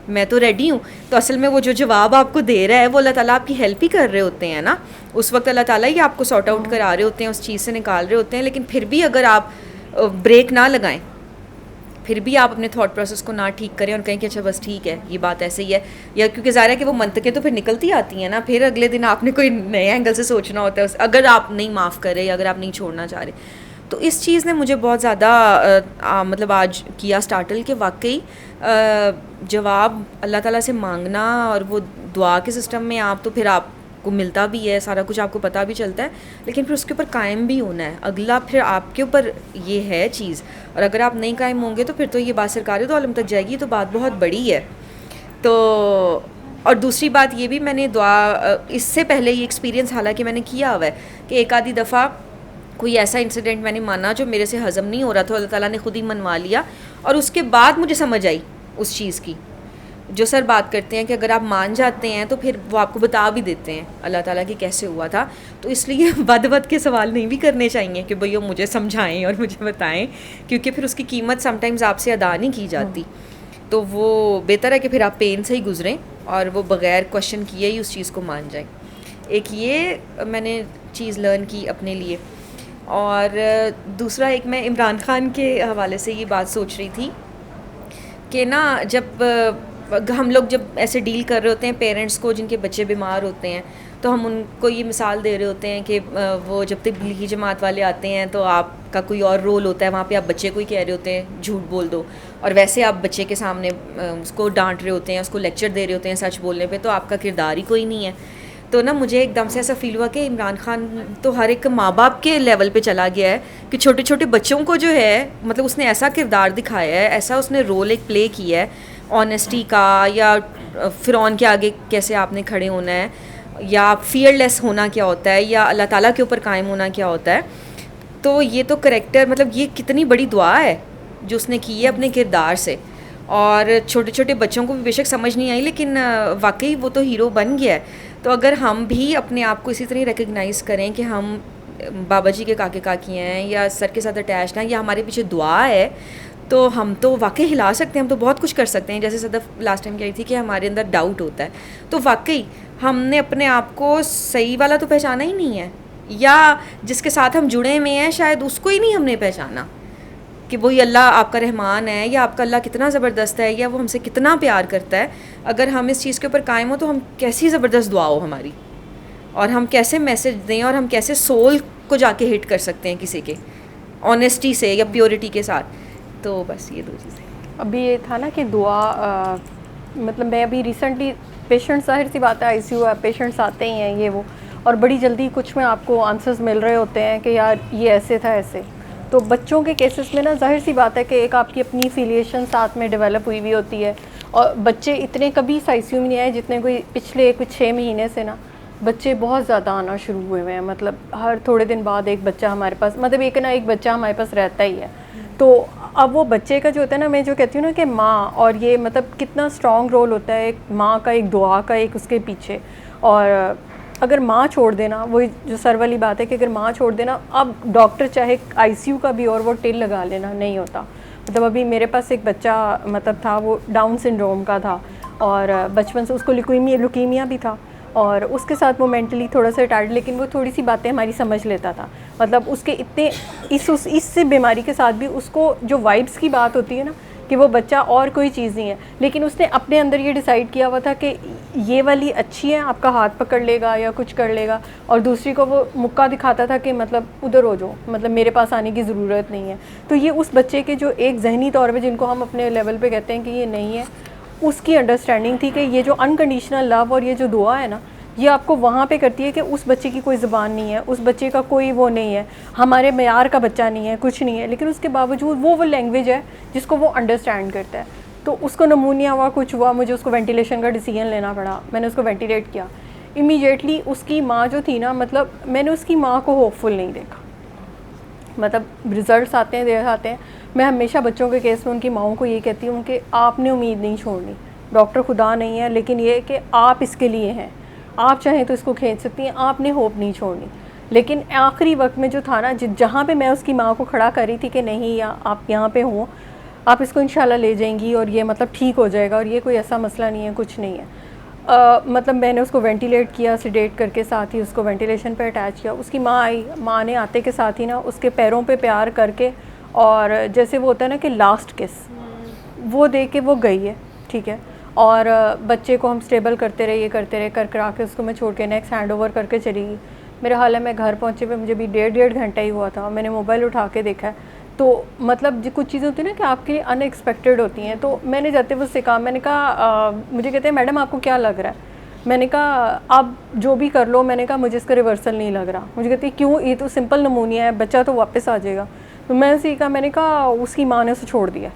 मैं तो रेडी हूँ। तो असल में वो जो जवाब आपको दे रहा है वो अल्लाह ताला आपकी हेल्प ही कर रहे होते हैं ना, उस वक्त अल्लाह ताला ही आपको सॉर्ट आउट करा रहे होते हैं, उस चीज़ से निकाल रहे होते हैं। लेकिन फिर भी अगर आप ब्रेक ना लगाएं, फिर भी आप अपने थॉट प्रोसेस को ना ठीक करें और कहें कि अच्छा बस ठीक है ये बात ऐसे ही है, या क्योंकि ज़ाहिर है कि वो मंतकें तो फिर निकलती आती हैं ना, फिर अगले दिन आपने कोई नए एंगल से सोचना होता है अगर आप नहीं माफ़ करें या अगर आप नहीं छोड़ना चाह रहे। तो इस चीज़ ने मुझे बहुत ज़्यादा मतलब आज किया स्टार्टल कि वाकई जवाब अल्लाह ताला से मांगना और वो दुआ के सिस्टम में आप तो फिर आपको मिलता भी है, सारा कुछ आपको पता भी चलता है, लेकिन फिर उसके ऊपर कायम भी होना है। अगला फिर आपके ऊपर ये है चीज़, और अगर आप नहीं कायम होंगे तो फिर तो ये बात सरकारी तो आलम तक जाएगी, तो बात बहुत बड़ी है। तो और दूसरी बात ये भी मैंने दुआ इससे पहले ये एक्सपीरियंस हालांकि मैंने किया हुआ है कि एक आधी दफ़ा कोई ऐसा इंसिडेंट मैंने माना जो मेरे से हज़म नहीं हो रहा था, अल्लाह ताला ने ख़ुद ही मनवा लिया, और उसके बाद मुझे समझ आई उस चीज़ की जो सर बात करते हैं कि अगर आप मान जाते हैं तो फिर वो आपको बता भी देते हैं अल्लाह ताला कि कैसे हुआ था। तो इसलिए बद के सवाल नहीं भी करने चाहिए कि भैया मुझे समझाएं और मुझे बताएं, क्योंकि फिर उसकी कीमत समटाइम्स आपसे अदा नहीं की जाती। तो वो बेहतर है कि फिर आप पेन से ही गुजरें और वो बग़ैर क्वेश्चन किए ही उस चीज़ को मान जाएं। एक ये मैंने चीज़ लर्न की अपने लिए, और दूसरा एक मैं इमरान ख़ान के हवाले से ये बात सोच रही थी कि ना जब हम लोग जब ऐसे डील कर रहे होते हैं पेरेंट्स को जिनके बच्चे बीमार होते हैं, तो हम उनको ये मिसाल दे रहे होते हैं कि वो जब तबलीगी जमात वाले आते हैं तो आपका कोई और रोल होता है, वहाँ पे आप बच्चे को ही कह रहे होते हैं झूठ बोल दो, और वैसे आप बच्चे के सामने उसको डांट रहे होते हैं, उसको लेक्चर दे रहे होते हैं सच बोलने पे, तो आपका किरदार ही कोई नहीं है। तो ना मुझे एकदम से ऐसा फ़ील हुआ कि इमरान ख़ान तो हर एक माँ बाप के लेवल पे चला गया है कि छोटे छोटे बच्चों को जो है मतलब उसने ऐसा किरदार दिखाया है, ऐसा उसने रोल एक प्ले किया है ऑनेस्टी का, या फ़िरौन के आगे कैसे आपने खड़े होना है, या फियरलेस होना क्या होता है, या अल्लाह ताला के ऊपर कायम होना क्या होता है। तो ये तो करैक्टर मतलब ये कितनी बड़ी दुआ है जो उसने की है अपने किरदार से, और छोटे छोटे बच्चों को भी बेशक समझ नहीं आई, लेकिन वाकई वो तो हीरो बन गया है। तो अगर हम भी अपने आप को इसी तरह रिकग्नाइज़ करें कि हम बाबा जी के काके काकी हैं या सर के साथ अटैच्ड हैं या हमारे पीछे दुआ है, तो हम तो वाकई हिला सकते हैं, हम तो बहुत कुछ कर सकते हैं। जैसे सदफ लास्ट टाइम कह रही थी कि हमारे अंदर डाउट होता है, तो वाकई हमने अपने आप को सही वाला तो पहचाना ही नहीं है, या जिसके साथ हम जुड़े हुए हैं शायद उसको ही नहीं हमने पहचाना कि वही अल्लाह आपका रहमान है, या आपका अल्लाह कितना ज़बरदस्त है, या वो हमसे कितना प्यार करता है। अगर हम इस चीज़ के ऊपर कायम हो तो हम कैसी ज़बरदस्त दुआ हो हमारी, और हम कैसे मैसेज दें, और हम कैसे सोल को जाके हिट कर सकते हैं किसी के ऑनेस्टी से या प्योरिटी के साथ। तो बस ये दो चीज़ें। अभी ये था ना कि दुआ मतलब मैं अभी रिसेंटली पेशेंट्स, जाहिर सी बात है आईसीयू है, पेशेंट्स आते ही हैं ये वो, और बड़ी जल्दी कुछ में आपको आंसर्स मिल रहे होते हैं कि यार ये ऐसे था ऐसे। तो बच्चों के केसेस में ना जाहिर सी बात है कि एक आपकी अपनी फिलिएशन साथ में डेवलप हुई हुई होती है, और बच्चे इतने कभी इस आईसीयू में नहीं आए जितने कोई पिछले कुछ 6 महीने से ना बच्चे बहुत ज़्यादा आना शुरू हुए हैं। मतलब हर थोड़े दिन बाद एक बच्चा हमारे पास, मतलब एक ना एक बच्चा हमारे पास रहता ही है। तो अब वो बच्चे का जो होता है ना, मैं जो कहती हूँ ना कि माँ, और ये मतलब कितना स्ट्रॉन्ग रोल होता है एक माँ का, एक दुआ का, एक उसके पीछे। और अगर माँ छोड़ देना, वही जो सर वाली बात है कि अगर माँ छोड़ देना, अब डॉक्टर चाहे आईसीयू का भी और वो टिल लगा लेना नहीं होता। मतलब अभी मेरे पास एक बच्चा मतलब था, वो डाउन सिंड्रोम का था, और बचपन से उसको लुकीमिया भी था, और उसके साथ वो मेंटली थोड़ा सा रिटार्ड, लेकिन वो थोड़ी सी बातें हमारी समझ लेता था। मतलब उसके इतने इस बीमारी के साथ भी उसको जो वाइब्स की बात होती है ना कि वो बच्चा और कोई चीज़ नहीं है, लेकिन उसने अपने अंदर ये डिसाइड किया हुआ था कि ये वाली अच्छी है, आपका हाथ पकड़ लेगा या कुछ कर लेगा, और दूसरी को वो मुक्का दिखाता था कि मतलब उधर हो जाओ, मतलब मेरे पास आने की ज़रूरत नहीं है। तो ये उस बच्चे के जो एक जहनी तौर पे जिनको हम अपने लेवल पे कहते हैं कि ये नहीं है, उसकी अंडरस्टैंडिंग थी कि ये जो अनकंडीशनल लव और ये जो दुआ है ना, ये आपको वहाँ पे करती है कि उस बच्चे की कोई ज़ुबान नहीं है, उस बच्चे का कोई वो नहीं है, हमारे मेयार का बच्चा नहीं है, कुछ नहीं है, लेकिन उसके बावजूद वो लैंग्वेज है जिसको वो अंडरस्टैंड करता है। तो उसको नमूनिया हुआ, कुछ हुआ, मुझे उसको वेंटिलेशन का डिसीजन लेना पड़ा, मैंने उसको वेंटिलेट किया। इमीडिएटली उसकी माँ जो थी ना, मतलब मैंने उसकी माँ को होपफुल नहीं देखा। मतलब रिज़ल्ट्स आते हैं, देर आते हैं। मैं हमेशा बच्चों के केस में उनकी माओं को ये कहती हूँ कि आपने उम्मीद नहीं छोड़नी, डॉक्टर खुदा नहीं है, लेकिन ये कि आप इसके लिए हैं, आप चाहें तो इसको खींच सकती हैं, आपने होप नहीं छोड़नी। लेकिन आखिरी वक्त में जो था ना, जहाँ पे मैं उसकी माँ को खड़ा करी थी कि नहीं, या आप यहाँ पे हो, आप इसको इंशाल्लाह ले जाएंगी और ये मतलब ठीक हो जाएगा और ये कोई ऐसा मसला नहीं है, कुछ नहीं है। मतलब मैंने उसको वेंटिलेट किया, सेडेट करके, साथ ही उसको वेंटिलेशन पे अटैच किया। उसकी माँ आई, माँ ने आते के साथ ही ना उसके पैरों पे प्यार करके, और जैसे वो होता है ना कि लास्ट किस, वो दे के वो गई है, ठीक है। और बच्चे को हम स्टेबल करते रहे, ये करते रहे, कर करा के उसको मैं छोड़ के नेक्स्ट हैंड ओवर करके चली गई। मेरा हाल है मैं घर पहुँचे पे मुझे भी डेढ़ घंटा ही हुआ था। मैंने मोबाइल उठा के देखा है, तो मतलब जो कुछ चीज़ें होती हैं ना कि आपके लिए अनएक्सपेक्टेड होती हैं। तो मैंने जाते हुए उससे कहा, मैंने कहा मुझे कहते हैं मैडम आपको क्या लग रहा है? मैंने कहा आप जो भी कर लो, मैंने कहा मुझे इसका रिवर्सल नहीं लग रहा। मुझे कहती है क्यों? ये तो सिंपल नमूनिया है, बच्चा तो वापस आ जाएगा। तो मैंने उसे कहा, मैंने कहा उसकी माँ ने उसे छोड़ दिया।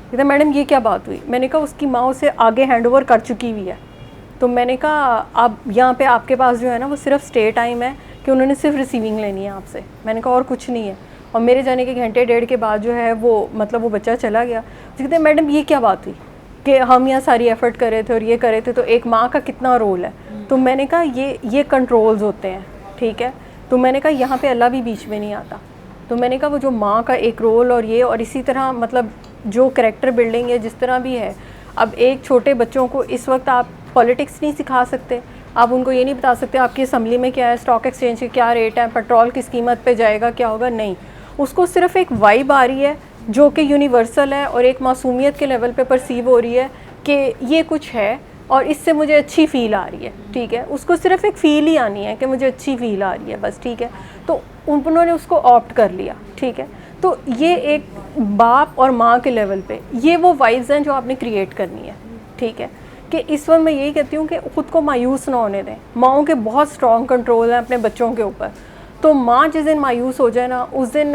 कहते मैडम ये क्या बात हुई? मैंने कहा उसकी माँ उसे आगे हैंड ओवर कर चुकी हुई है। तो मैंने कहा अब यहाँ पे आपके पास जो है ना वो सिर्फ स्टे टाइम है कि उन्होंने सिर्फ रिसीविंग लेनी है आपसे। मैंने कहा और कुछ नहीं है। और मेरे जाने के घंटे डेढ़ के बाद जो है वो मतलब वो बच्चा चला गया। तो कहते मैडम ये क्या बात हुई कि हम यहाँ सारी एफ़र्ट कर रहे थे और ये कर रहे थे, तो एक माँ का कितना रोल है। तो मैंने कहा ये कंट्रोल्स होते हैं, ठीक है। तो मैंने कहा यहाँ पे अल्लाह भी बीच में नहीं आता। तो मैंने कहा वो जो माँ का एक रोल और ये, और इसी तरह मतलब जो कैरेक्टर बिल्डिंग है जिस तरह भी है। अब एक छोटे बच्चों को इस वक्त आप पॉलिटिक्स नहीं सिखा सकते, आप उनको ये नहीं बता सकते आपकी असम्बली में क्या है, स्टॉक एक्सचेंज के क्या रेट है, पेट्रोल किस कीमत पे जाएगा, क्या होगा, नहीं। उसको सिर्फ एक वाइब आ रही है जो कि यूनिवर्सल है और एक मासूमियत के लेवल पे परसीव हो रही है कि ये कुछ है और इससे मुझे अच्छी फ़ील आ रही है, ठीक है। उसको सिर्फ एक फ़ील ही आनी है कि मुझे अच्छी फ़ील आ रही है, बस, ठीक है। तो उन्होंने उसको ऑप्ट कर लिया, ठीक है। तो ये एक बाप और माँ के लेवल पे ये वो वाइब्स हैं जो आपने क्रिएट करनी है, ठीक है। कि इस वक्त मैं यही कहती हूँ कि ख़ुद को मायूस ना होने दें। माँओं के बहुत स्ट्रॉन्ग कंट्रोल हैं अपने बच्चों के ऊपर। तो माँ जिस दिन मायूस हो जाए ना, उस दिन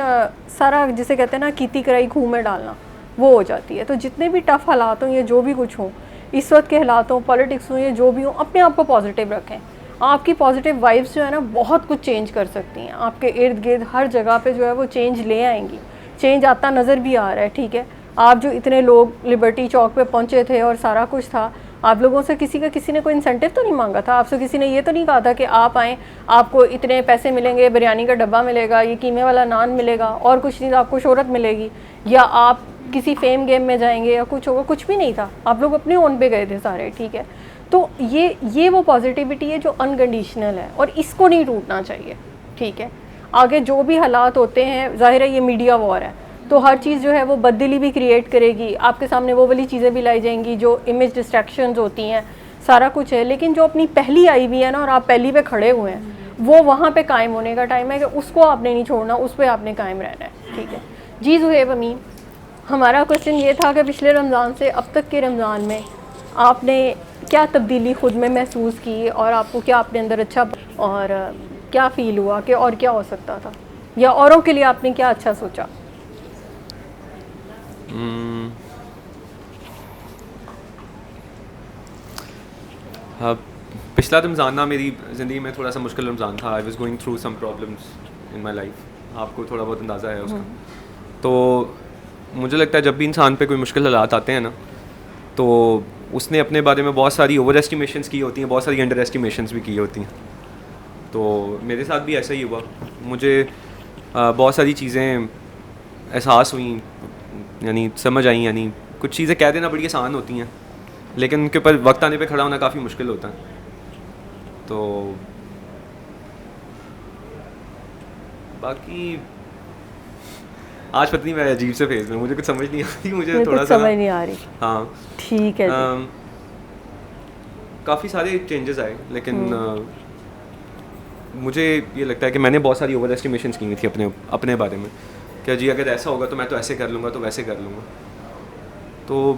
सारा जिसे कहते हैं ना कीती कराई खूह में डालना, वो हो जाती है। तो जितने भी टफ़ हालात हों या जो भी कुछ हों, इस वक्त के हालात हों, पॉलिटिक्स हों या जो भी हों, अपने आप को पॉजिटिव रखें। आपकी पॉजिटिव वाइब्स जो है ना बहुत कुछ चेंज कर सकती हैं। आपके इर्द गिर्द हर जगह पे जो है वो चेंज ले आएंगी। चेंज आता नज़र भी आ रहा है, ठीक है। आप जो इतने लोग लिबर्टी चौक पे पहुंचे थे और सारा कुछ था, आप लोगों से किसी ने कोई इंसेंटिव तो नहीं मांगा था। आपसे किसी ने ये तो नहीं कहा था कि आप आएँ, आपको इतने पैसे मिलेंगे, बिरयानी का डब्बा मिलेगा, ये कीमे वाला नान मिलेगा और कुछ नहीं, आपको शोहरत मिलेगी या आप किसी फेम गेम में जाएंगे या कुछ होगा, कुछ भी नहीं था। आप लोग अपने ओन पे गए थे सारे, ठीक है। तो ये वो पॉजिटिविटी है जो अनकंडीशनल है और इसको नहीं टूटना चाहिए, ठीक है। आगे जो भी हालात होते हैं, ज़ाहिर है ये मीडिया वॉर है, तो हर चीज़ जो है वो बददिली भी क्रिएट करेगी। आपके सामने वो वाली चीज़ें भी लाई जाएंगी जो इमेज डिस्ट्रैक्शंस होती हैं, सारा कुछ है। लेकिन जो अपनी पहली आई हुई है ना और आप पहली पे खड़े हुए हैं, वो वहाँ पे कायम होने का टाइम है कि उसको आपने नहीं छोड़ना, उस पर आपने कायम रहना है, ठीक है जी। ज़ुहैब अमीन, हमारा क्वेश्चन ये था कि पिछले रमज़ान से अब तक के रमज़ान में आपने क्या तब्दीली ख़ुद में महसूस की और आपको क्या अपने अंदर अच्छा और क्या फ़ील हुआ कि और क्या हो सकता था, या औरों के लिए आपने क्या अच्छा सोचा? पिछला रमज़ान ना मेरी ज़िंदगी में थोड़ा सा मुश्किल रमज़ान था। I was going through some problems in my life, आपको थोड़ा बहुत अंदाज़ा है उसका। तो मुझे लगता है जब भी इंसान पे कोई मुश्किल हालात आते हैं ना, तो उसने अपने बारे में बहुत सारी ओवर एस्टिमेशंस की होती हैं, बहुत सारी अंडर एस्टिमेशंस भी की होती हैं। तो मेरे साथ भी ऐसा ही हुआ। मुझे बहुत सारी चीज़ें एहसास हुई, यानी समझ आई, यानी कुछ चीज़ें कह देना बड़ी आसान होती हैं लेकिन उनके ऊपर वक्त आने पे खड़ा होना काफ़ी मुश्किल होता है। तो बाकी आज पता नहीं मैं अजीब से फेज में, मुझे कुछ समझ नहीं आती, मुझे मेरे थोड़ा कुछ सा समझ नहीं आ रही। हाँ ठीक है जी। काफ़ी सारे चेंजेस आए, लेकिन मुझे ये लगता है कि मैंने बहुत सारी ओवर एस्टिमेशंस की हुई थी अपने बारे में, क्या जी अगर ऐसा होगा तो मैं तो ऐसे कर लूँगा, तो वैसे कर लूँगा। तो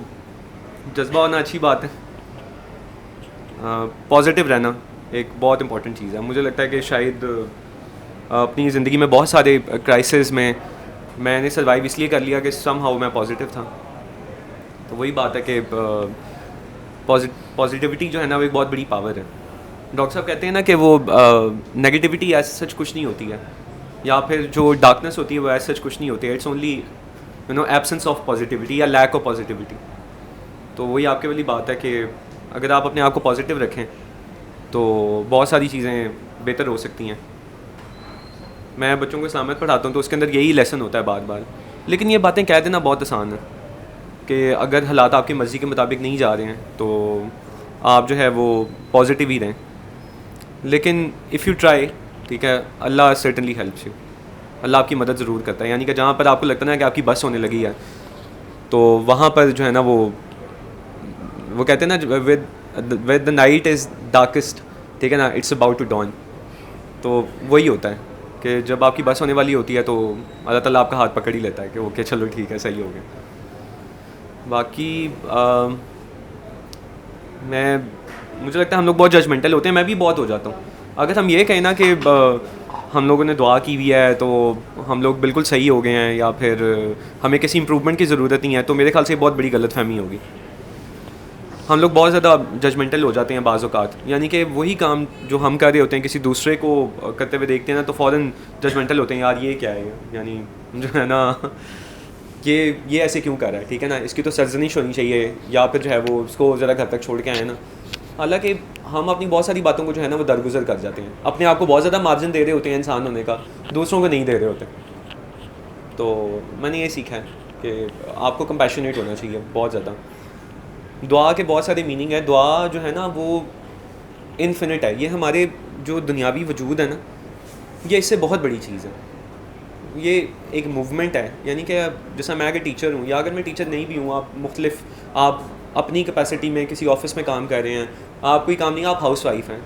जज्बा होना अच्छी बात है, पॉजिटिव रहना एक बहुत इंपॉर्टेंट चीज़ है। मुझे लगता है कि शायद अपनी ज़िंदगी में बहुत सारे क्राइसिस में मैंने सर्वाइव इसलिए कर लिया कि समहाउ मैं पॉजिटिव था। तो वही बात है कि पॉजिटिविटी जो है ना वो एक बहुत बड़ी पावर है। डॉक्टर साहब कहते हैं ना कि वो नेगेटिविटी एज सच कुछ नहीं होती है, या फिर जो डार्कनेस होती है वो एज सच कुछ नहीं होती है, it's only absence of positivity या लैक ऑफ पॉजिटिविटी। तो वही आपके वाली बात है कि अगर आप अपने आप को पॉजिटिव रखें तो बहुत सारी चीज़ें बेहतर हो सकती हैं। मैं बच्चों को इस्लामियत पढ़ाता हूँ तो उसके अंदर यही लेसन होता है बार बार, लेकिन ये बातें कह देना बहुत आसान है कि अगर हालात आपकी मर्ज़ी के मुताबिक नहीं जा रहे हैं तो आप जो है वो पॉजिटिव ही रहें। लेकिन इफ़ यू ट्राई, ठीक है, अल्लाह सर्टनली हेल्प्स यू, अल्लाह आपकी मदद ज़रूर करता है। यानी कि जहाँ पर आपको लगता है ना कि आपकी बस होने लगी है, तो वहाँ पर जो है ना वो कहते हैं ना with the night is darkest, ठीक है ना, इट्स अबाउट टू डॉन। तो वही होता है कि जब आपकी बस होने वाली होती है तो अल्लाह ताला आपका हाथ पकड़ ही लेता है कि ओके चलो ठीक है, सही हो गया। बाकी मुझे लगता है हम लोग बहुत जजमेंटल होते हैं, मैं भी बहुत हो जाता हूँ। अगर हम ये कहें ना कि हम लोगों ने दुआ की हुई है तो हम लोग बिल्कुल सही हो गए हैं, या फिर हमें किसी इंप्रूवमेंट की ज़रूरत नहीं है, तो मेरे ख्याल से बहुत बड़ी गलतफहमी होगी। हम लोग बहुत ज़्यादा जजमेंटल हो जाते हैं बाज़ औक़ात, यानी कि वही काम जो हम कर रहे होते हैं किसी दूसरे को करते हुए देखते हैं ना तो फ़ौरन जजमेंटल होते हैं, यार ये क्या है, यानी जो है ना ये ऐसे क्यों कर रहा है, ठीक है ना, इसकी तो सरजनिश होनी चाहिए, या फिर जो है वो उसको ज़रा घर तक छोड़ के आए ना। हालांकि हम अपनी बहुत सारी बातों को जो है ना वो दरगुजर कर जाते हैं, अपने आप को बहुत ज़्यादा मार्जिन दे रहे होते हैं इंसान होने का, दूसरों को नहीं दे रहे होते। तो मैंने ये सीखा है कि आपको कंपैशनेट होना चाहिए बहुत ज़्यादा। दुआ के बहुत सारे मीनिंग है, दुआ जो है ना वो इन्फिनिट है, ये हमारे जो दुनियावी वजूद है ना ये इससे बहुत बड़ी चीज़ है, ये एक मूवमेंट है। यानी कि जैसा मैं अगर टीचर हूँ या अगर मैं टीचर नहीं भी हूँ, आप अपनी कैपेसिटी में किसी ऑफिस में काम कर रहे हैं, आप कोई काम नहीं, आप हाउस वाइफ हैं,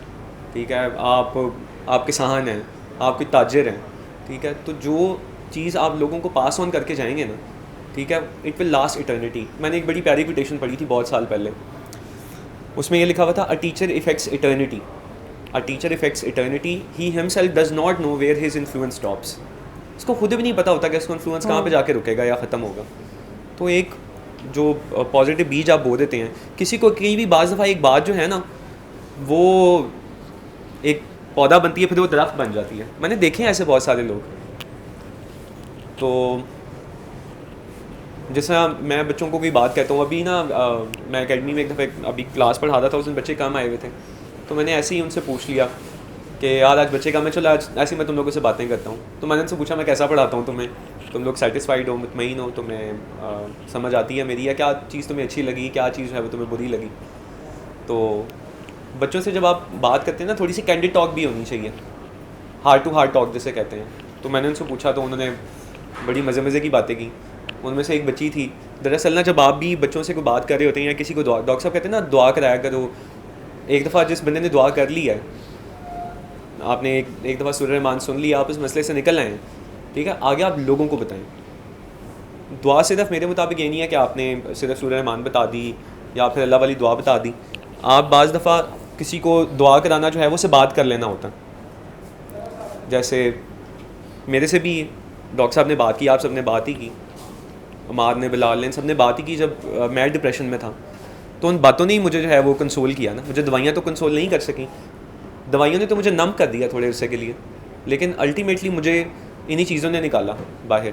ठीक है, आप किसान हैं, आप कोई ताजिर हैं, ठीक है, तो जो चीज़ आप लोगों को पास ऑन करके जाएंगे ना, ठीक है, इट विल लास्ट इटर्निटी। मैंने एक बड़ी प्यारी कोटेशन पढ़ी थी बहुत साल पहले, उसमें ये लिखा हुआ था, a teacher affects eternity, a teacher affects eternity, he himself does not know where his influence stops. उसको खुद भी नहीं पता होता कि उसका इन्फ्लुएंस कहाँ पे जाके रुकेगा या ख़त्म होगा। तो एक जो पॉजिटिव बीज आप बो देते हैं किसी को, कई भी बाज़ दफ़ा एक बात जो है ना वो एक पौधा बनती है, फिर वो दरख्त बन जाती है। मैंने देखे हैं ऐसे बहुत सारे लोग। तो जैसा मैं बच्चों को कोई बात कहता हूँ, अभी ना मैं एकेडमी में एक दफ़ा अभी क्लास पढ़ा रहा था, उस दिन बच्चे कम आए हुए थे, तो मैंने ऐसे ही उनसे पूछ लिया कि यार आज बच्चे कम है, चलो आज ऐसे मैं तुम लोगों से बातें करता हूँ। तो मैंने उनसे पूछा मैं कैसा पढ़ाता हूँ तुम्हें, तुम लोग सेटिस्फाइड हो, मुतमईन हो, तुम्हें समझ आती है मेरी, या क्या चीज़ तुम्हें अच्छी लगी, क्या चीज़ है वो तुम्हें बुरी लगी। तो बच्चों से जब आप बात करते हैं ना थोड़ी सी कैंडिड टॉक भी होनी चाहिए, हार्ट टू हार्ट टॉक जिसे कहते हैं। तो मैंने उनसे पूछा तो उन्होंने बड़ी मज़े की बातें की। उनमें से एक बच्ची थी, दरअसल ना जब आप भी बच्चों से कोई बात कर रहे होते हैं या किसी को दुआ, डॉक्टर साहब कहते हैं ना दुआ कराया करो। एक दफ़ा जिस बंदे ने दुआ कर ली है, आपने एक दफ़ा सूरह रहमान सुन ली, आप इस मसले से निकल आए हैं, ठीक है, आगे आप लोगों को बताएं। दुआ सिर्फ मेरे मुताबिक ये नहीं है कि आपने सिर्फ सूरह रहमान बता दी या फिर अल्लाह वाली दुआ बता दी। आप बाज़ दफ़ा किसी को दुआ कराना जो है वो उससे बात कर लेना होता है। जैसे मेरे से भी डॉक्टर साहब ने बात की, आप सब ने बात ही की, अमार ने, बिलाल ने, सब ने बात ही की जब मैं डिप्रेशन में था। तो उन बातों ने ही मुझे जो है वो कंसोल किया ना। मुझे दवाइयाँ तो कंसोल नहीं कर सकें, दवाइयों ने तो मुझे नम कर दिया थोड़े अरसे के लिए, लेकिन अल्टीमेटली मुझे इन्हीं चीज़ों ने निकाला बाहर।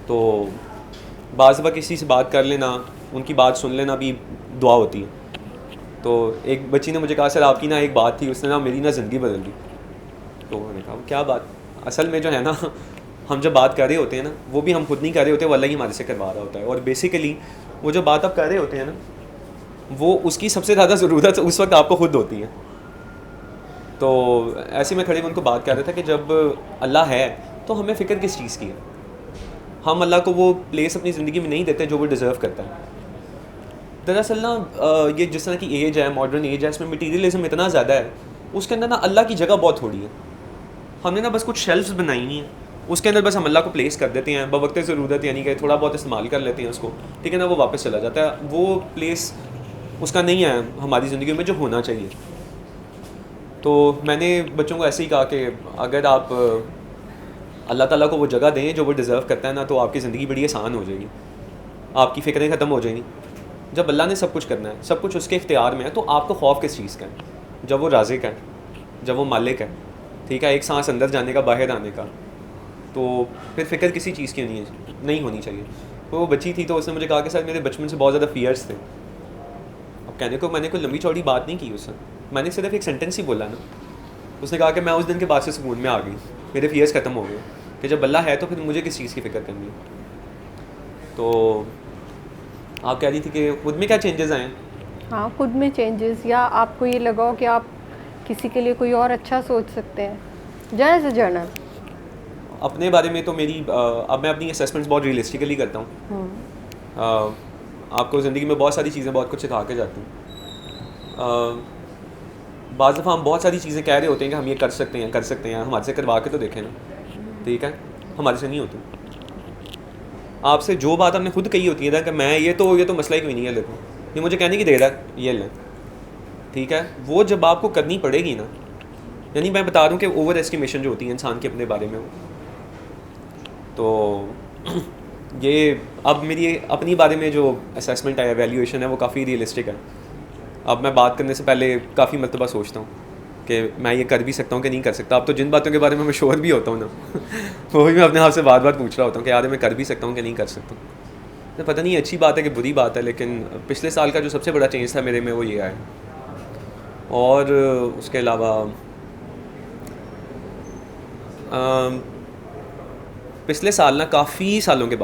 तो बाज़ दफ़ा किसी से बात कर लेना, उनकी बात सुन लेना भी दुआ होती है। तो एक बच्ची ने मुझे कहा सर आपकी ना एक बात थी, उसने ना मेरी ना ज़िंदगी बदल दी। तो मैंने कहा क्या बात? असल में जो है ना हम जब बात कर रहे होते हैं ना वो भी हम खुद नहीं कर रहे होते, वो अल्लाह ही हमारे से करवा रहा होता है। और बेसिकली वो जो बात आप कर रहे होते हैं ना वो उसकी सबसे ज़्यादा ज़रूरत उस वक्त आपको खुद होती है। तो ऐसे में खड़े उनको बात कर रहा था कि जब अल्लाह है तो हमें फ़िक्र किस चीज़ की है। हम अल्लाह को वो प्लेस अपनी ज़िंदगी में नहीं देते जो वो डिज़र्व करता है। दरअसल ना ये जिस तरह की एज है, मॉडर्न एज है, इसमें मटीरियलिज्म इतना ज़्यादा है, उसके अंदर ना अल्लाह की जगह बहुत थोड़ी है। हमने ना बस कुछ शेल्फ्स बनाई हुई हैं, उसके अंदर बस हम अल्लाह को प्लेस कर देते हैं बवक्त ज़रूरत, यानी कि थोड़ा बहुत इस्तेमाल कर लेते हैं उसको, ठीक है ना, वो वापस चला जाता है। वो प्लेस उसका नहीं है हमारी ज़िंदगी में जो होना चाहिए। तो मैंने बच्चों को ऐसे ही कहा कि अगर आप अल्लाह ताला को वो जगह दें जो वो डिज़र्व करता है ना, तो आपकी ज़िंदगी बड़ी आसान हो जाएगी, आपकी फ़िक्रें ख़त्म हो जाएंगी। जब अल्लाह ने सब कुछ करना है, सब कुछ उसके इख्तियार में है, तो आपको खौफ किस चीज़ का है? जब वो राज़िक है, जब वो मालिक है, ठीक है, एक सांस अंदर जाने का, बाहर आने का, तो फिर फ़िक्र किसी चीज़ की नहीं होनी चाहिए। तो वो बच्ची थी, तो उसने मुझे कहा कि सर मेरे बचपन से बहुत ज़्यादा फ़ियर्स थे। अब कहने को मैंने कोई लंबी चौड़ी बात नहीं की उससे, मैंने सिर्फ एक सेंटेंस ही बोला ना। उसने कहा कि मैं उस दिन के बाद से सुकून में आ गई, मेरे फ़ियर्स ख़त्म हो गए कि जब अल्लाह है तो फिर मुझे किस चीज़ की फ़िक्र करनी है। तो आप कह रही थी कि खुद में क्या चेंजेस आए? हाँ, खुद में चेंजेस, या आपको ये लगाओ कि आप किसी के लिए कोई और अच्छा सोच सकते हैं, जनरल से जनरल। अपने बारे में तो मेरी अब मैं अपनी असेसमेंट्स बहुत रियलिस्टिकली करता हूँ। आपको ज़िंदगी में बहुत सारी चीज़ें बहुत कुछ सिखा के जाती हैं। बाज़ दफ़ा हम बहुत सारी चीज़ें कह रहे होते हैं कि हम ये कर सकते हैं, हमारे से करवा के तो देखें ना, ठीक है, हमारे से नहीं होती। आपसे जो बात हमने खुद कही होती है ना कि मैं ये तो मसला ही कोई नहीं है, देखो ये मुझे कहने की दे रहा है, ये लें, ठीक है, वो जब आपको करनी पड़ेगी ना, यानी मैं बता रहा हूँ कि ओवर एस्टिमेशन जो होती है इंसान के अपने बारे में, तो ये अब मेरी अपनी बारे में जो असेसमेंट है, एवेल्यूएशन है, वो काफ़ी रियलिस्टिक है। अब मैं बात करने से पहले काफ़ी मरतबा सोचता हूँ कि मैं ये कर भी सकता हूँ कि नहीं कर सकता। अब तो जिन बातों के बारे में मैं श्योर भी होता हूँ ना वो भी मैं अपने आप से बार बार पूछ रहा होता हूँ कि यार मैं कर भी सकता हूँ कि नहीं कर सकता। तो पता नहीं अच्छी बात है कि बुरी बात है, लेकिन पिछले साल का जो सबसे बड़ा चेंज था मेरे में वो ये आया। और उसके अलावा पिछले साल ना काफ़ी सालों के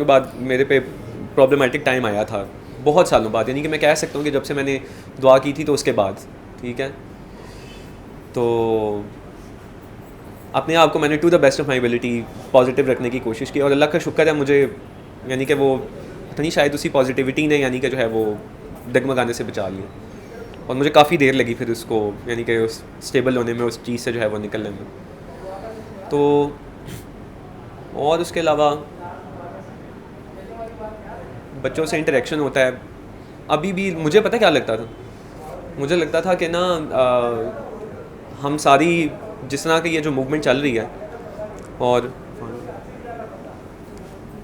बाद मेरे पे प्रॉब्लमेटिक टाइम आया था, बहुत सालों बाद, यानी कि मैं कह सकता हूँ कि जब से मैंने दुआ की थी तो उसके बाद, ठीक है। तो अपने आप को मैंने to the best of my ability positive रखने की कोशिश की, और अल्लाह का शुक्र है मुझे, यानी कि वो पता नहीं शायद उसी पॉजिटिविटी ने यानी कि जो है वो डगमगाने से बचा लिया, और मुझे काफ़ी देर लगी फिर उसको, यानी कि उस स्टेबल होने में, उस चीज़ से जो है वो निकलने में। तो और उसके अलावा बच्चों से इंटरेक्शन होता है। अभी भी मुझे पता क्या लगता था, मुझे लगता था कि ना हम सारी जिस तरह की ये जो मूवमेंट चल रही है, और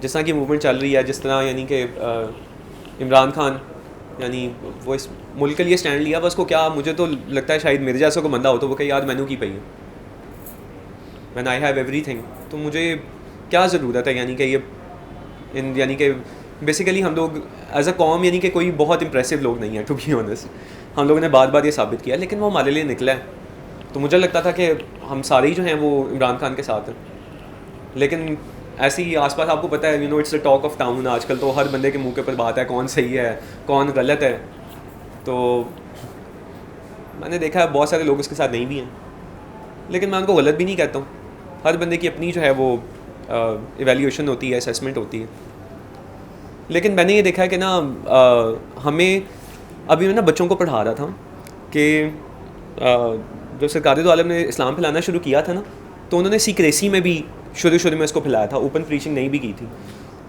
जिस तरह की मूवमेंट चल रही है, जिस तरह यानी कि इमरान खान यानी वो इस मुल्क के लिए स्टैंड लिया, बस को क्या, मुझे तो लगता है शायद मेरे जैसा को बंदा हो तो वो कहीं यार मैनू की पई है, व्हेन आई हैव एवरीथिंग, तो मुझे क्या ज़रूरत है, यानी कि ये यानी कि बेसिकली हम लोग एज अ कॉम यानी कि कोई बहुत इंप्रेसिव लोग नहीं है, टू बी ऑनेस्ट। हम लोगों ने बार बार ये साबित किया, लेकिन वो हमारे लिए निकला है। तो मुझे लगता था कि हम सारे ही जो हैं वो इमरान खान के साथ हैं, लेकिन ऐसे ही आसपास आपको पता है, it's the talk of town, आजकल तो हर बंदे के मुंह के ऊपर बात है कौन सही है कौन गलत है। तो मैंने देखा है बहुत सारे लोग उसके साथ नहीं भी हैं, लेकिन मैं उनको गलत भी नहीं कहता हूँ। हर बंदे की अपनी जो है वो इवैल्यूएशन होती है, असेसमेंट होती है। लेकिन मैंने ये देखा है कि ना हमें, अभी मैं ना बच्चों को पढ़ा रहा था कि जो सरकारी दो आलम ने इस्लाम फैलाना शुरू किया था ना, तो उन्होंने सीक्रेसी में भी शुरू में इसको फैलाया था, ओपन प्रीचिंग नहीं भी की थी।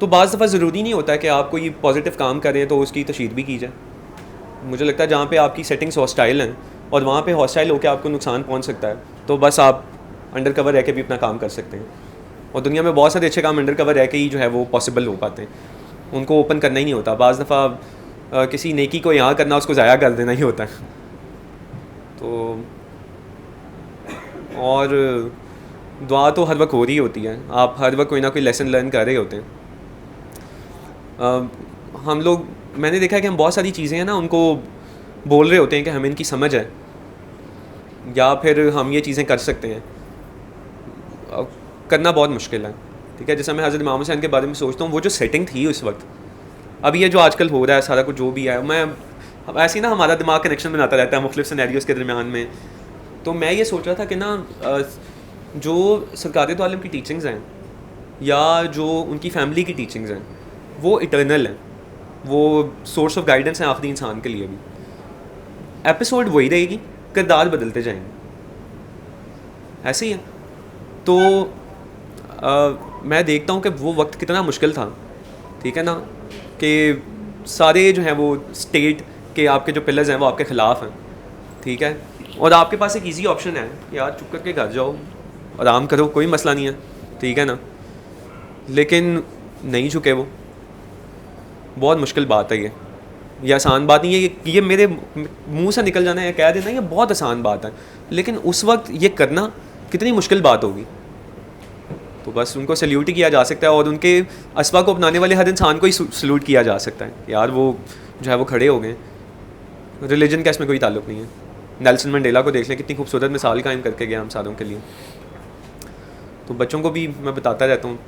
तो बाज़ दफ़ा ज़रूरी नहीं होता है कि आप कोई पॉजिटिव काम करें तो उसकी तशहीर भी की जाए। मुझे लगता है जहाँ पे आपकी सेटिंग्स हॉस्टाइल हैं और वहाँ पे हॉस्टाइल होकर आपको नुकसान पहुँच सकता है, तो बस आप अंडर कवर रह के भी अपना काम कर सकते हैं। और दुनिया में बहुत सारे अच्छे काम अंडर कवर रह के ही जो है वो पॉसिबल हो पाते हैं, उनको ओपन करना ही नहीं होता। बाज़ दफ़ा किसी नेकी को यहाँ करना, उसको ज़ाया कर देना ही होता है। तो और दुआ तो हर वक्त हो रही होती है, आप हर वक्त कोई ना कोई लेसन लर्न कर रहे होते हैं। हम लोग, मैंने देखा है कि हम बहुत सारी चीज़ें हैं ना उनको बोल रहे होते हैं कि हमें इनकी समझ है, या फिर हम ये चीज़ें कर सकते हैं, करना बहुत मुश्किल है, ठीक है। जैसे मैं हज़रत इमाम हुसैन के बारे में सोचता हूँ, वो जो सेटिंग थी उस वक्त, अब ये जो आजकल हो रहा है सारा कुछ जो भी है, मैं ऐसे ही ना हमारा दिमाग कनेक्शन बनाता रहता है मुख्तलिफ सिनेरियोज़ के दरमियान में। तो मैं ये सोच रहा था कि ना जो सरकारी तो आलम की टीचिंग्स हैं या जो उनकी फैमिली की टीचिंग्स हैं वो इटर्नल हैं, वो सोर्स ऑफ गाइडेंस हैं आखिरी इंसान के लिए भी। एपिसोड वही रहेगी, किरदार बदलते जाएंगे, ऐसे ही है। तो मैं देखता हूँ कि वो वक्त कितना मुश्किल था, ठीक है ना, कि सारे जो हैं वो स्टेट के आपके जो पिलर्स हैं वो आपके ख़िलाफ़ हैं, ठीक है, और आपके पास एक इजी ऑप्शन है, यार चुप करके घर जाओ, आराम करो, कोई मसला नहीं है, ठीक है ना। लेकिन नहीं झुके वो, बहुत मुश्किल बात है ये आसान बात नहीं है। ये मेरे मुंह से निकल जाना है, कह देना ये बहुत आसान बात है, लेकिन उस वक्त ये करना कितनी मुश्किल बात होगी। तो बस उनको सल्यूट ही किया जा सकता है, और उनके असबा को अपनाने वाले हर इंसान को ही सल्यूट किया जा सकता है। यार वो जो है वो खड़े हो गए, रिलीजन का इसमें कोई ताल्लुक़ नहीं है। नेल्सन मंडेला को देख लें, कितनी खूबसूरत मिसाल कायम करके गया हम सारों के लिए। तो बच्चों को भी मैं बताता रहता हूँ,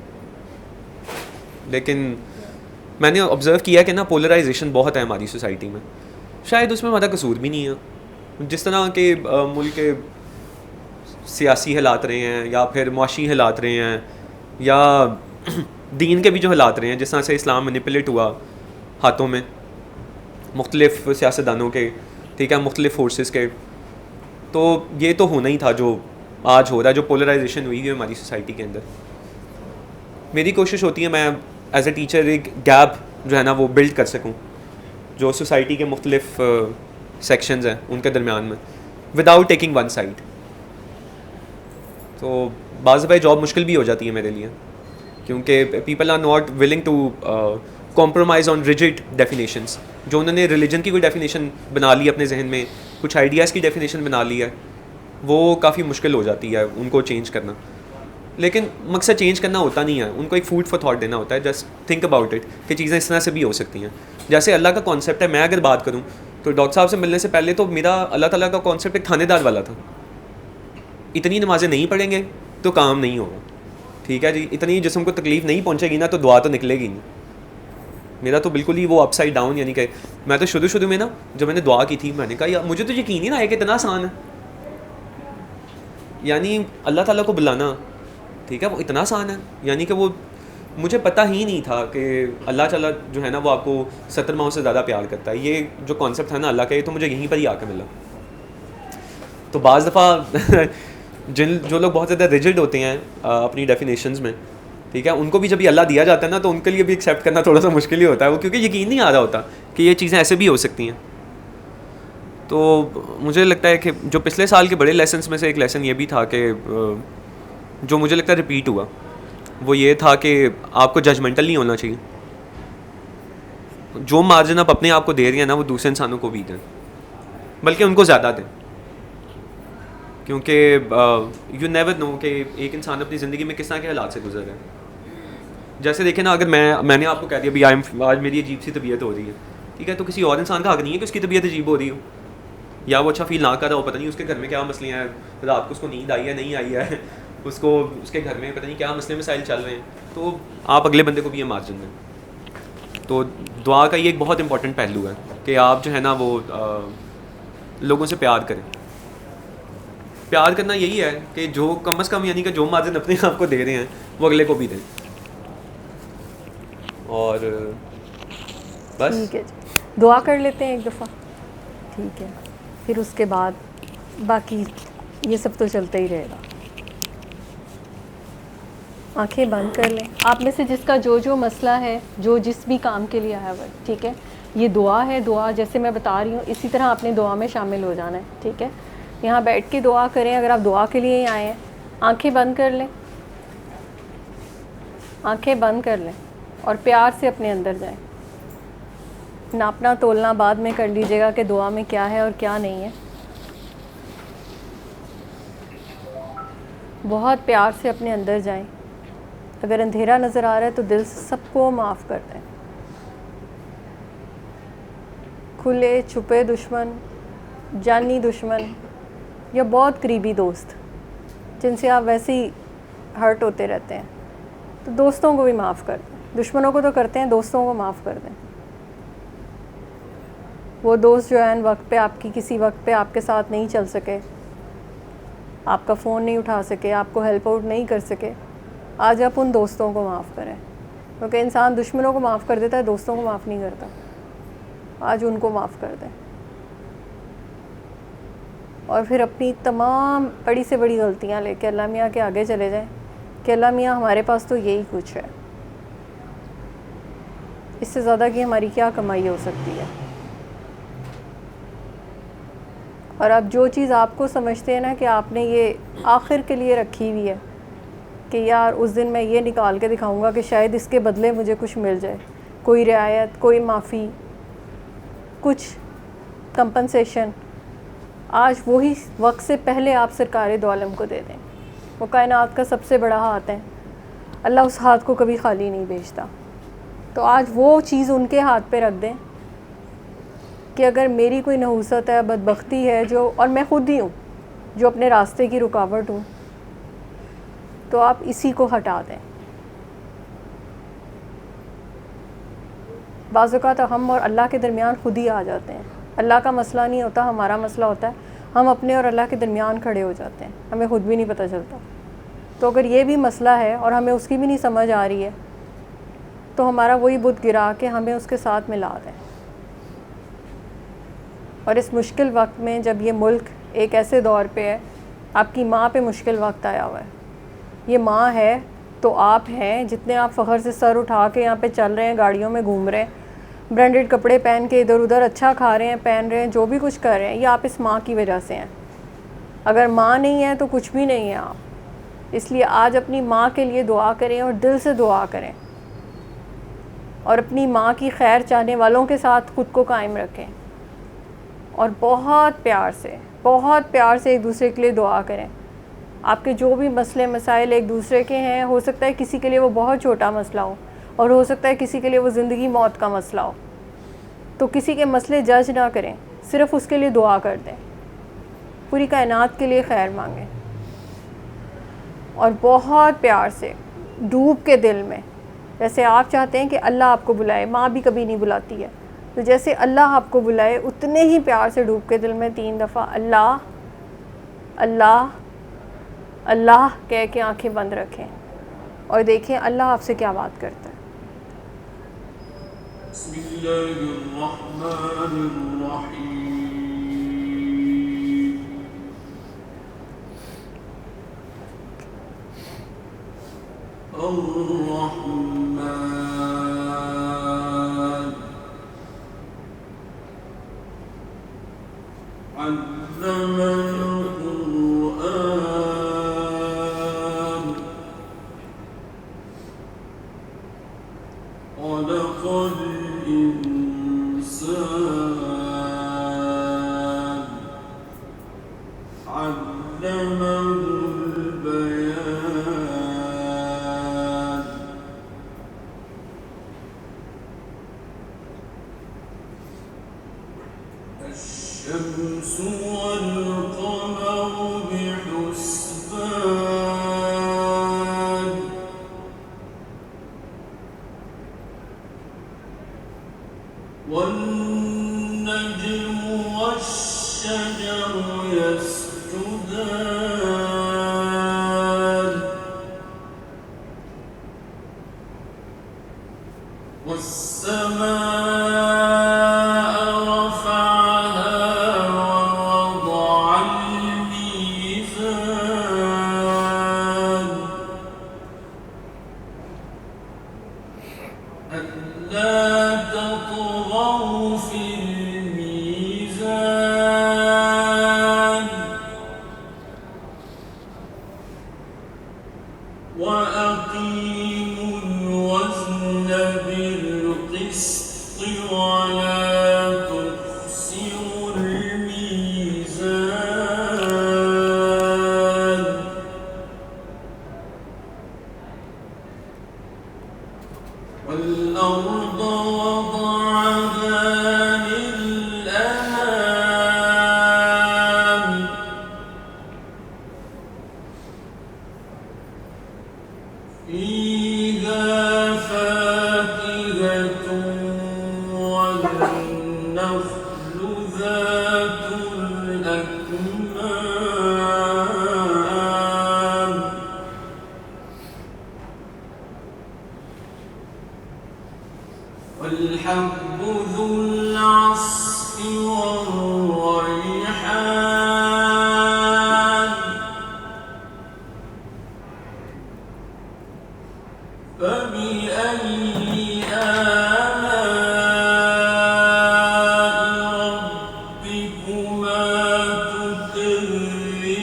लेकिन मैंने ऑब्ज़र्व किया कि ना पोलराइजेशन बहुत है हमारी सोसाइटी में। शायद उसमें हमारा कसूर भी नहीं है। जिस तरह के मुल्क के सियासी हालात रहे हैं, या फिर मुआशी हालात रहे हैं, या दीन के भी जो हालात रहे हैं, जिस तरह से इस्लाम मैनिपुलेट हुआ हाथों में मुख्तलिफ सियासतदानों के, ठीक है, मुख्तलिफ फोर्सेस के, तो ये तो होना ही था जो आज हो रहा है, जो पोलराइजेशन हुई है हमारी सोसाइटी के अंदर। मेरी कोशिश होती है मैं एज ए टीचर एक गैप जो है ना वो बिल्ड कर सकूं, जो सोसाइटी के मुख्तलिफ सेक्शंस हैं उनके दरमियान में, विदाउट टेकिंग वन साइड। तो बाज़ दफ़ा जॉब मुश्किल भी हो जाती है मेरे लिए, क्योंकि people are not willing to compromise on rigid definitions. जो उन्होंने रिलीजन की कोई डेफिनेशन बना ली अपने जहन में, कुछ आइडियाज़ की डेफिनेशन बना ली है, वो काफ़ी मुश्किल हो जाती है उनको चेंज करना। लेकिन मकसद चेंज करना होता नहीं है, उनको एक फूड फॉर थॉट देना होता है। जस्ट थिंक अबाउट इट कि चीज़ें इस तरह से भी हो सकती हैं। जैसे अल्लाह का कॉन्सेप्ट है, मैं अगर बात करूँ तो डॉक्टर साहब से मिलने से पहले तो मेरा अल्लाह ताला का कॉन्सेप्ट एक थानेदार वाला था। इतनी नमाज़ें नहीं पढ़ेंगे तो काम नहीं होगा, ठीक है जी। इतनी जिस्म को तकलीफ़ नहीं पहुँचेगी ना तो दुआ तो निकलेगी नहीं। मेरा तो बिल्कुल ही वो अपसाइड डाउन, यानी कि मैं तो शुरू में ना जब मैंने दुआ की थी, मैंने कहा यार मुझे तो यकीन ही ना है कि इतना आसान है, यानी अल्लाह ताला को बुलाना, ठीक है, वो इतना आसान है। यानी कि वो मुझे पता ही नहीं था कि अल्लाह ताला जो है ना वो आपको 70 माह से ज़्यादा प्यार करता है। ये जो कॉन्सेप्ट था ना अल्लाह का, ये तो मुझे यहीं पर ही आकर मिला। तो बाज़ दफ़ा जो लोग बहुत ज़्यादा रिजिड होते हैं अपनी डेफिनेशंस में, ठीक है, उनको भी जब ये अल्लाह दिया जाता है ना तो उनके लिए भी एक्सेप्ट करना थोड़ा सा मुश्किल ही होता है, वो क्योंकि यकीन नहीं आ रहा होता कि ये चीज़ें ऐसे भी हो सकती हैं। तो मुझे लगता है कि जो पिछले साल के बड़े लेसन्स में से एक लेसन ये भी था कि जो मुझे लगता है रिपीट हुआ, वो ये था कि आपको जजमेंटल नहीं होना चाहिए। जो मार्जिन आप अपने आप को दे रही हैं ना वो दूसरे इंसानों को भी दें, बल्कि उनको ज़्यादा दें, क्योंकि यू नेवर नो कि एक इंसान अपनी ज़िंदगी में किस तरह के हालात से गुजर रहे हैं। जैसे देखें ना, अगर मैंने आपको कह दिया भाई आज मेरी अजीब सी तबीयत हो रही है, ठीक है, तो किसी और इंसान का हक नहीं है कि उसकी तबीयत अजीब हो रही हो, या वो अच्छा फील ना कर रहा हो, पता नहीं उसके घर में क्या मसले हैं, रात को उसको नींद आई है नहीं आई है, उसको उसके घर में पता नहीं क्या मसले मसाइल चल रहे हैं, तो आप अगले बंदे को भी ये मार्जिन दें। तो दुआ का ये एक बहुत इंपॉर्टेंट पहलू है कि आप जो है ना वो लोगों से प्यार करें। प्यार करना यही है कि जो कम अज़ कम यानी कि जो मार्जिन अपने आप को दे रहे हैं वो अगले को भी दें। और बस ठीक है जी, दुआ कर लेते हैं एक दफ़ा, ठीक है, फिर उसके बाद बाकी ये सब तो चलता ही रहेगा। आंखें बंद कर लें। आप में से जिसका जो जो मसला है, जो जिस भी काम के लिए आया हुआ है, ठीक है, ये दुआ है। दुआ जैसे मैं बता रही हूँ इसी तरह आपने दुआ में शामिल हो जाना है, ठीक है। यहाँ बैठ के दुआ करें, अगर आप दुआ के लिए ही आए हैं। आंखें बंद कर लें, आंखें बंद कर लें और प्यार से अपने अंदर जाएं। नापना तोलना बाद में कर लीजिएगा कि दुआ में क्या है और क्या नहीं है। बहुत प्यार से अपने अंदर जाएं। अगर अंधेरा नज़र आ रहा है तो दिल से सबको माफ़ कर दें। खुले छुपे दुश्मन, जानी दुश्मन या बहुत करीबी दोस्त जिनसे आप वैसे ही हर्ट होते रहते हैं, तो दोस्तों को भी माफ़ कर दें। दुश्मनों को तो करते हैं, दोस्तों को माफ़ कर दें। वो दोस्त जो है वक्त पे आपकी किसी वक्त पे आपके साथ नहीं चल सके, आपका फ़ोन नहीं उठा सके, आपको हेल्प आउट नहीं कर सके, आज आप उन दोस्तों को माफ़ करें, क्योंकि इंसान दुश्मनों को माफ़ कर देता है, दोस्तों को माफ़ नहीं करता। आज उनको माफ़ कर दें और फिर अपनी तमाम बड़ी से बड़ी गलतियाँ लेके अल्लाह मियाँ के आगे चले जाएं कि अल्लाह मियाँ हमारे पास तो यही कुछ है, इससे ज़्यादा कि हमारी क्या कमाई हो सकती है। और अब जो चीज़ आपको समझते हैं ना कि आपने ये आखिर के लिए रखी हुई है कि यार उस दिन मैं ये निकाल के दिखाऊंगा कि शायद इसके बदले मुझे कुछ मिल जाए, कोई रियायत, कोई माफ़ी, कुछ कंपनसेशन, आज वही वक्त से पहले आप सरकार दो आलम को दे दें। वो कायनात का सबसे बड़ा हाथ है, अल्लाह उस हाथ को कभी खाली नहीं भेजता। तो आज वो चीज़ उनके हाथ पे रख दें कि अगर मेरी कोई नहूसत है, बदबख्ती है जो, और मैं ख़ुद ही हूँ जो अपने रास्ते की रुकावट हूँ, तो आप इसी को हटा दें। बाज़ औक़ात हम और अल्लाह के दरमियान खुद ही आ जाते हैं। अल्लाह का मसला नहीं होता, हमारा मसला होता है। हम अपने और अल्लाह के दरमियान खड़े हो जाते हैं, हमें ख़ुद भी नहीं पता चलता। तो अगर ये भी मसला है और हमें उसकी भी नहीं समझ आ रही है, तो हमारा वही बुत गिरा के हमें उसके साथ मिला दें। और इस मुश्किल वक्त में जब ये मुल्क एक ऐसे दौर पे है, आपकी माँ पे मुश्किल वक्त आया हुआ है। ये माँ है तो आप हैं, जितने आप फ़ख्र से सर उठा के यहाँ पे चल रहे हैं, गाड़ियों में घूम रहे हैं, ब्रांडेड कपड़े पहन के इधर उधर अच्छा खा रहे हैं, पहन रहे हैं, जो भी कुछ कर रहे हैं, ये आप इस माँ की वजह से हैं। अगर माँ नहीं है तो कुछ भी नहीं है आप। इसलिए आज अपनी माँ के लिए दुआ करें और दिल से दुआ करें और अपनी माँ की खैर चाहने वालों के साथ ख़ुद को कायम रखें और बहुत प्यार से एक दूसरे के लिए दुआ करें। आपके जो भी मसले मसाइल एक दूसरे के हैं, हो सकता है किसी के लिए वो बहुत छोटा मसला हो और हो सकता है किसी के लिए वो ज़िंदगी मौत का मसला हो, तो किसी के मसले जज ना करें, सिर्फ़ उसके लिए दुआ कर दें, पूरी कायनात के लिए खैर मांगें और बहुत प्यार से डूब के दिल में, जैसे आप चाहते हैं कि अल्लाह आपको बुलाए, माँ भी कभी नहीं बुलाती है, तो जैसे अल्लाह आपको बुलाए उतने ही प्यार से डूब के दिल में 3 दफ़ा अल्लाह अल्लाह अल्लाह कह के आंखें बंद रखें और देखें अल्लाह आपसे क्या बात करता है।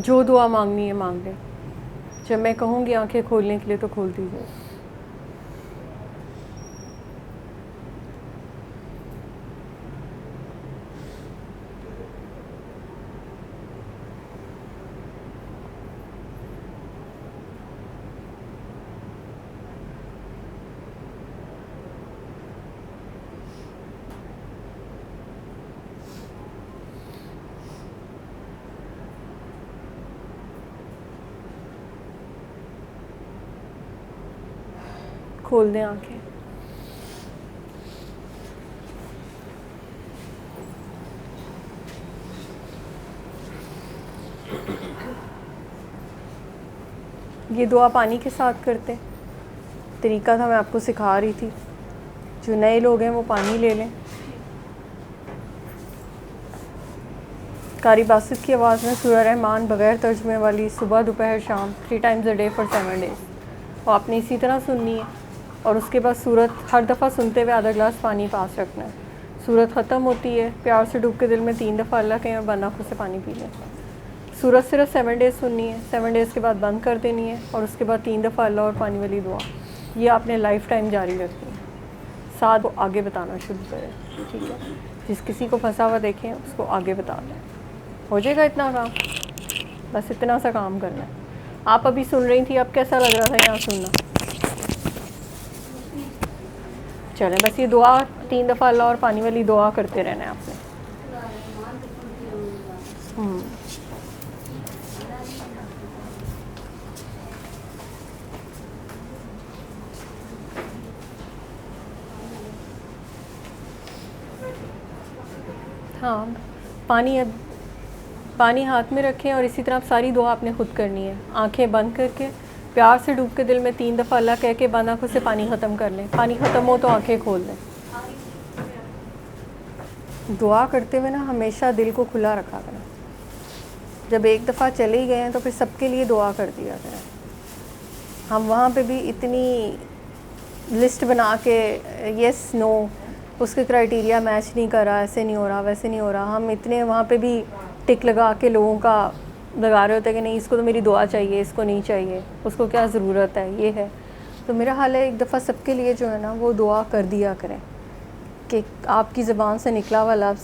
जो दुआ मांगनी है मांग लें। जब मैं कहूँगी आंखें खोलने के लिए तो खोल दीजिए। खोल दें आंखें। ये दुआ पानी के साथ करते। तरीका था मैं आपको सिखा रही थी। जो नए लोग हैं वो पानी ले लें। कारी बासित की आवाज़ में सूरह रहमान बग़ैर तर्जुमे वाली सुबह दोपहर शाम 3 times a day for 7 days वो आपने इसी तरह सुननी है। और उसके बाद सूरत हर दफ़ा सुनते हुए आधा गिलास पानी पास रखना है। सूरत ख़त्म होती है, प्यार से डूब के दिल में 3 दफ़ा अल्लाह कहें और बंद आँखों से पानी पी लें। सूरत सिर्फ 7 days सुननी है, 7 days के बाद बंद कर देनी है और उसके बाद 3 दफ़ा अल्लाह और पानी वाली दुआ। ये आपने लाइफ टाइम जारी रखनी है। साथ वो आगे बताना शुरू करें, ठीक है। जिस किसी को फंसा हुआ देखें उसको आगे बता दें। हो जाएगा इतना काम, बस इतना सा काम करना है। आप अभी सुन रही थी, अब कैसा लग रहा था यहाँ सुनना? चलें, बस ये दुआ 3 दफ़ा अल्लाह और पानी वाली दुआ करते रहना है आपने। हाँ, पानी हाथ में रखें और इसी तरह सारी दुआ आपने खुद करनी है। आंखें बंद करके प्यार से डूब के दिल में 3 दफ़ा अल्लाह कह के बंद आँखों से पानी ख़त्म कर लें। पानी ख़त्म हो तो आंखें खोल लें। दुआ करते हुए ना हमेशा दिल को खुला रखा करें। जब एक दफ़ा चले ही गए हैं तो फिर सबके लिए दुआ कर दिया करें। हम वहाँ पे भी इतनी लिस्ट बना के येस नो उसके क्राइटेरिया मैच नहीं कर रहा, ऐसे नहीं हो रहा, वैसे नहीं हो रहा, हम इतने वहाँ पे भी टिक लगा के लोगों का लगा रहे होते हैं कि नहीं इसको तो मेरी दुआ चाहिए, इसको नहीं चाहिए, उसको क्या ज़रूरत है, ये है। तो मेरा हाल है एक दफ़ा सबके लिए जो है ना वो दुआ कर दिया करें कि आपकी ज़बान से निकला हुआ लफ्ज़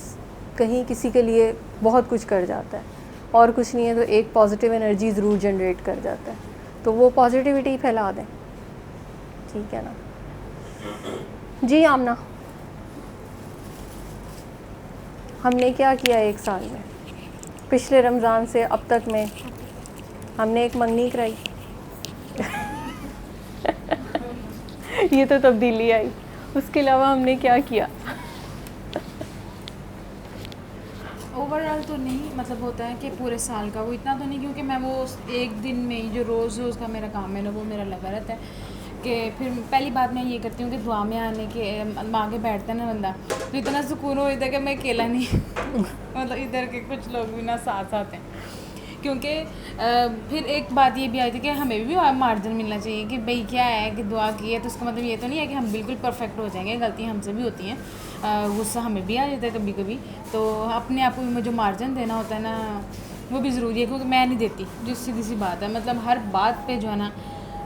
कहीं किसी के लिए बहुत कुछ कर जाता है और कुछ नहीं है तो एक पॉजिटिव एनर्जी ज़रूर जनरेट कर जाता है। तो वो पॉजिटिविटी फैला दें, ठीक है ना जी। आमना, हमने क्या किया 1 साल में, पिछले रमज़ान से अब तक में हमने एक मंगनी कराई ये तो तब्दीली आई। उसके अलावा हमने क्या किया? ओवरऑल तो नहीं, मतलब होता है कि पूरे साल का वो इतना तो नहीं, क्योंकि मैं वो एक दिन में ही जो रोज़ का मेरा काम है ना वो मेरा लगा रहता है। कि फिर पहली बात मैं ये करती हूँ कि दुआ में आने के आगे बैठता है ना बंदा, तो इतना सुकून हो जाता है कि मैं अकेला नहीं मतलब इधर के कुछ लोग भी ना साथ साथ हैं, क्योंकि फिर एक बात ये भी आई थी कि हमें भी मार्जिन मिलना चाहिए कि भाई क्या है कि दुआ की है तो उसका मतलब ये तो नहीं है कि हम बिल्कुल परफेक्ट हो जाएंगे, गलतियाँ हमसे भी होती हैं, गुस्सा हमें भी आ जाता है कभी कभी, तो अपने आप को जो मार्जिन देना होता है ना वो भी ज़रूरी है, क्योंकि मैं नहीं देती, जो सीधी सी बात है, मतलब हर बात पे जो है ना,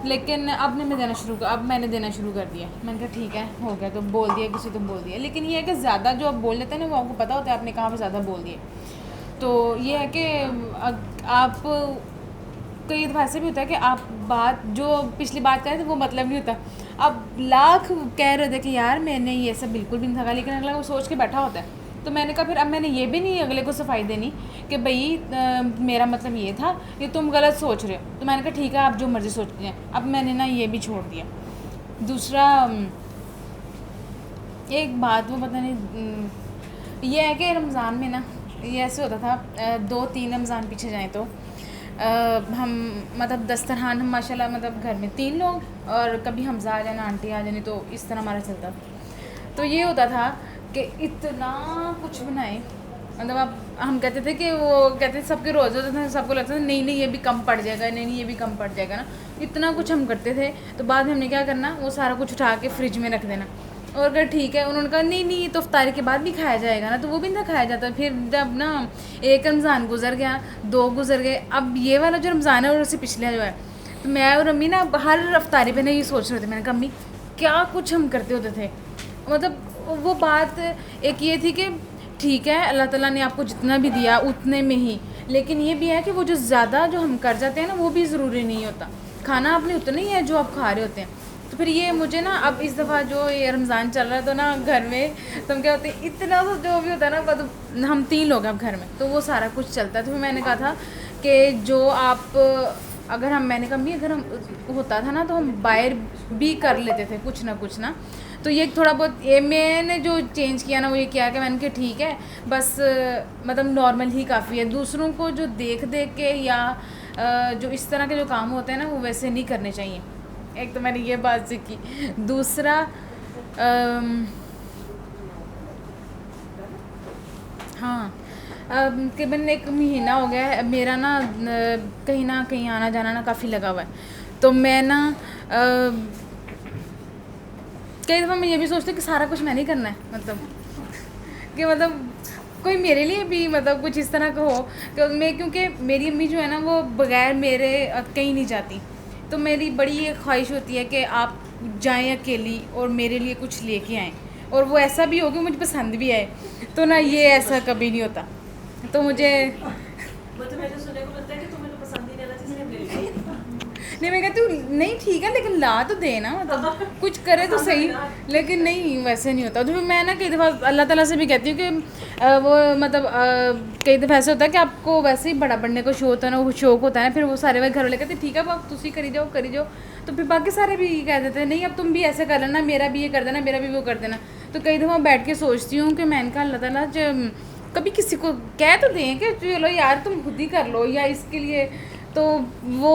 लेकिन अब मैंने देना शुरू कर दिया। मैंने कहा ठीक है हो गया, तो बोल दिया किसी तो बोल दिया, लेकिन ये है कि ज़्यादा जो आप बोल लेते हैं ना वो आपको पता होता है आपने कहाँ पे ज़्यादा बोल दिए। तो ये है कि आप कई दफ़ा ऐसे भी होता है कि आप बात जो पिछली बात करें तो वो मतलब नहीं होता, अब लाख कह रहे थे कि यार मैंने ये सब बिल्कुल भी नहीं था, लेकिन अगला वो सोच के बैठा होता है। तो मैंने कहा फिर अब मैंने ये भी नहीं अगले को सफाई देनी कि भाई मेरा मतलब ये था, ये तुम गलत सोच रहे हो, तो मैंने कहा ठीक है आप जो मर्ज़ी सोचते हैं। अब मैंने ना ये भी छोड़ दिया। दूसरा एक बात वो पता नहीं ये है कि रमज़ान में ना ये ऐसे होता था, 2-3 रमज़ान पीछे जाएँ तो हम मतलब दस्तरखान हम माशाल्लाह मतलब घर में 3 लोग और कभी हमज़ा आ जाना आंटी आ जानी, तो इस तरह हमारा चलता था। तो ये होता था कि इतना कुछ बनाए, मतलब अब हम कहते थे कि वो कहते सबके रोज़ होते थे, सबको लगता था नहीं ये भी कम पड़ जाएगा, नहीं ये भी कम पड़ जाएगा ना, इतना कुछ हम करते थे। तो बाद में हमने क्या करना, वो सारा कुछ उठा के फ्रिज में रख देना, और अगर ठीक है उन्होंने कहा नहीं ये तो इफ्तारी के बाद भी खाया जाएगा ना, तो वो भी ना खाया जाता। फिर जब ना एक रमज़ान गुजर गया, 2 गुजर गए, अब ये वाला जो रमज़ान है और उससे पिछला जो है, तो मैं और अम्मी ना हर इफ्तारी पे ना ये सोच रहे थे, मैंने कहा अम्मी क्या कुछ हम करते होते थे। मतलब वो बात एक ये थी कि ठीक है अल्लाह ताला ने आपको जितना भी दिया उतने में ही, लेकिन ये भी है कि वो जो ज़्यादा जो हम कर जाते हैं ना वो भी ज़रूरी नहीं होता, खाना आपने उतना ही है जो आप खा रहे होते हैं। तो फिर ये मुझे ना अब इस दफ़ा जो ये रमज़ान चल रहा है तो ना घर में तो क्या होते हैं इतना तो जो भी होता है ना, मतलब हम 3 लोग हैं अब घर में, तो वो सारा कुछ चलता है। तो फिर मैंने कहा था कि जो आप अगर हम मैंने कहा अगर हम होता था ना तो हम बाहर भी कर लेते थे कुछ ना। तो ये थोड़ा बहुत ये मैंने जो चेंज किया ना वो ये किया कि मैंने कहा ठीक है बस मतलब नॉर्मल ही काफ़ी है, दूसरों को जो देख के या जो इस तरह के जो काम होते हैं ना वो वैसे नहीं करने चाहिए। एक तो मैंने ये बात सीखी। दूसरा हाँ तकरीबन 1 महीना हो गया है मेरा ना कहीं आना जाना ना काफ़ी लगा हुआ है। तो मैं ना कई दफ़ा मैं ये भी सोचती हूँ कि सारा कुछ मैंने ही करना है, मतलब कि मतलब कोई मेरे लिए भी मतलब कुछ इस तरह का हो कि मैं, क्योंकि मेरी अम्मी जो है ना वो बग़ैर मेरे कहीं नहीं जाती, तो मेरी बड़ी एक ख्वाहिश होती है कि आप जाएं अकेली और मेरे लिए कुछ लेके आएँ, और वो ऐसा भी हो कि मुझे पसंद भी आए। तो ना ये ऐसा कभी नहीं होता। तो मुझे मतलब मुझे सुनने को मिलता है कि तुम्हें तो पसंद ही नहीं आता जिसने ले लिया। नहीं मैं कहती हूँ नहीं ठीक है लेकिन ला तो दे ना, मतलब कुछ करे तो सही, लेकिन नहीं वैसे नहीं होता। तो फिर मैं ना कई दफ़ा अल्लाह ताला से भी कहती हूँ कि वो मतलब कई दफ़ा ऐसा होता है कि आपको वैसे ही बड़ा बनने को शौक होता है ना, वो शौक होता है, फिर वो सारे वह घर वाले कहते ठीक है अब आप तुसी करी जाओ, तो फिर बाकी सारे भी कह देते हैं नहीं अब तुम भी ऐसे कर लेना, मेरा भी ये कर देना, मेरा भी वो कर देना। तो कई दफ़ा बैठ के सोचती हूँ कि मैंने कहा अल्लाह ताला कभी किसी को कह तो दें कि चलो यार तुम खुद ही कर लो या इसके लिए, तो वो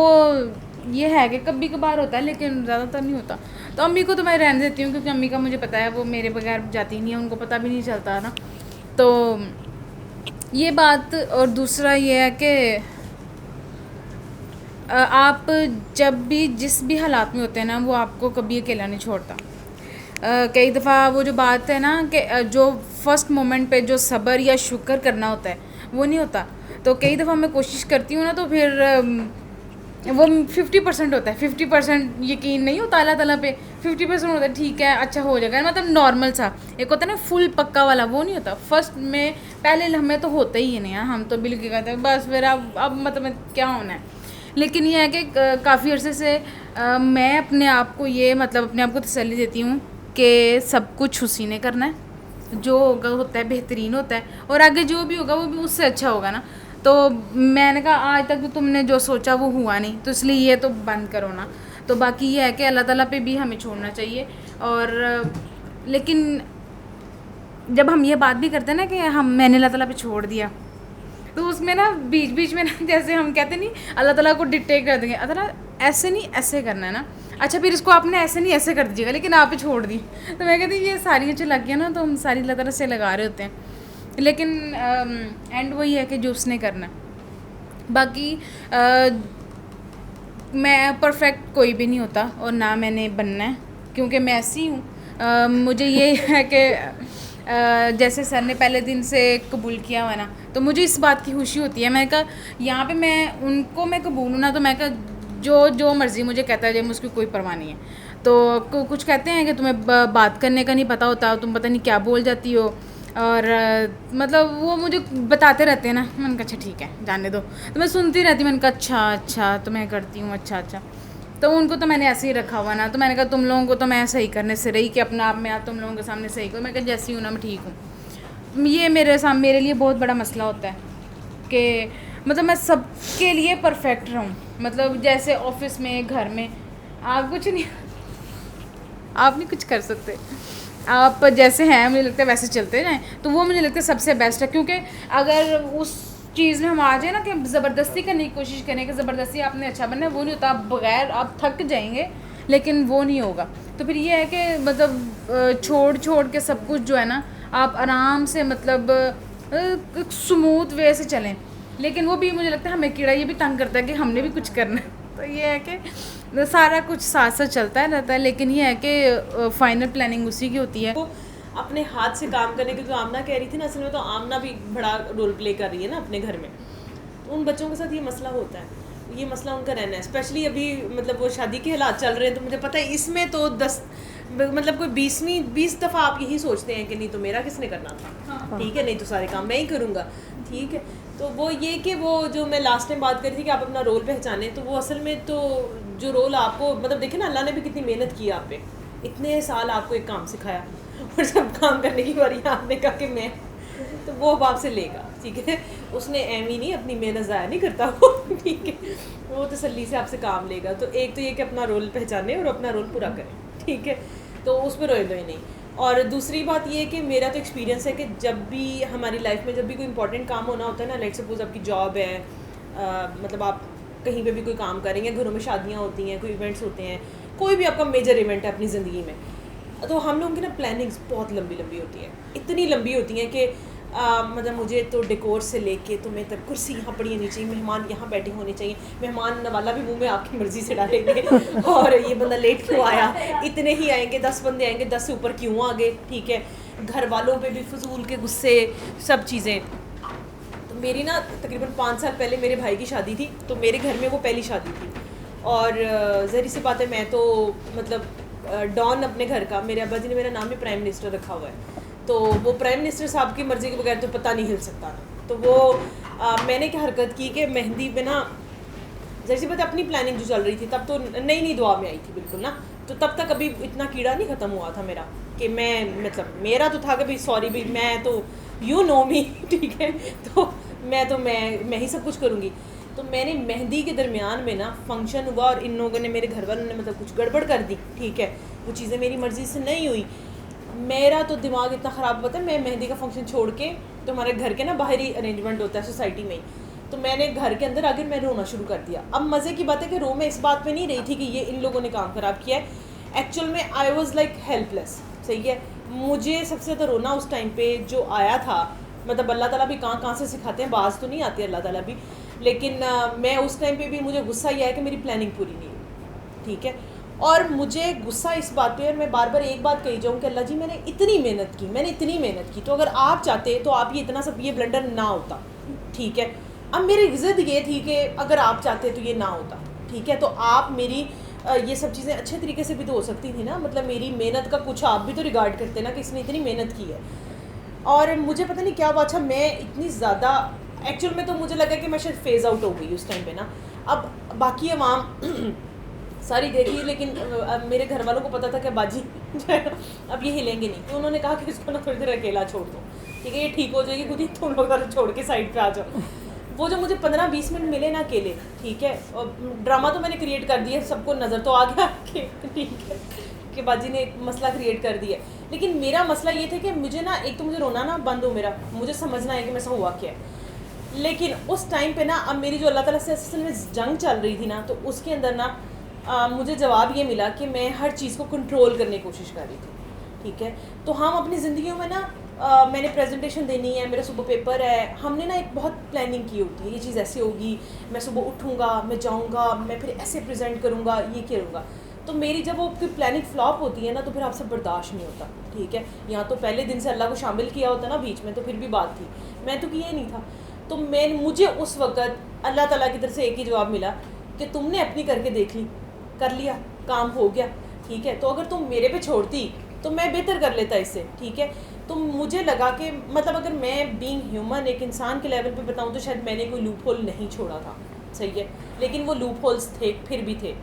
ये है कि कभी कभार होता है लेकिन ज़्यादातर नहीं होता। तो अम्मी को तो मैं रहने देती हूँ क्योंकि अम्मी का मुझे पता है वो मेरे बगैर जाती नहीं है, उनको पता भी नहीं चलता ना। तो ये बात। और दूसरा ये है कि आप जब भी जिस भी हालात में होते हैं ना वो आपको कभी अकेला नहीं छोड़ता। कई दफ़ा वो जो बात है ना कि जो फ़र्स्ट मोमेंट पे जो सब्र या शुक्र करना होता है वो नहीं होता। तो कई दफ़ा मैं कोशिश करती हूँ ना तो फिर वो 50% होता है, 50% यकीन नहीं होता अल्लाह ताला पे, 50% होता है ठीक है अच्छा हो जाएगा, मतलब नॉर्मल सा। एक होता है ना फुल पक्का वाला, वो नहीं होता। फर्स्ट में पहले हमें तो होता ही नहीं है, हम तो बिल्कुल कहते हैं बस फिर अब मतलब क्या होना है। लेकिन ये है कि काफ़ी अरसे से मैं अपने आप को ये मतलब अपने आप को तसल्ली देती हूँ कि सब कुछ उसी ने करना है, जो होगा होता है बेहतरीन होता है, और आगे जो भी होगा वो भी उससे अच्छा होगा ना। तो मैंने कहा आज तक तो तुमने जो सोचा वो हुआ नहीं, तो इसलिए ये तो बंद करो ना। तो बाकी ये है कि अल्लाह ताला पे भी हमें छोड़ना चाहिए। और लेकिन जब हम ये बात भी करते हैं ना कि मैंने अल्लाह ताला पे छोड़ दिया, तो उसमें ना बीच बीच में ना जैसे हम कहते नहीं अल्लाह ताला को डिक्टेट कर देंगे, अल्लाह ऐसे नहीं ऐसे करना है ना, अच्छा फिर इसको आपने ऐसे नहीं ऐसे कर दीजिएगा, लेकिन आप ही छोड़ दी। तो मैं कहती ये सारी जो लग गया ना, तो हम सारी अल्लाह ताला से लगा रहे होते हैं, लेकिन एंड वही है कि जो उसने करना है। बाकी मैं परफेक्ट कोई भी नहीं होता और ना मैंने बनना है, क्योंकि मैं ऐसी हूँ। मुझे ये है कि जैसे सर ने पहले दिन से कबूल किया हुआ ना, तो मुझे इस बात की खुशी होती है। मैंने कहा यहाँ पे मैं उनको मैं कबूल हूँ ना, तो मैं कहा जो मर्ज़ी मुझे कहता है, जब उसकी कोई परवाह नहीं है। तो कुछ कहते हैं कि तुम्हें बात करने का नहीं पता होता, तुम पता नहीं क्या बोल जाती हो, और मतलब वो मुझे बताते रहते हैं ना। मैंने कहा अच्छा ठीक है जाने दो, तो मैं सुनती रहती हूँ। मैंने कहा अच्छा तो मैं करती हूँ, अच्छा। तो उनको तो मैंने ऐसे ही रखा हुआ ना, तो मैंने कहा तुम लोगों को तो मैं सही करने से रही कि अपने आप में आप तुम लोगों के सामने सही करो। मैं कहा जैसी हूँ ना मैं ठीक हूँ। ये मेरे लिए बहुत बड़ा मसला होता है कि मतलब मैं सबके लिए परफेक्ट रहूँ। मतलब जैसे ऑफिस में, घर में, आप कुछ नहीं कर सकते, आप जैसे हैं मुझे लगता है वैसे चलते जाएँ, तो वो मुझे लगता है सबसे बेस्ट है। क्योंकि अगर उस चीज़ में हम आ जाए ना कि ज़बरदस्ती करने की कोशिश करें कि ज़बरदस्ती आपने अच्छा बनना है, वो नहीं होता। आप बगैर आप थक जाएंगे, लेकिन वो नहीं होगा। तो फिर ये है कि मतलब छोड़ के सब कुछ जो है ना, आप आराम से मतलब स्मूथ वे से चलें। लेकिन वो भी मुझे लगता है हमें कीड़ा ये भी तंग करता है कि हमने भी कुछ करना है। तो ये है कि सारा कुछ साथ साथ चलता रहता है, लेकिन ये है कि फाइनल प्लानिंग उसी की होती है। अपने हाथ से काम करने की जो आमना कह रही थी ना, असल में तो आमना भी बड़ा रोल प्ले कर रही है ना अपने घर में। तो उन बच्चों के साथ ये मसला होता है, ये मसला उनका रहना है। स्पेशली अभी मतलब वो शादी के हालात चल रहे हैं, तो मुझे पता है इसमें तो 10 मतलब कोई 20 दफ़ा आप यही सोचते हैं कि नहीं तो मेरा किसने करना था, ठीक है, नहीं तो सारे काम मैं ही करूँगा, ठीक है। तो वो ये कि वो जो मैं लास्ट टाइम बात कर रही थी कि आप अपना रोल पहचाने, तो वो असल में तो जो रोल आपको मतलब देखे ना, अल्लाह ने भी कितनी मेहनत की आप पे, इतने साल आपको एक काम सिखाया, और जब काम करने की बारी आपने कहा कि मैं, तो वो अब आपसे लेगा, ठीक है। उसने एम ही नहीं, अपनी मेहनत ज़ाया नहीं करता वो, ठीक है, वो तसल्ली से आपसे काम लेगा। तो एक तो ये कि अपना रोल पहचाने और अपना रोल पूरा करें, ठीक है, तो उस पर रोए नहीं। और दूसरी बात ये है कि मेरा तो एक्सपीरियंस है कि जब भी हमारी लाइफ में जब भी कोई इंपॉर्टेंट काम होना होता है ना, लेट्स सपोज आपकी जॉब है, मतलब आप कहीं पे भी कोई काम करेंगे, घरों में शादियाँ होती हैं, कोई इवेंट्स होते हैं, कोई भी आपका मेजर इवेंट है अपनी ज़िंदगी में, तो हम लोगों की ना प्लानिंग्स बहुत लंबी होती हैं, इतनी लंबी होती हैं कि मतलब मुझे तो डेकोर से लेके तुम्हें तक कुर्सी यहाँ पड़ी होनी चाहिए, मेहमान यहाँ बैठे होने चाहिए, मेहमान नवाला भी मुंह में आपकी मर्ज़ी से डालेंगे, और ये बंदा लेट क्यों आया, इतने ही आएंगे, 10 बंदे आएंगे, 10 से ऊपर क्यों आ गए, ठीक है। घर वालों पे भी फजूल के गुस्से, सब चीज़ें। तो मेरी ना तकरीबन 5 साल पहले मेरे भाई की शादी थी, तो मेरे घर में वो पहली शादी थी, और ज़ाहिर सी बात है मैं तो मतलब डॉन अपने घर का, मेरे अब्बा जी ने मेरा नाम भी प्राइम मिनिस्टर रखा हुआ है, तो वो प्राइम मिनिस्टर साहब की मर्ज़ी के बगैर तो पता नहीं हिल सकता ना। तो वो मैंने क्या हरकत की कि मेहंदी पे ना, ज़ाहिर सी बात है अपनी प्लानिंग जो चल रही थी तब तो नई दुआ में आई थी बिल्कुल ना, तो तब तक अभी इतना कीड़ा नहीं ख़त्म हुआ था मेरा कि मैं मतलब मेरा तो था कि भाई सॉरी भाई मैं तो यू नो मी, ठीक है, तो मैं ही सब कुछ करूँगी। तो मैंने मेहंदी के दरमियान में ना फंक्शन हुआ, और इन लोगों ने, मेरे घर वालों ने मतलब कुछ गड़बड़ कर दी, ठीक है, वो चीज़ें मेरी मर्ज़ी से नहीं हुई। मेरा तो दिमाग इतना ख़राब हुआ था, मैं मेहंदी का फंक्शन छोड़ के, तो हमारे घर के ना बाहरी अरेंजमेंट होता है सोसाइटी में ही, तो मैंने घर के अंदर आकर मैं रोना शुरू कर दिया। अब मज़े की बात है कि रो मैं इस बात पे नहीं रही थी कि ये इन लोगों ने काम ख़राब किया है, एक्चुअल में आई वॉज़ लाइक हेल्पलेस, सही है। मुझे सबसे ज़्यादा रोना उस टाइम पे जो आया था, मतलब अल्लाह ताला भी कहाँ से सिखाते हैं, बाज़ तो नहीं आती अल्लाह ताला भी, लेकिन मैं उस टाइम पे भी मुझे गुस्सा ये है कि मेरी प्लानिंग पूरी नहीं हुई, ठीक है। और मुझे गुस्सा इस बात पे, और मैं बार बार एक बात कही जाऊँ कि अल्लाह जी मैंने इतनी मेहनत की, तो अगर आप चाहते तो आप ये ब्लंडर ना होता, ठीक है। अब मेरी ज़िद ये थी कि अगर आप चाहते तो ये ना होता, ठीक है, तो आप मेरी ये सब चीज़ें अच्छे तरीके से भी तो हो सकती थी ना, मतलब मेरी मेहनत का कुछ आप भी तो रिगार्ड करते ना कि इसने इतनी मेहनत की है। और मुझे पता नहीं क्या हुआ, अच्छा मैं इतनी ज़्यादा एक्चुअल में तो मुझे लगा कि मैं शायद फेज़ आउट हो गई उस टाइम पे ना। अब बाकी अवाम सारी देखी, लेकिन मेरे घर वालों को पता था कि बाजी अब ये हिलेंगे नहीं, तो उन्होंने कहा कि इसको ना थोड़ी देर अकेला छोड़ दो, ठीक है, ये ठीक हो जाएगी खुद ही, तुम लोग छोड़ के साइड पे आ जाओ। वो जो मुझे 15-20 मिनट मिले ना अकेले, ठीक है, और ड्रामा तो मैंने क्रिएट कर दिया, सबको नज़र तो आ गया कि ठीक है कि बाजी ने एक मसला क्रिएट कर दिया, लेकिन मेरा मसला ये था कि मुझे ना, एक तो मुझे रोना ना बंद हो, मुझे समझना है कि मेरे साथ हुआ क्या है। लेकिन उस टाइम पे ना अब मेरी जो अल्लाह ताला से असल में जंग चल रही थी ना, तो उसके अंदर ना मुझे जवाब ये मिला कि मैं हर चीज़ को कंट्रोल करने की कोशिश कर रही थी, ठीक है। तो हम अपनी ज़िंदगियों में ना मैंने प्रेजेंटेशन देनी है, मेरा सुबह पेपर है, हमने ना एक बहुत प्लानिंग की होती है, ये चीज़ ऐसे होगी, मैं सुबह उठूँगा, मैं जाऊँगा, मैं फिर ऐसे प्रेजेंट करूँगा, ये करूँगा। तो मेरी जब वो प्लानिंग फ्लॉप होती है ना, तो फिर आपसे बर्दाश्त नहीं होता, ठीक है। यहाँ तो पहले दिन से अल्लाह को शामिल किया होता ना बीच में, तो फिर भी बात थी, मैं तो किया ही नहीं था। तो मुझे उस वक़्त अल्लाह ताला की तरफ से एक ही जवाब मिला कि तुमने अपनी करके देख ली, कर लिया, काम हो गया, ठीक है। तो अगर तुम मेरे पे छोड़ती तो मैं बेहतर कर लेता इससे, ठीक है। तो मुझे लगा कि मतलब अगर मैं बीइंग ह्यूमन एक इंसान के लेवल पे बताऊं तो शायद मैंने कोई लूप होल नहीं छोड़ा था, सही है, लेकिन वो लूप होल्स थे, फिर भी थे।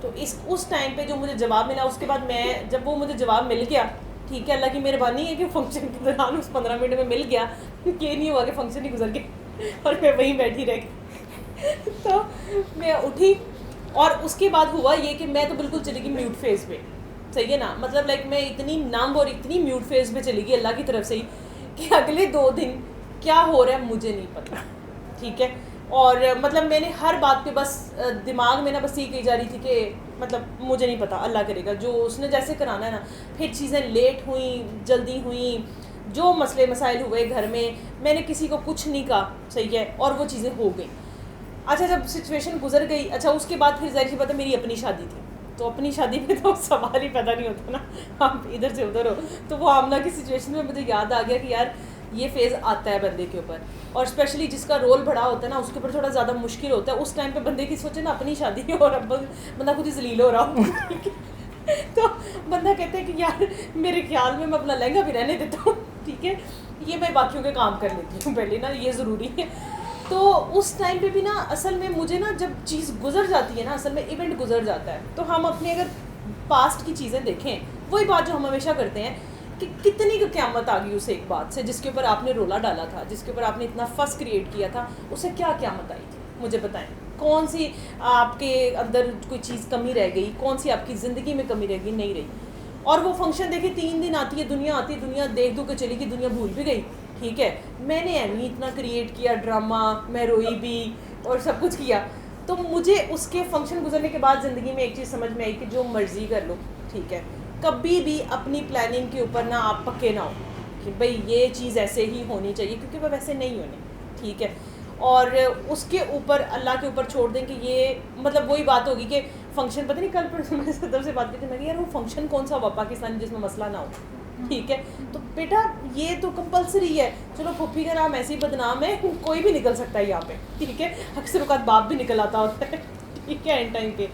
तो उस टाइम पे जो मुझे जवाब मिला, उसके बाद मैं जब वो मुझे जवाब मिल गया, ठीक है, अल्लाह की मेहरबानी है कि फंक्शन के दौरान उस 15 मिनट में मिल गया, ये नहीं हुआ कि फंक्शन ही गुजर गया और मैं वहीं बैठी रह गई। तो मैं उठी और उसके बाद हुआ ये कि मैं तो बिल्कुल चली गई म्यूट फेज़ पे, सही है ना, मतलब लाइक मैं इतनी नम और इतनी म्यूट फेज़ पे चली गई अल्लाह की तरफ से ही कि अगले 2 दिन क्या हो रहा है मुझे नहीं पता, ठीक है। और मतलब मैंने हर बात पे बस दिमाग में ना बस ये कही जा रही थी कि मतलब मुझे नहीं पता, अल्लाह करेगा, जो उसने जैसे कराना है ना। फिर चीज़ें लेट हुई, जल्दी हुई, जो मसले मसाइल हुए घर में, मैंने किसी को कुछ नहीं कहा, सही है, और वो चीज़ें हो गई। अच्छा, जब सिचुएशन गुजर गई, अच्छा उसके बाद फिर ज़ाहिर सी बात है मेरी अपनी शादी थी, तो अपनी शादी में तो सवाल ही पैदा नहीं होता ना, आप इधर से उधर हो। तो वो आमना की सिचुएशन में मुझे याद आ गया कि यार ये फेज़ आता है बंदे के ऊपर, और स्पेशली जिसका रोल बड़ा होता है ना उसके ऊपर थोड़ा ज़्यादा मुश्किल होता है। उस टाइम पे बंदे की सोचे ना अपनी शादी और अब बंदा खुद ही जलील हो रहा हो, ठीक है। तो बंदा कहते हैं कि यार मेरे ख्याल में मैं अपना लहंगा भी रहने देता हूँ, ठीक है, ये मैं बाकियों के काम कर लेती हूँ पहले ना, ये ज़रूरी है। तो उस टाइम पे भी ना असल में मुझे ना जब चीज़ गुजर जाती है ना, असल में इवेंट गुजर जाता है, तो हम अपने अगर पास्ट की चीज़ें देखें, वही बात जो हम हमेशा करते हैं कि कितनी क़यामत आ गई उस एक बात से जिसके ऊपर आपने रोला डाला था, जिसके ऊपर आपने इतना फस क्रिएट किया था, उससे क्या क़यामत आई थी, मुझे बताएं। कौन सी आपके अंदर कोई चीज़ कमी रह गई, कौन सी आपकी ज़िंदगी में कमी रह गई, नहीं रही। और वो फंक्शन देखिए 3 दिन आती है दुनिया, आती है दुनिया, देख दो के चली गई दुनिया, भूल भी गई, ठीक है। मैंने एमी इतना क्रिएट किया ड्रामा, मैं रोई भी और सब कुछ किया। तो मुझे उसके फंक्शन गुजरने के बाद ज़िंदगी में एक चीज़ समझ में आई कि जो मर्ज़ी कर लो, ठीक है, कभी भी अपनी प्लानिंग के ऊपर ना आप पक्के ना हो कि भाई ये चीज़ ऐसे ही होनी चाहिए, क्योंकि वह वैसे नहीं होनी, ठीक है। और उसके ऊपर अल्लाह के ऊपर छोड़ दें कि ये मतलब वही बात होगी कि फ़ंक्शन, पता नहीं कल पर मैं सदर से बात की थी, मैं यार वो फंक्शन कौन सा हुआ पाकिस्तान जिसमें मसला ना हो, ठीक है। तो बेटा ये तो कंपलसरी है, चलो फुफ्फी का नाम ऐसे ही बदनाम है, कोई भी निकल सकता है यहाँ पे, ठीक है, अक्सर औक़ात बाप भी निकल आता होता है, ठीक है, एंड टाइम पे।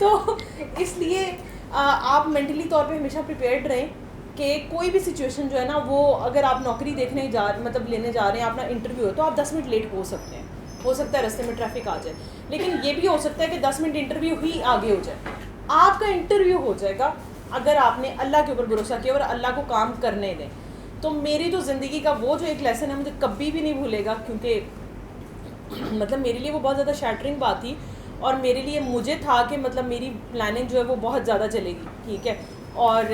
तो इसलिए आप मेंटली तौर पे हमेशा प्रिपेयर्ड रहें कि कोई भी सिचुएशन जो है ना, वो अगर आप नौकरी देखने मतलब लेने जा रहे हैं, अपना इंटरव्यू है, तो आप 10 मिनट लेट हो सकते हैं, हो सकता है रास्ते में ट्रैफिक आ जाए, लेकिन ये भी हो सकता है कि 10 मिनट इंटरव्यू ही आगे हो जाए। आपका इंटरव्यू हो जाएगा अगर आपने अल्लाह के ऊपर भरोसा किया और अल्लाह को काम करने दें। तो मेरी तो ज़िंदगी का वो जो एक लेसन है मुझे कभी भी नहीं भूलेगा, क्योंकि मतलब मेरे लिए वो बहुत ज़्यादा शैटरिंग बात थी, और मेरे लिए मुझे था कि मतलब मेरी प्लानिंग जो है वो बहुत ज़्यादा चलेगी, ठीक है। और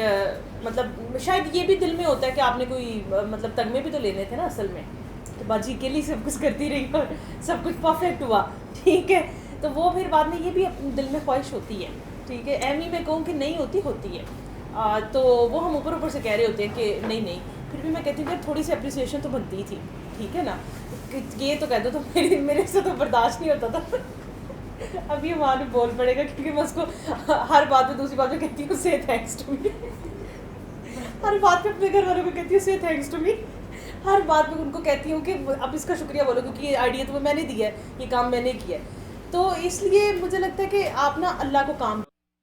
मतलब शायद ये भी दिल में होता है कि आपने कोई मतलब तगमे भी तो लेने थे ना असल में, तो बाजी के लिए सब कुछ करती रही और सब कुछ परफेक्ट हुआ, ठीक है। तो वो फिर बाद में ये भी दिल में ख्वाहिश होती है, ठीक है, एम ही मैं कहूँ कि नहीं होती, होती है। तो वो हम ऊपर ऊपर से कह रहे होते हैं कि नहीं नहीं, फिर भी मैं कहती हूँ कि थोड़ी सी अप्रिसिएशन तो बनती थी, ठीक है ना, ये तो कह दो तो मेरे से तो बर्दाश्त नहीं होता था। अभी हमारे बोल पड़ेगा क्योंकि मैं उसको हर बात पे दूसरी बात पे कहती हूँ से थैंक्स टू मी, हर बात पे अपने घर वालों को कहती हूँ से थैंक्स टू मी, हर बात पे उनको कहती हूँ कि अब इसका शुक्रिया बोलो क्योंकि ये आइडिया तो मैंने दिया है, ये काम मैंने किया है। तो इसलिए मुझे लगता है कि आप ना अल्लाह को काम